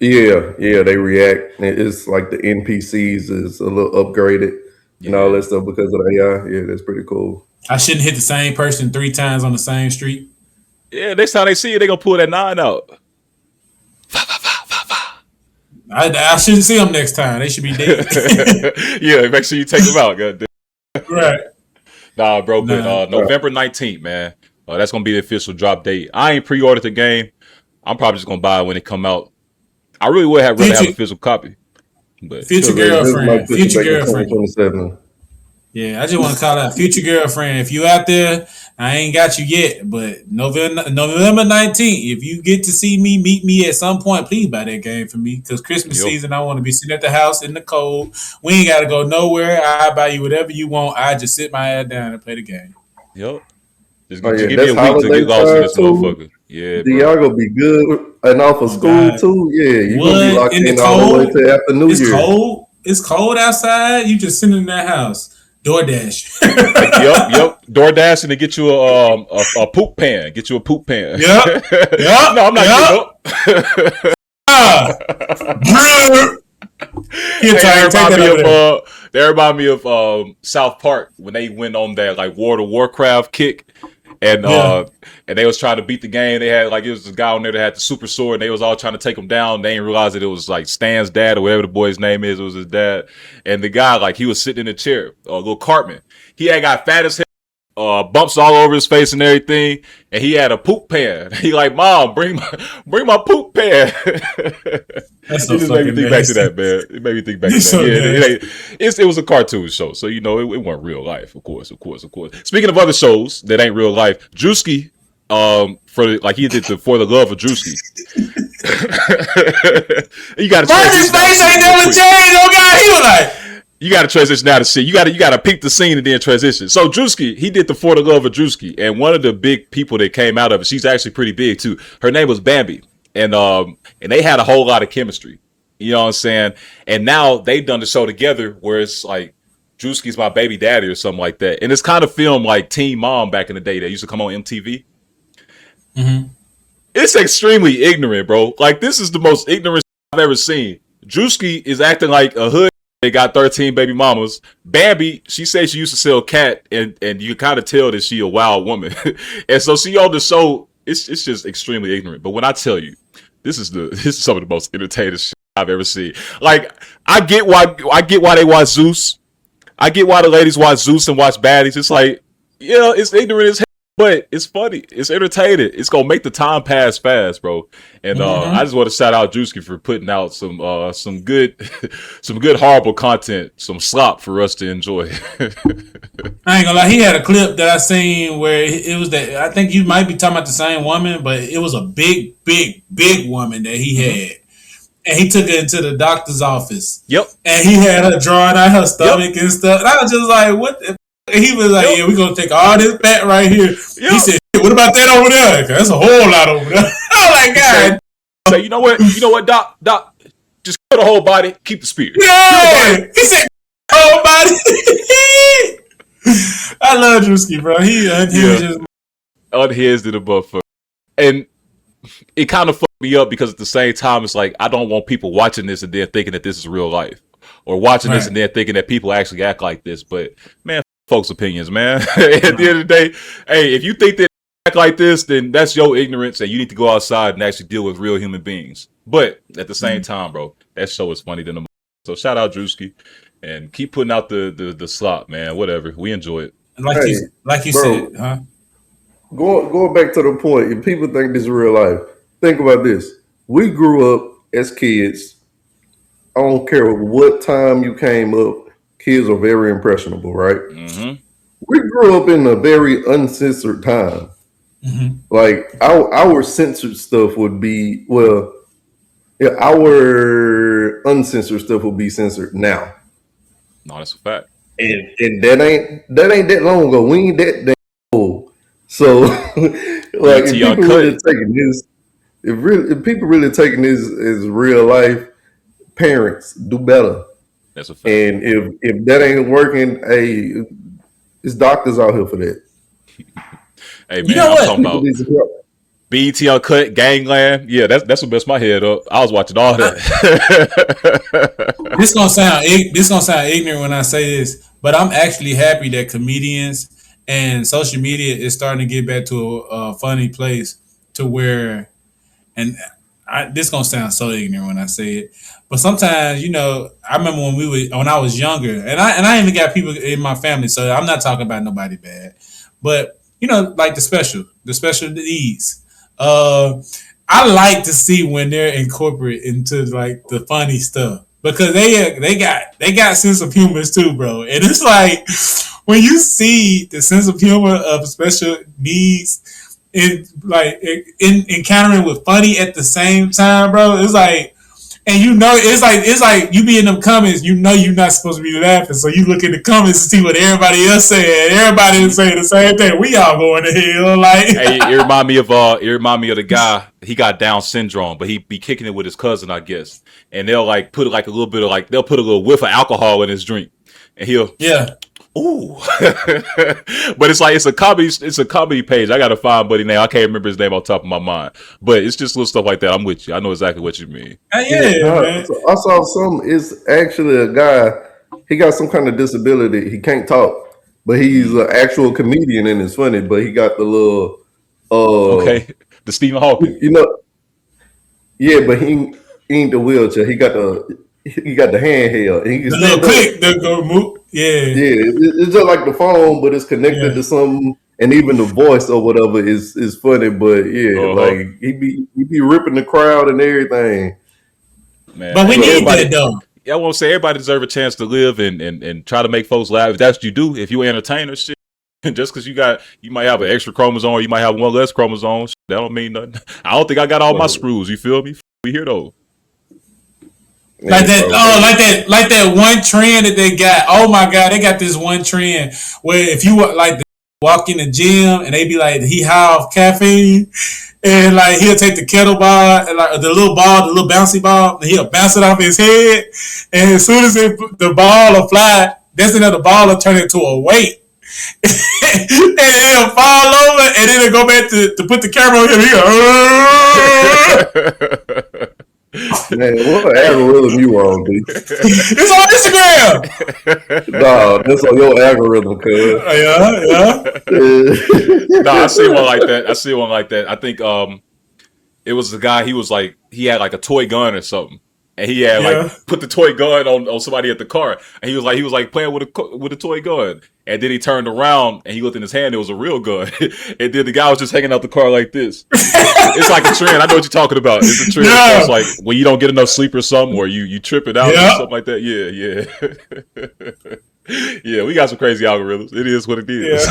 Yeah, they react. It's like the NPCs is a little upgraded and all that stuff because of the AI. Yeah, that's pretty cool. I shouldn't hit the same person 3 times on the same street. Yeah, next time they see it, they gonna pull that 9 out. I shouldn't see them next time. They should be dead. Yeah, make sure you take them out. Goddamn. Right. Nah, bro. But November 19th, man. That's gonna be the official drop date. I ain't pre-ordered the game. I'm probably just gonna buy it when it come out. I really would have rather have a physical copy. But Future girlfriend. Future girlfriend. 2027. Yeah, I just want to call out future girlfriend. If you out there, I ain't got you yet, but November 19th, if you get to see me, meet me at some point, please buy that game for me. Because Christmas season, I want to be sitting at the house in the cold. We ain't got to go nowhere. I buy you whatever you want. I just sit my ass down and play the game. Yep. Just give me a week to get lost in this motherfucker. Yeah, bro. Y'all gonna be good and off of school too. Yeah, you gonna be locked in all the way to after New Year. Cold. It's cold outside. You just sitting in that house. DoorDash. Yep. DoorDash and to get you a poop pan. Get you a poop pan. Yep. No, I'm not getting up. They remind me of South Park when they went on that like World of Warcraft kick. And they was trying to beat the game. They had it was this guy on there that had the super sword, and they was all trying to take him down. They didn't realize that it was like Stan's dad or whatever the boy's name is. It was his dad. And the guy, he was sitting in a chair, a little Cartman. He had got fat as hell, bumps all over his face and everything, and he had a poop pan. He like, Mom, bring my poop pan. That's so it just made me think back to that, man. It made me think back to that. It was a cartoon show, so it wasn't real life, of course. Speaking of other shows that ain't real life, Drewski, he did For the Love of Drewski. You got to his face ain't never changed. Oh God, he was like. You got to transition out of shit. You got to peek the scene and then transition. So Drewski, he did the For the Love of Drewski, and one of the big people that came out of it, she's actually pretty big too. Her name was Bambi, and they had a whole lot of chemistry. You know what I'm saying? And now they've done the show together where it's like Drewski's my baby daddy or something like that, and it's kind of filmed like Teen Mom back in the day that used to come on MTV. Mm-hmm. It's extremely ignorant, bro. Like this is the most ignorant I've ever seen. Drewski is acting like a hood. They got 13 baby mamas. Bambi, she says she used to sell cat, and you kind of tell that she a wild woman. And so she on the show, it's just extremely ignorant. But when I tell you, this is some of the most entertaining shit I've ever seen. Like, I get why they watch Zeus. I get why the ladies watch Zeus and watch baddies. It's like, yeah, it's ignorant as hell, but it's funny. It's entertaining. It's gonna make the time pass fast, bro. And I just want to shout out Drewski for putting out some good horrible content, some slop for us to enjoy. I ain't gonna lie, he had a clip that I seen where it was that I think you might be talking about the same woman, but it was a big woman that he had. And he took her into the doctor's office. Yep. And he had her drawing out her stomach and stuff. And I was just like, what the? And he was like, yeah, we're going to take all this fat right here. Yep. He said, what about that over there? That's a whole lot over there. I was like, God. So you know what, Doc, just kill the whole body, keep the spirit. Yeah. He said, whole body. I love Drewski, bro. He just unhinged in the motherfucker. And it kind of fucked me up because at the same time, it's like, I don't want people watching this and then thinking that this is real life. Or watching this and then thinking that people actually act like this. But, man, folks' opinions, man. At the end of the day, hey, if you think that act like this, then that's your ignorance and you need to go outside and actually deal with real human beings. But at the same time, bro, that show is funny than the. So shout out Drewski and keep putting out the slop, man. Whatever. We enjoy it. Like you said, huh? Going back to the point, if people think this is real life, think about this. We grew up as kids. I don't care what time you came up, kids are very impressionable, right? Mm-hmm. We grew up in a very uncensored time. Mm-hmm. Like our censored stuff would be our uncensored stuff will be censored now. No, that's a fact. And that ain't that long ago. We ain't that damn old. So like if people really taking this as real life, parents do better. That's a fact. And if that ain't working, hey, it's doctors out here for that. Hey man, I'm talking about BET Uncut, Gangland. Yeah, that's what messed my head up. I was watching all that. This gonna sound ignorant when I say this, but I'm actually happy that comedians and social media is starting to get back to a funny place to where, and this gonna sound so ignorant when I say it, but sometimes, I remember when I was younger, and I even got people in my family, so I'm not talking about nobody bad, but like the special needs. I like to see when they're incorporated into like the funny stuff because they got sense of humor too, bro. And it's like when you see the sense of humor of special needs in encountering with funny at the same time, bro. It's like. And it's like you be in them comments, you're not supposed to be laughing, so you look in the comments to see what everybody else saying. Everybody is saying the same thing. We all going to hell, like. Hey, it remind me of the guy. He got Down syndrome, but he be kicking it with his cousin, I guess. And they'll like put like a little bit of like they'll put a little whiff of alcohol in his drink, and he'll ooh. But it's a comedy page. I gotta find buddy name. I can't remember his name off the top of my mind. But it's just little stuff like that. I'm with you. I know exactly what you mean. Man. So I saw some. It's actually a guy. He got some kind of disability. He can't talk, but he's an actual comedian and it's funny. But he got the little. Okay, the Stephen Hawking. Yeah, but he ain't the wheelchair. He got the handheld. He can the little click that go move. Yeah. It's just like the phone, but it's connected to something, and even the voice or whatever is funny. But like he be ripping the crowd and everything. Man, but we need that though. I won't say everybody deserves a chance to live and try to make folks laugh. If that's what you do, if you an entertainer, shit. Just because you might have an extra chromosome or you might have one less chromosome, that don't mean nothing. I don't think I got all my screws. You feel me? We here though. Like that one trend that they got. Oh my God, they got this one trend where if you like walk in the gym and they be like he high off caffeine and like he'll take the kettlebell and like the little bouncy ball, and he'll bounce it off his head, and as soon as the ball will fly, that's another ball will turn into a weight. And it'll fall over, and then it'll go back to put the camera on him. Man, what algorithm you on, B? It's on Instagram. Nah, that's on your algorithm, cuz. Yeah. No, I see one like that. I think it was the guy. He had like a toy gun or something. And he had like put the toy gun on somebody at the car, and he was like playing with a toy gun, and then he turned around and he looked in his hand. It was a real gun, and then the guy was just hanging out the car like this. It's like a trend. I know what you're talking about. It's a trend. Yeah. It's like when you don't get enough sleep or something, or you trip it out or something like that. Yeah. Yeah, we got some crazy algorithms. It is what it is.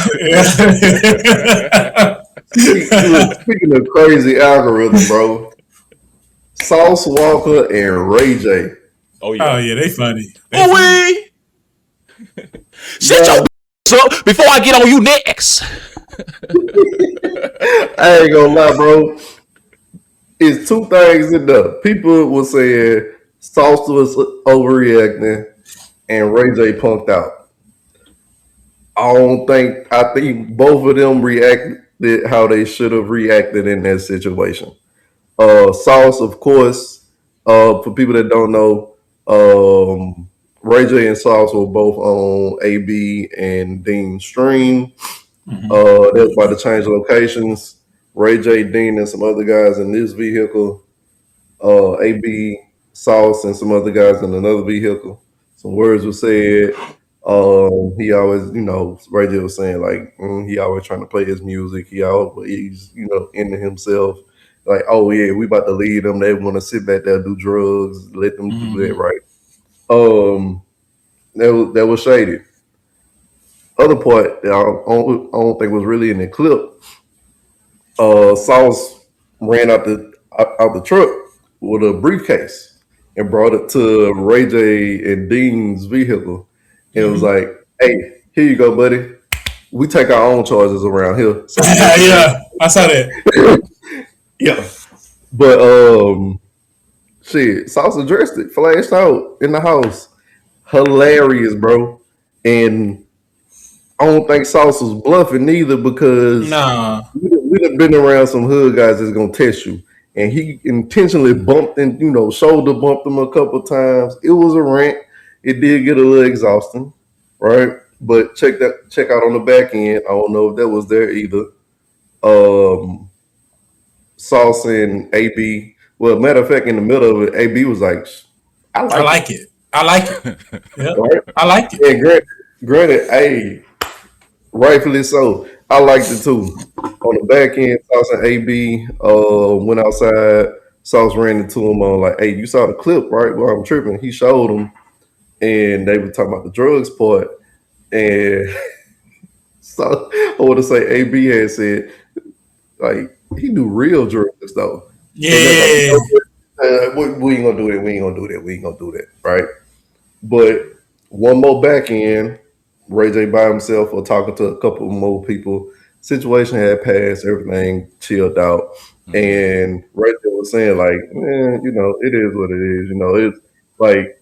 Speaking of crazy algorithm, bro. Sauce Walker and Ray J. Oh yeah, they funny. Shut your up before I get on you next. I ain't gonna lie, bro. It's two things in there. People were saying Sauce was overreacting and Ray J punked out. I think both of them reacted how they should have reacted in that situation. Sauce, of course, for people that don't know, Ray J and Sauce were both on AB and Dean's stream. They was about to change locations. Ray J, Dean, and some other guys in this vehicle. AB, Sauce, and some other guys in another vehicle. Some words were said. He always, Ray J was saying like he always trying to play his music. He's into himself. Like, oh yeah, we about to lead them. They want to sit back there, do drugs, let them do that, right? That was shady. Other part that I don't think was really in the clip. Sauce ran out the truck with a briefcase and brought it to Ray J and Dean's vehicle. And it was like, hey, here you go, buddy. We take our own charges around here. So yeah, I saw that. Yeah. But Sauce addressed it, flashed out in the house. Hilarious, bro. And I don't think Sauce was bluffing either because we'd have been around some hood guys that's gonna test you. And he intentionally bumped and shoulder bumped him a couple times. It was a rant. It did get a little exhausting, right? But check out on the back end. I don't know if that was there either. Sauce and AB. Well, matter of fact, in the middle of it, AB was like, I like it. I like it. Yeah, right? I like it. And granted, hey, rightfully so. I liked it too. On the back end, Sauce and AB went outside. Sauce ran into him on like, "Hey, you saw the clip, right?" Well, I'm tripping. He showed him, and they were talking about the drugs part. And so I want to say AB had said like he do real drugs though. And they're like, Yeah. we ain't gonna do that. We ain't gonna do that. We ain't gonna do that. Right. But one more back end, Ray J by himself or talking to a couple more people. Situation had passed, everything chilled out. And Ray J was saying, like, man, it is what it is. It's like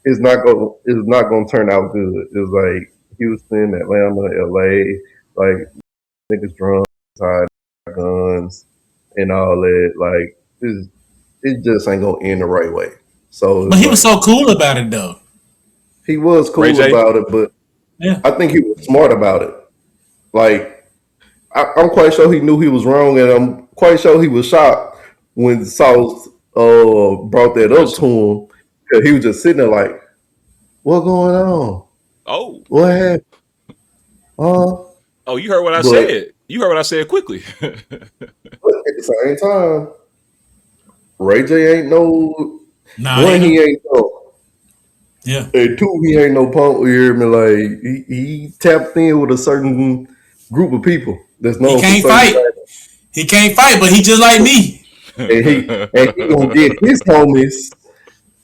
it's not gonna turn out good. It's like Houston, Atlanta, LA, like niggas drunk, tired, guns, and all that. Like it just ain't gonna end the right way. So But he was so cool about it though. he was cool Ray J? about it, but Yeah. I think he was smart about it. Like I'm quite sure he knew he was wrong, and I'm quite sure he was shocked when Sauce brought that up to him. Cause he was just sitting there like, "What going on? Oh, What happened?" oh, you heard what I But, said. You heard what I said quickly. but at the same time, Ray J ain't no Nah, one. He ain't no. yeah. And two, he ain't no punk. You hear me? Like he tapped in with a certain group of people that's He known for can't certain fight. things. He can't fight, but he just like me. And he gonna get his homies.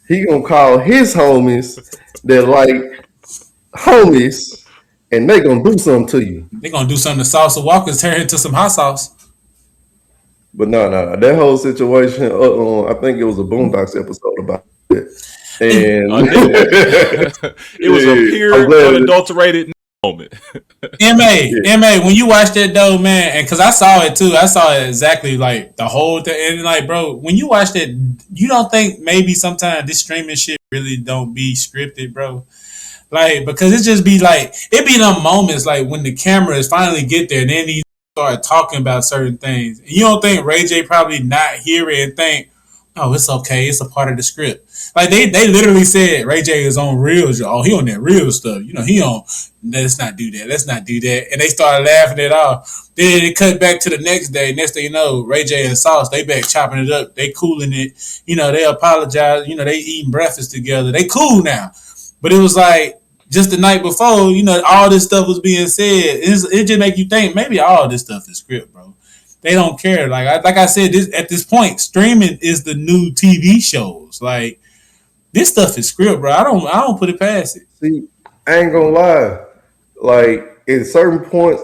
He gonna call his homies that like homies, and they gonna do something to you. They're gonna do something to Salsa Walker's turn into some hot sauce. But no, that whole situation. I think it was a Boondocks episode about it, and It was a pure, unadulterated moment. MA, when you watch that though, man, and because I saw it too, I saw it exactly like the whole thing. And like, bro, when you watch that, you don't think maybe sometimes this streaming shit really don't be scripted, bro? Like, because it just be like, it be them moments like when the cameras finally get there and then he start talking about certain things. And you don't think Ray J probably not hear it and think, oh, it's okay, it's a part of the script. Like they literally said Ray J is on real. Oh, he on that real stuff. He on. Let's not do that. Let's not do that. And they started laughing it off. Then it cut back to the next day. Next thing you know, Ray J and Sauce, they back chopping it up. They cooling it. They apologize. They eating breakfast together. They cool now. But it was like just the night before, all this stuff was being said. It just make you think maybe all this stuff is script, bro. They don't care. Like I said, at this point, streaming is the new TV shows. Like this stuff is script, bro. I don't put it past it. See, I ain't gonna lie. Like at certain points,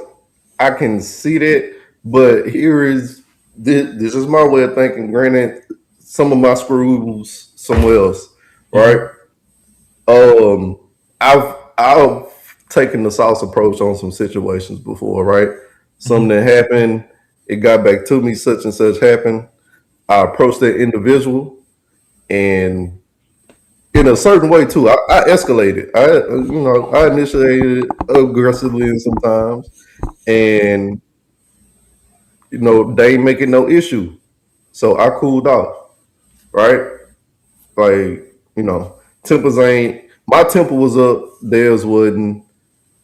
I can see that, but here is this is my way of thinking. Granted, some of my screws somewhere else, right? I've taken the Sauce approach on some situations before, right? Something that happened, it got back to me, such and such happened. I approached that individual, and in a certain way too, I escalated. I initiated aggressively in sometimes, and they ain't making no issue. So I cooled off, right? Like, tempers ain't my temper was up, theirs wouldn't.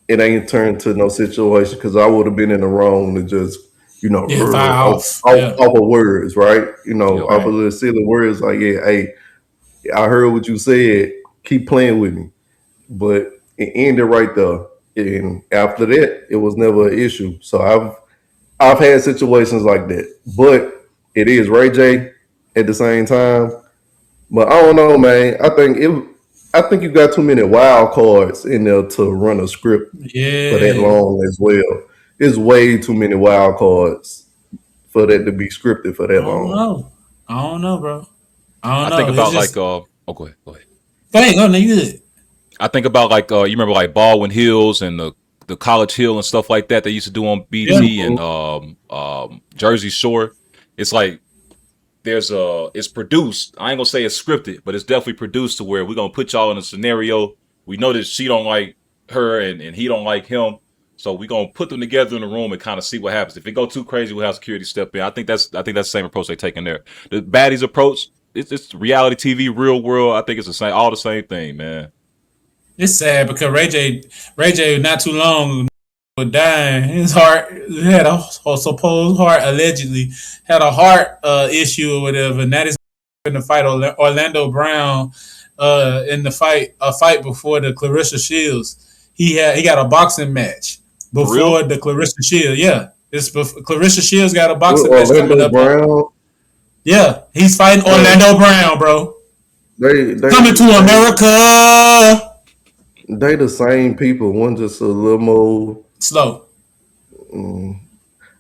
It ain't turned to no situation because I would have been in the wrong to just, off of words, right? Off of the silly words like, yeah, hey, I heard what you said, keep playing with me. But it ended right there. And after that, it was never an issue. So I've had situations like that. But it is Ray J at the same time. But I don't know, man. I think you got too many wild cards in there to run a script for that long as well. It's way too many wild cards for that to be scripted for that long. I don't know, bro. I don't know. I think about just... go ahead. Go ahead, no, you good. I think about you remember like Baldwin Hills and the College Hill and stuff like that they used to do on BT and Jersey Shore. It's like it's produced. I ain't gonna say it's scripted, but it's definitely produced to where we're gonna put y'all in a scenario. We know that she don't like her and he don't like him. So we're gonna put them together in the room and kind of see what happens. If it go too crazy, we'll have security step in. I think that's the same approach they taking there. The baddies approach, it's reality TV, real world. I think it's all the same thing, man. It's sad because Ray J not too long was dying. His heart had a supposed heart allegedly had a heart issue or whatever, and that is in the fight Orlando Brown in the fight before the Clarissa Shields. He got a boxing match before the Clarissa Shields. Yeah, Clarissa Shields got a boxing match coming up. Brown. Yeah, he's fighting Orlando Brown, bro. They Coming to America. They the same people. One just a little more slow.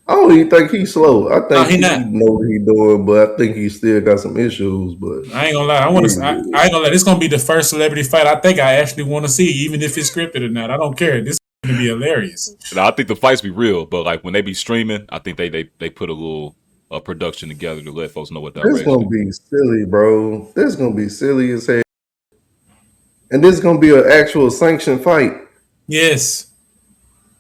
I don't even think he's slow. I think he not. know what he's doing, but I think he still got some issues. But I ain't gonna lie. I ain't gonna lie. This gonna be the first celebrity fight I think I actually want to see, even if it's scripted or not. I don't care. This is gonna be hilarious. I think the fights be real, but like when they be streaming, I think they put a little production together to let folks know what that. This gonna be silly, bro. This gonna be silly as hell, and this gonna be an actual sanctioned fight. Yes.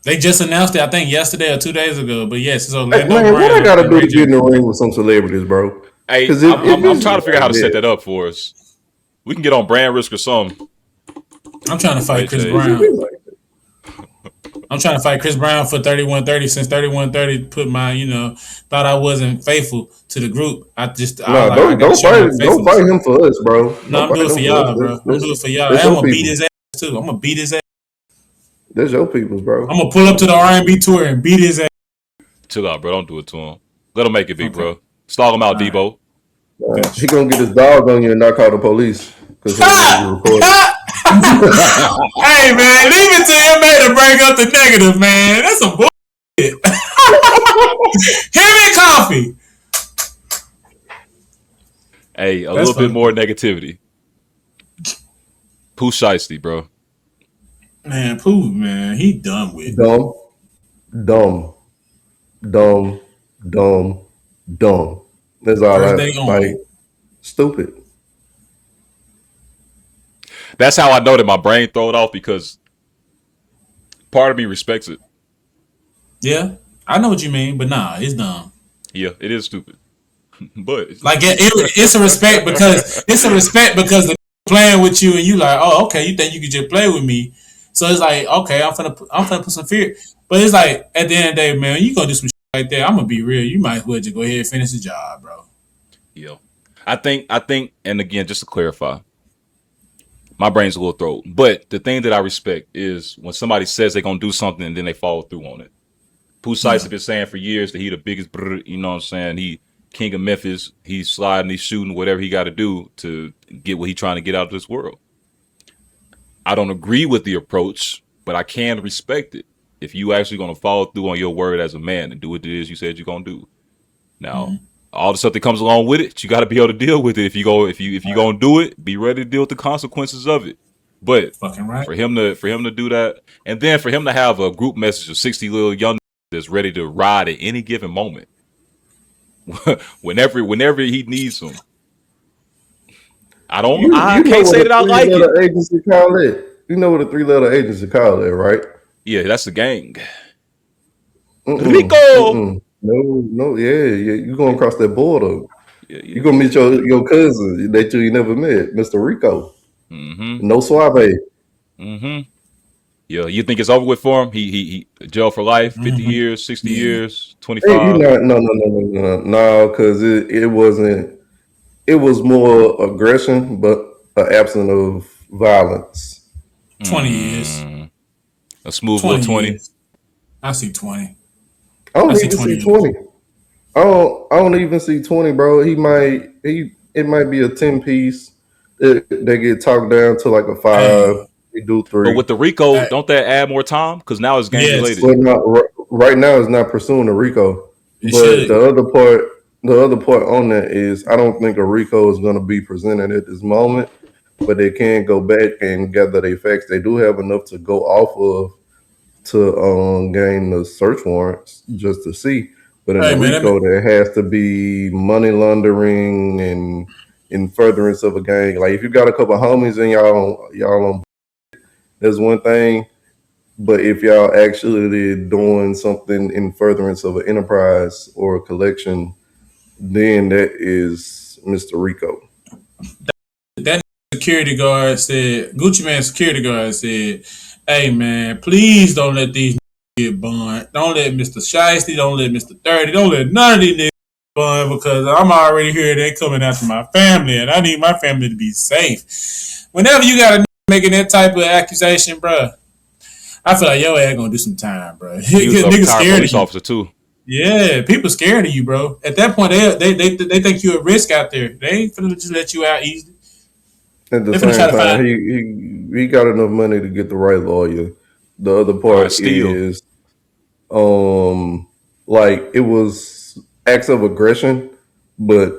They just announced it, I think, yesterday or 2 days ago. But yes, it's Orlando Brown. What I gotta do to get in the ring with some celebrities, bro? Hey, I'm trying to figure out how to set that up for us. We can get on brand risk or something. I'm trying to fight Chris Brown. I'm trying to fight Chris Brown for 31-30 since 31-30 put my, thought I wasn't faithful to the group. Don't fight him for us, bro. No, I'm doing it for y'all, bro. I'm doing it for y'all. I'm gonna beat his ass too. I'm gonna beat his ass. That's your people's, bro. I'm gonna pull up to the R&B tour and beat his ass. Chill out, bro. Don't do it to him. Let him make it big, bro. Slog him out, Debo. He gonna get his dog on you and not call the police. Hey man, leave it to him to bring up the negative, man. That's some bullshit. Him and Coffee. Hey, a little bit more negativity. Pooh Shiesty, bro. Man, Pooh, man, he dumb with dumb. That's all like stupid. That's how I know that my brain throw it off because part of me respects it. Yeah, I know what you mean, but nah, it's dumb. Yeah, it is stupid. But like it's a respect because the playing with you and you like, oh, okay, you think you could just play with me. So it's like, okay, I'm finna put some fear. But it's like, at the end of the day, man, you gonna do some shit like that, I'm gonna be real. You might as well just go ahead and finish the job, bro. Yeah. I think, and again, just to clarify, my brain's a little throat. But the thing that I respect is when somebody says they're gonna do something and then they follow through on it. Pooh Shiesty has been saying for years that he the biggest, you know what I'm saying? He king of Memphis. He's sliding, he's shooting, whatever he got to do to get what he's trying to get out of this world. I don't agree with the approach, but I can respect it. If you actually going to follow through on your word as a man and do what it is you said you're going to do. Now, all the stuff that comes along with it, you got to be able to deal with it. If you going to do it, be ready to deal with the consequences of it. But for him to do that, and then for him to have a group message of 60 little young that's ready to ride at any given moment, whenever he needs them. I can't say that I like it. Agency call it. You know what a 3-letter agency call it, right? Yeah, that's the gang. Rico. No, yeah. You going across that border? Yeah. You gonna meet your cousin that you never met, Mr. Rico. No suave. Yeah, you think it's over with for him? He jail for life, 50 years, 60 years, 25. Hey, no, because it wasn't. It was more aggression, but an absence of violence. 20 years. A smooth little 20. I see 20. I don't even see 20. I don't even see 20, bro. It might be a 10 piece. They get talked down to like a 5. They do 3. But with the Rico, don't that add more time? Because now it's game related. But right now, it's not pursuing the Rico. But the other part on that is I don't think a RICO is going to be presented at this moment, but they can go back and gather their facts. They do have enough to go off of to gain the search warrants just to see. But in the RICO, there has to be money laundering and in furtherance of a gang. Like if you got a couple of homies and y'all on, there's one thing. But if y'all actually doing something in furtherance of an enterprise or a collection, then that is Mr. Rico. That security guard said, Gucci Man security guard said, hey man, please don't let these get bond. Don't let Mr. Shiesty, don't let Mr. 30, don't let none of these niggas bond because I'm already here. They coming after my family, and I need my family to be safe. Whenever you got a nigga making that type of accusation, bro, I feel like your ass gonna do some time, bro. He was a Niggas retired scared police of you. officer too. Yeah, people scared of you, bro. At that point, they think you at risk out there. They ain't finna just let you out easily. At the They finna try same to time, find. he got enough money to get the right lawyer. The other part Still, is like it was acts of aggression, but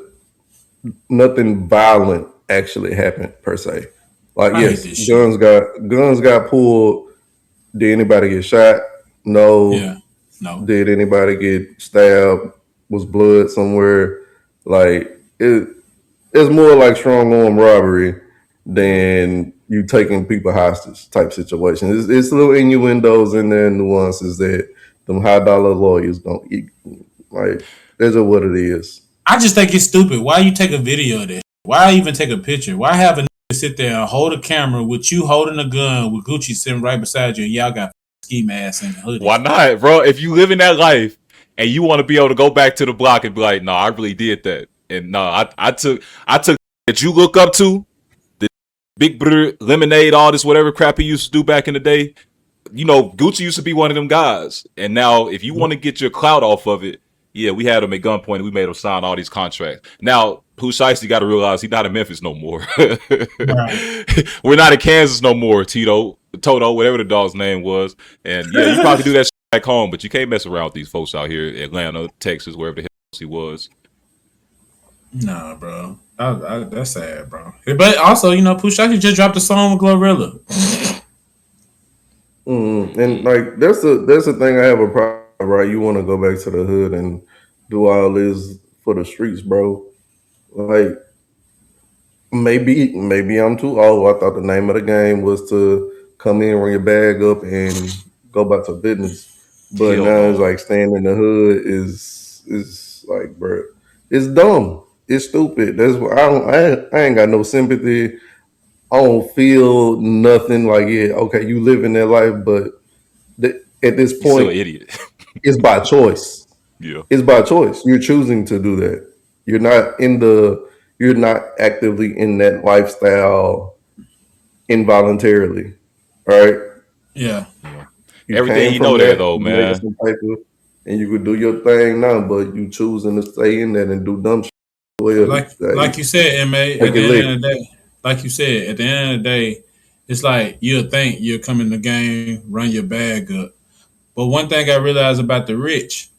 nothing violent actually happened per se. Like I hate yes, this shit. guns got pulled. Did anybody get shot? No. Yeah, no. Did anybody get stabbed? Was blood somewhere? Like it's more like strong arm robbery than you taking people hostage type situation. It's little innuendos in there, nuances that them high dollar lawyers don't eat. Like that's just what it is. I just think it's stupid. Why you take a video of that? Why even take a picture? Why have a nigga sit there and hold a camera with you holding a gun with Gucci sitting right beside you and y'all got ski masks and hoodies? why not, bro? If you live in that life and you want to be able to go back to the block and be like, no, I really did that, and no, I took that you look up to the Big Brother Lemonade, all this whatever crap he used to do back in the day. You know, Gucci used to be one of them guys, and now if you want to get your clout off of it, yeah, we had him at gunpoint and we made him sign all these contracts. Now, Pooh Shiesty got to realize he's not in Memphis no more. Right. We're not in Kansas no more, Toto, whatever the dog's name was. And yeah, you probably do that shit back home, but you can't mess around with these folks out here in Atlanta, Texas, wherever the hell he was. Nah, bro. That's sad, bro. But also, Pooh Shiesty just dropped a song with Glorilla. And like that's the thing I have a problem. Right, you want to go back to the hood and do all this for the streets, bro. Like maybe I'm too old. I thought the name of the game was to come in, run your bag up, and go about your business. But Hell now no. it's like staying in the hood is like, bro, it's dumb. It's stupid. That's why I ain't got no sympathy. I don't feel nothing like okay, you live in that life, but at this You're still point, an idiot. it's by choice. Yeah. It's by choice. You're choosing to do that. You're not actively in that lifestyle involuntarily. Right? Yeah. You Everything came you from know there, that, though, you made man. some paper, and you could do your thing now, but you choosing to stay in that and do dumb shit. Well, Like you said, MA, take at it the lick. end of the day, like you said, at the end of the day, it's like you'll think you'll come in the game, run your bag up. But one thing I realized about the rich,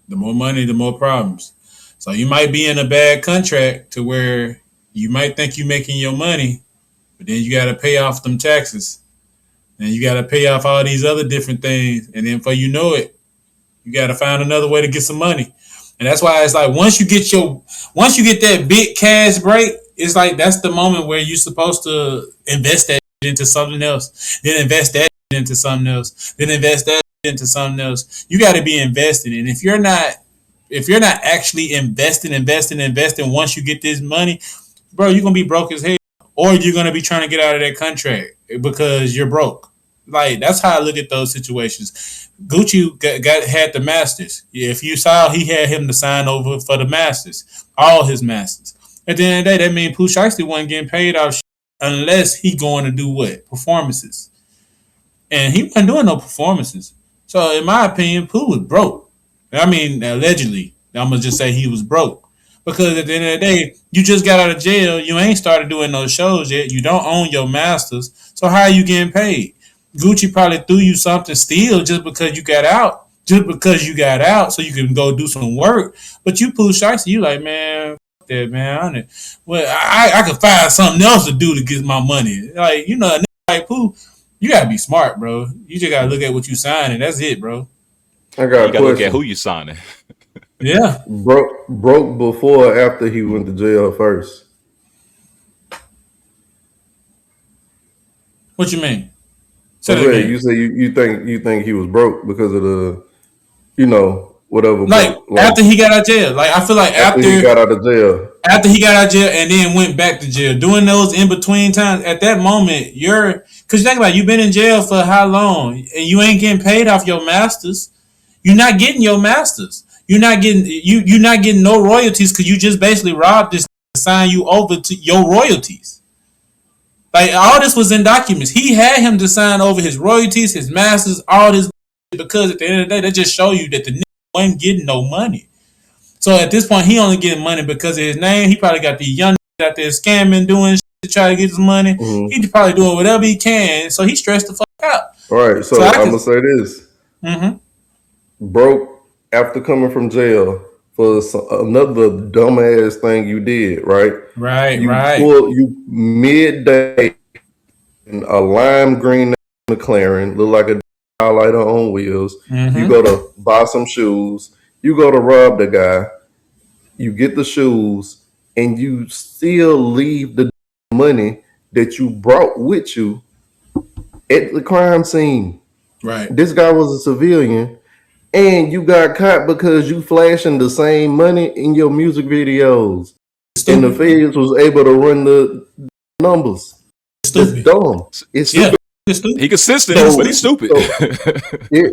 the more money, the more problems. So you might be in a bad contract to where you might think you're making your money, but then you got to pay off them taxes. And you got to pay off all these other different things. And then before you know it, you got to find another way to get some money. And that's why it's like once you get that big cash break, it's like that's the moment where you're supposed to invest that into something else, then invest that into something else, then invest that into something else. You got to be investing, and if you're not actually investing once you get this money, bro, you're gonna be broke as hell, or you're gonna be trying to get out of that contract because you're broke. Like that's how I look at those situations. Gucci had the Masters. If you saw, he had him to sign over for the Masters, all his Masters. At the end of the day, that means Pooh Shiesty wasn't getting paid off unless he going to do what? Performances. And he wasn't doing no performances. So in my opinion, Pooh was broke. I mean, allegedly. I'm going to just say he was broke. Because at the end of the day, you just got out of jail. You ain't started doing those shows yet. You don't own your masters. So how are you getting paid? Gucci probably threw you something still just because you got out. Just because you got out so you can go do some work. But you Pooh Shiesty, you like, man, fuck that, man. Well, I could find something else to do to get my money. Like, a nigga like Pooh, you got to be smart, bro. You just got to look at what you signing. That's it, bro. I got You a got to look at question. who you signing. Yeah. Broke before or after he went to jail first? What you mean? Say that Okay, again. you say you think he was broke because of the whatever. Like Like after he got out of jail. Like I feel like after he got out of jail. after he got out of jail and then went back to jail, doing those in between times, at that moment, because you think about it, you've been in jail for how long, and you ain't getting paid off your masters. You're not getting your masters. You're not getting no royalties because you just basically robbed this to sign you over to your royalties. Like all this was in documents. He had him to sign over his royalties, his masters, all this because at the end of the day, they just show you that the nigga wasn't getting no money. So at this point, he only getting money because of his name. He probably got the young out there scamming, doing shit to try to get his money. Mm-hmm. He's probably doing whatever he can. So he stressed the fuck out. All right, so I'm going to say this. Mm-hmm. Broke after coming from jail for another dumbass thing you did, right? Right. You midday in a lime green McLaren, look like a highlighter on wheels. Mm-hmm. You go to buy some shoes. You go to rob the guy. You get the shoes, and you still leave the money that you brought with you at the crime scene. Right. This guy was a civilian, and you got caught because you flashing the same money in your music videos. Stupid. And the feds was able to run the numbers. Stupid. It's dumb. It's stupid. He consistent, but he's stupid.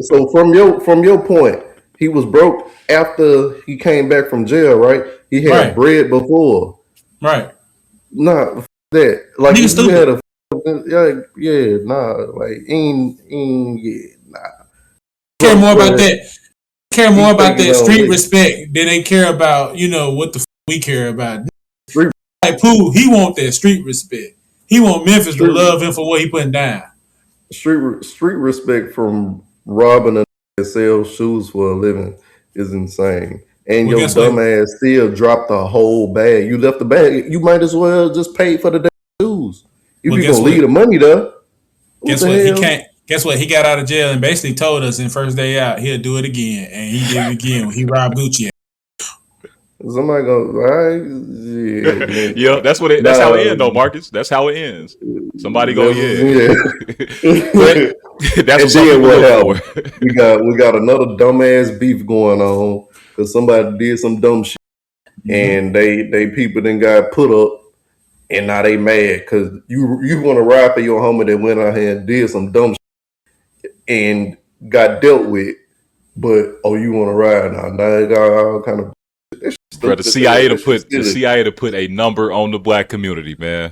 So from your point, he was broke after he came back from jail, right? He had bread before. Right. Nah, that. Like you had a nah. Care more about that. Care more about that street respect than they care about, what the we care about. Like Pooh, he want that street respect. He want Memphis to love him for what he putting down. Street respect from robbing a sell shoes for a living is insane. And your dumb ass still dropped the whole bag. You left the bag. You might as well just pay for the damn shoes. If you're gonna leave the money there. Guess what? He can't. Guess what? He got out of jail and basically told us in first day out he'll do it again, and he did it again when he robbed Gucci. Somebody goes, right? Yeah, that's what. That's how it ends, though, Marcus. That's how it ends. Somebody go, yeah. That's what happened. We got another dumbass beef going on because somebody did some dumb shit, and they people then got put up, and now they mad because you want to ride for your homie that went out here and did some dumb shit and got dealt with, but you want to ride now? Now they got all kind of. Bro, the CIA to put a number on the black community, man.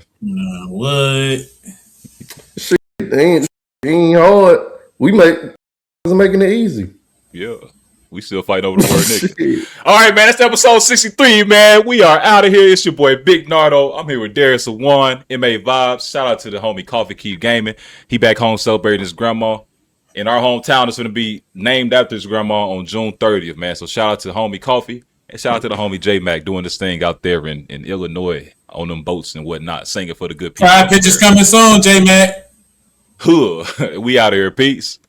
What? Shit ain't hard. We making it easy. Yeah. We still fighting over the word nigga. All right, man. That's episode 63, man. We are out of here. It's your boy Big Nardo. I'm here with Darius Lawawn, MA Vibes. Shout out to the homie Coffee Keep Gaming. He back home celebrating his grandma. In our hometown, it's going to be named after his grandma on June 30th, man. So shout out to the homie Coffee. And shout out to the homie J Mac doing this thing out there in Illinois on them boats and whatnot, singing for the good people. 5 pictures coming soon, J Mac. We out of here. Peace.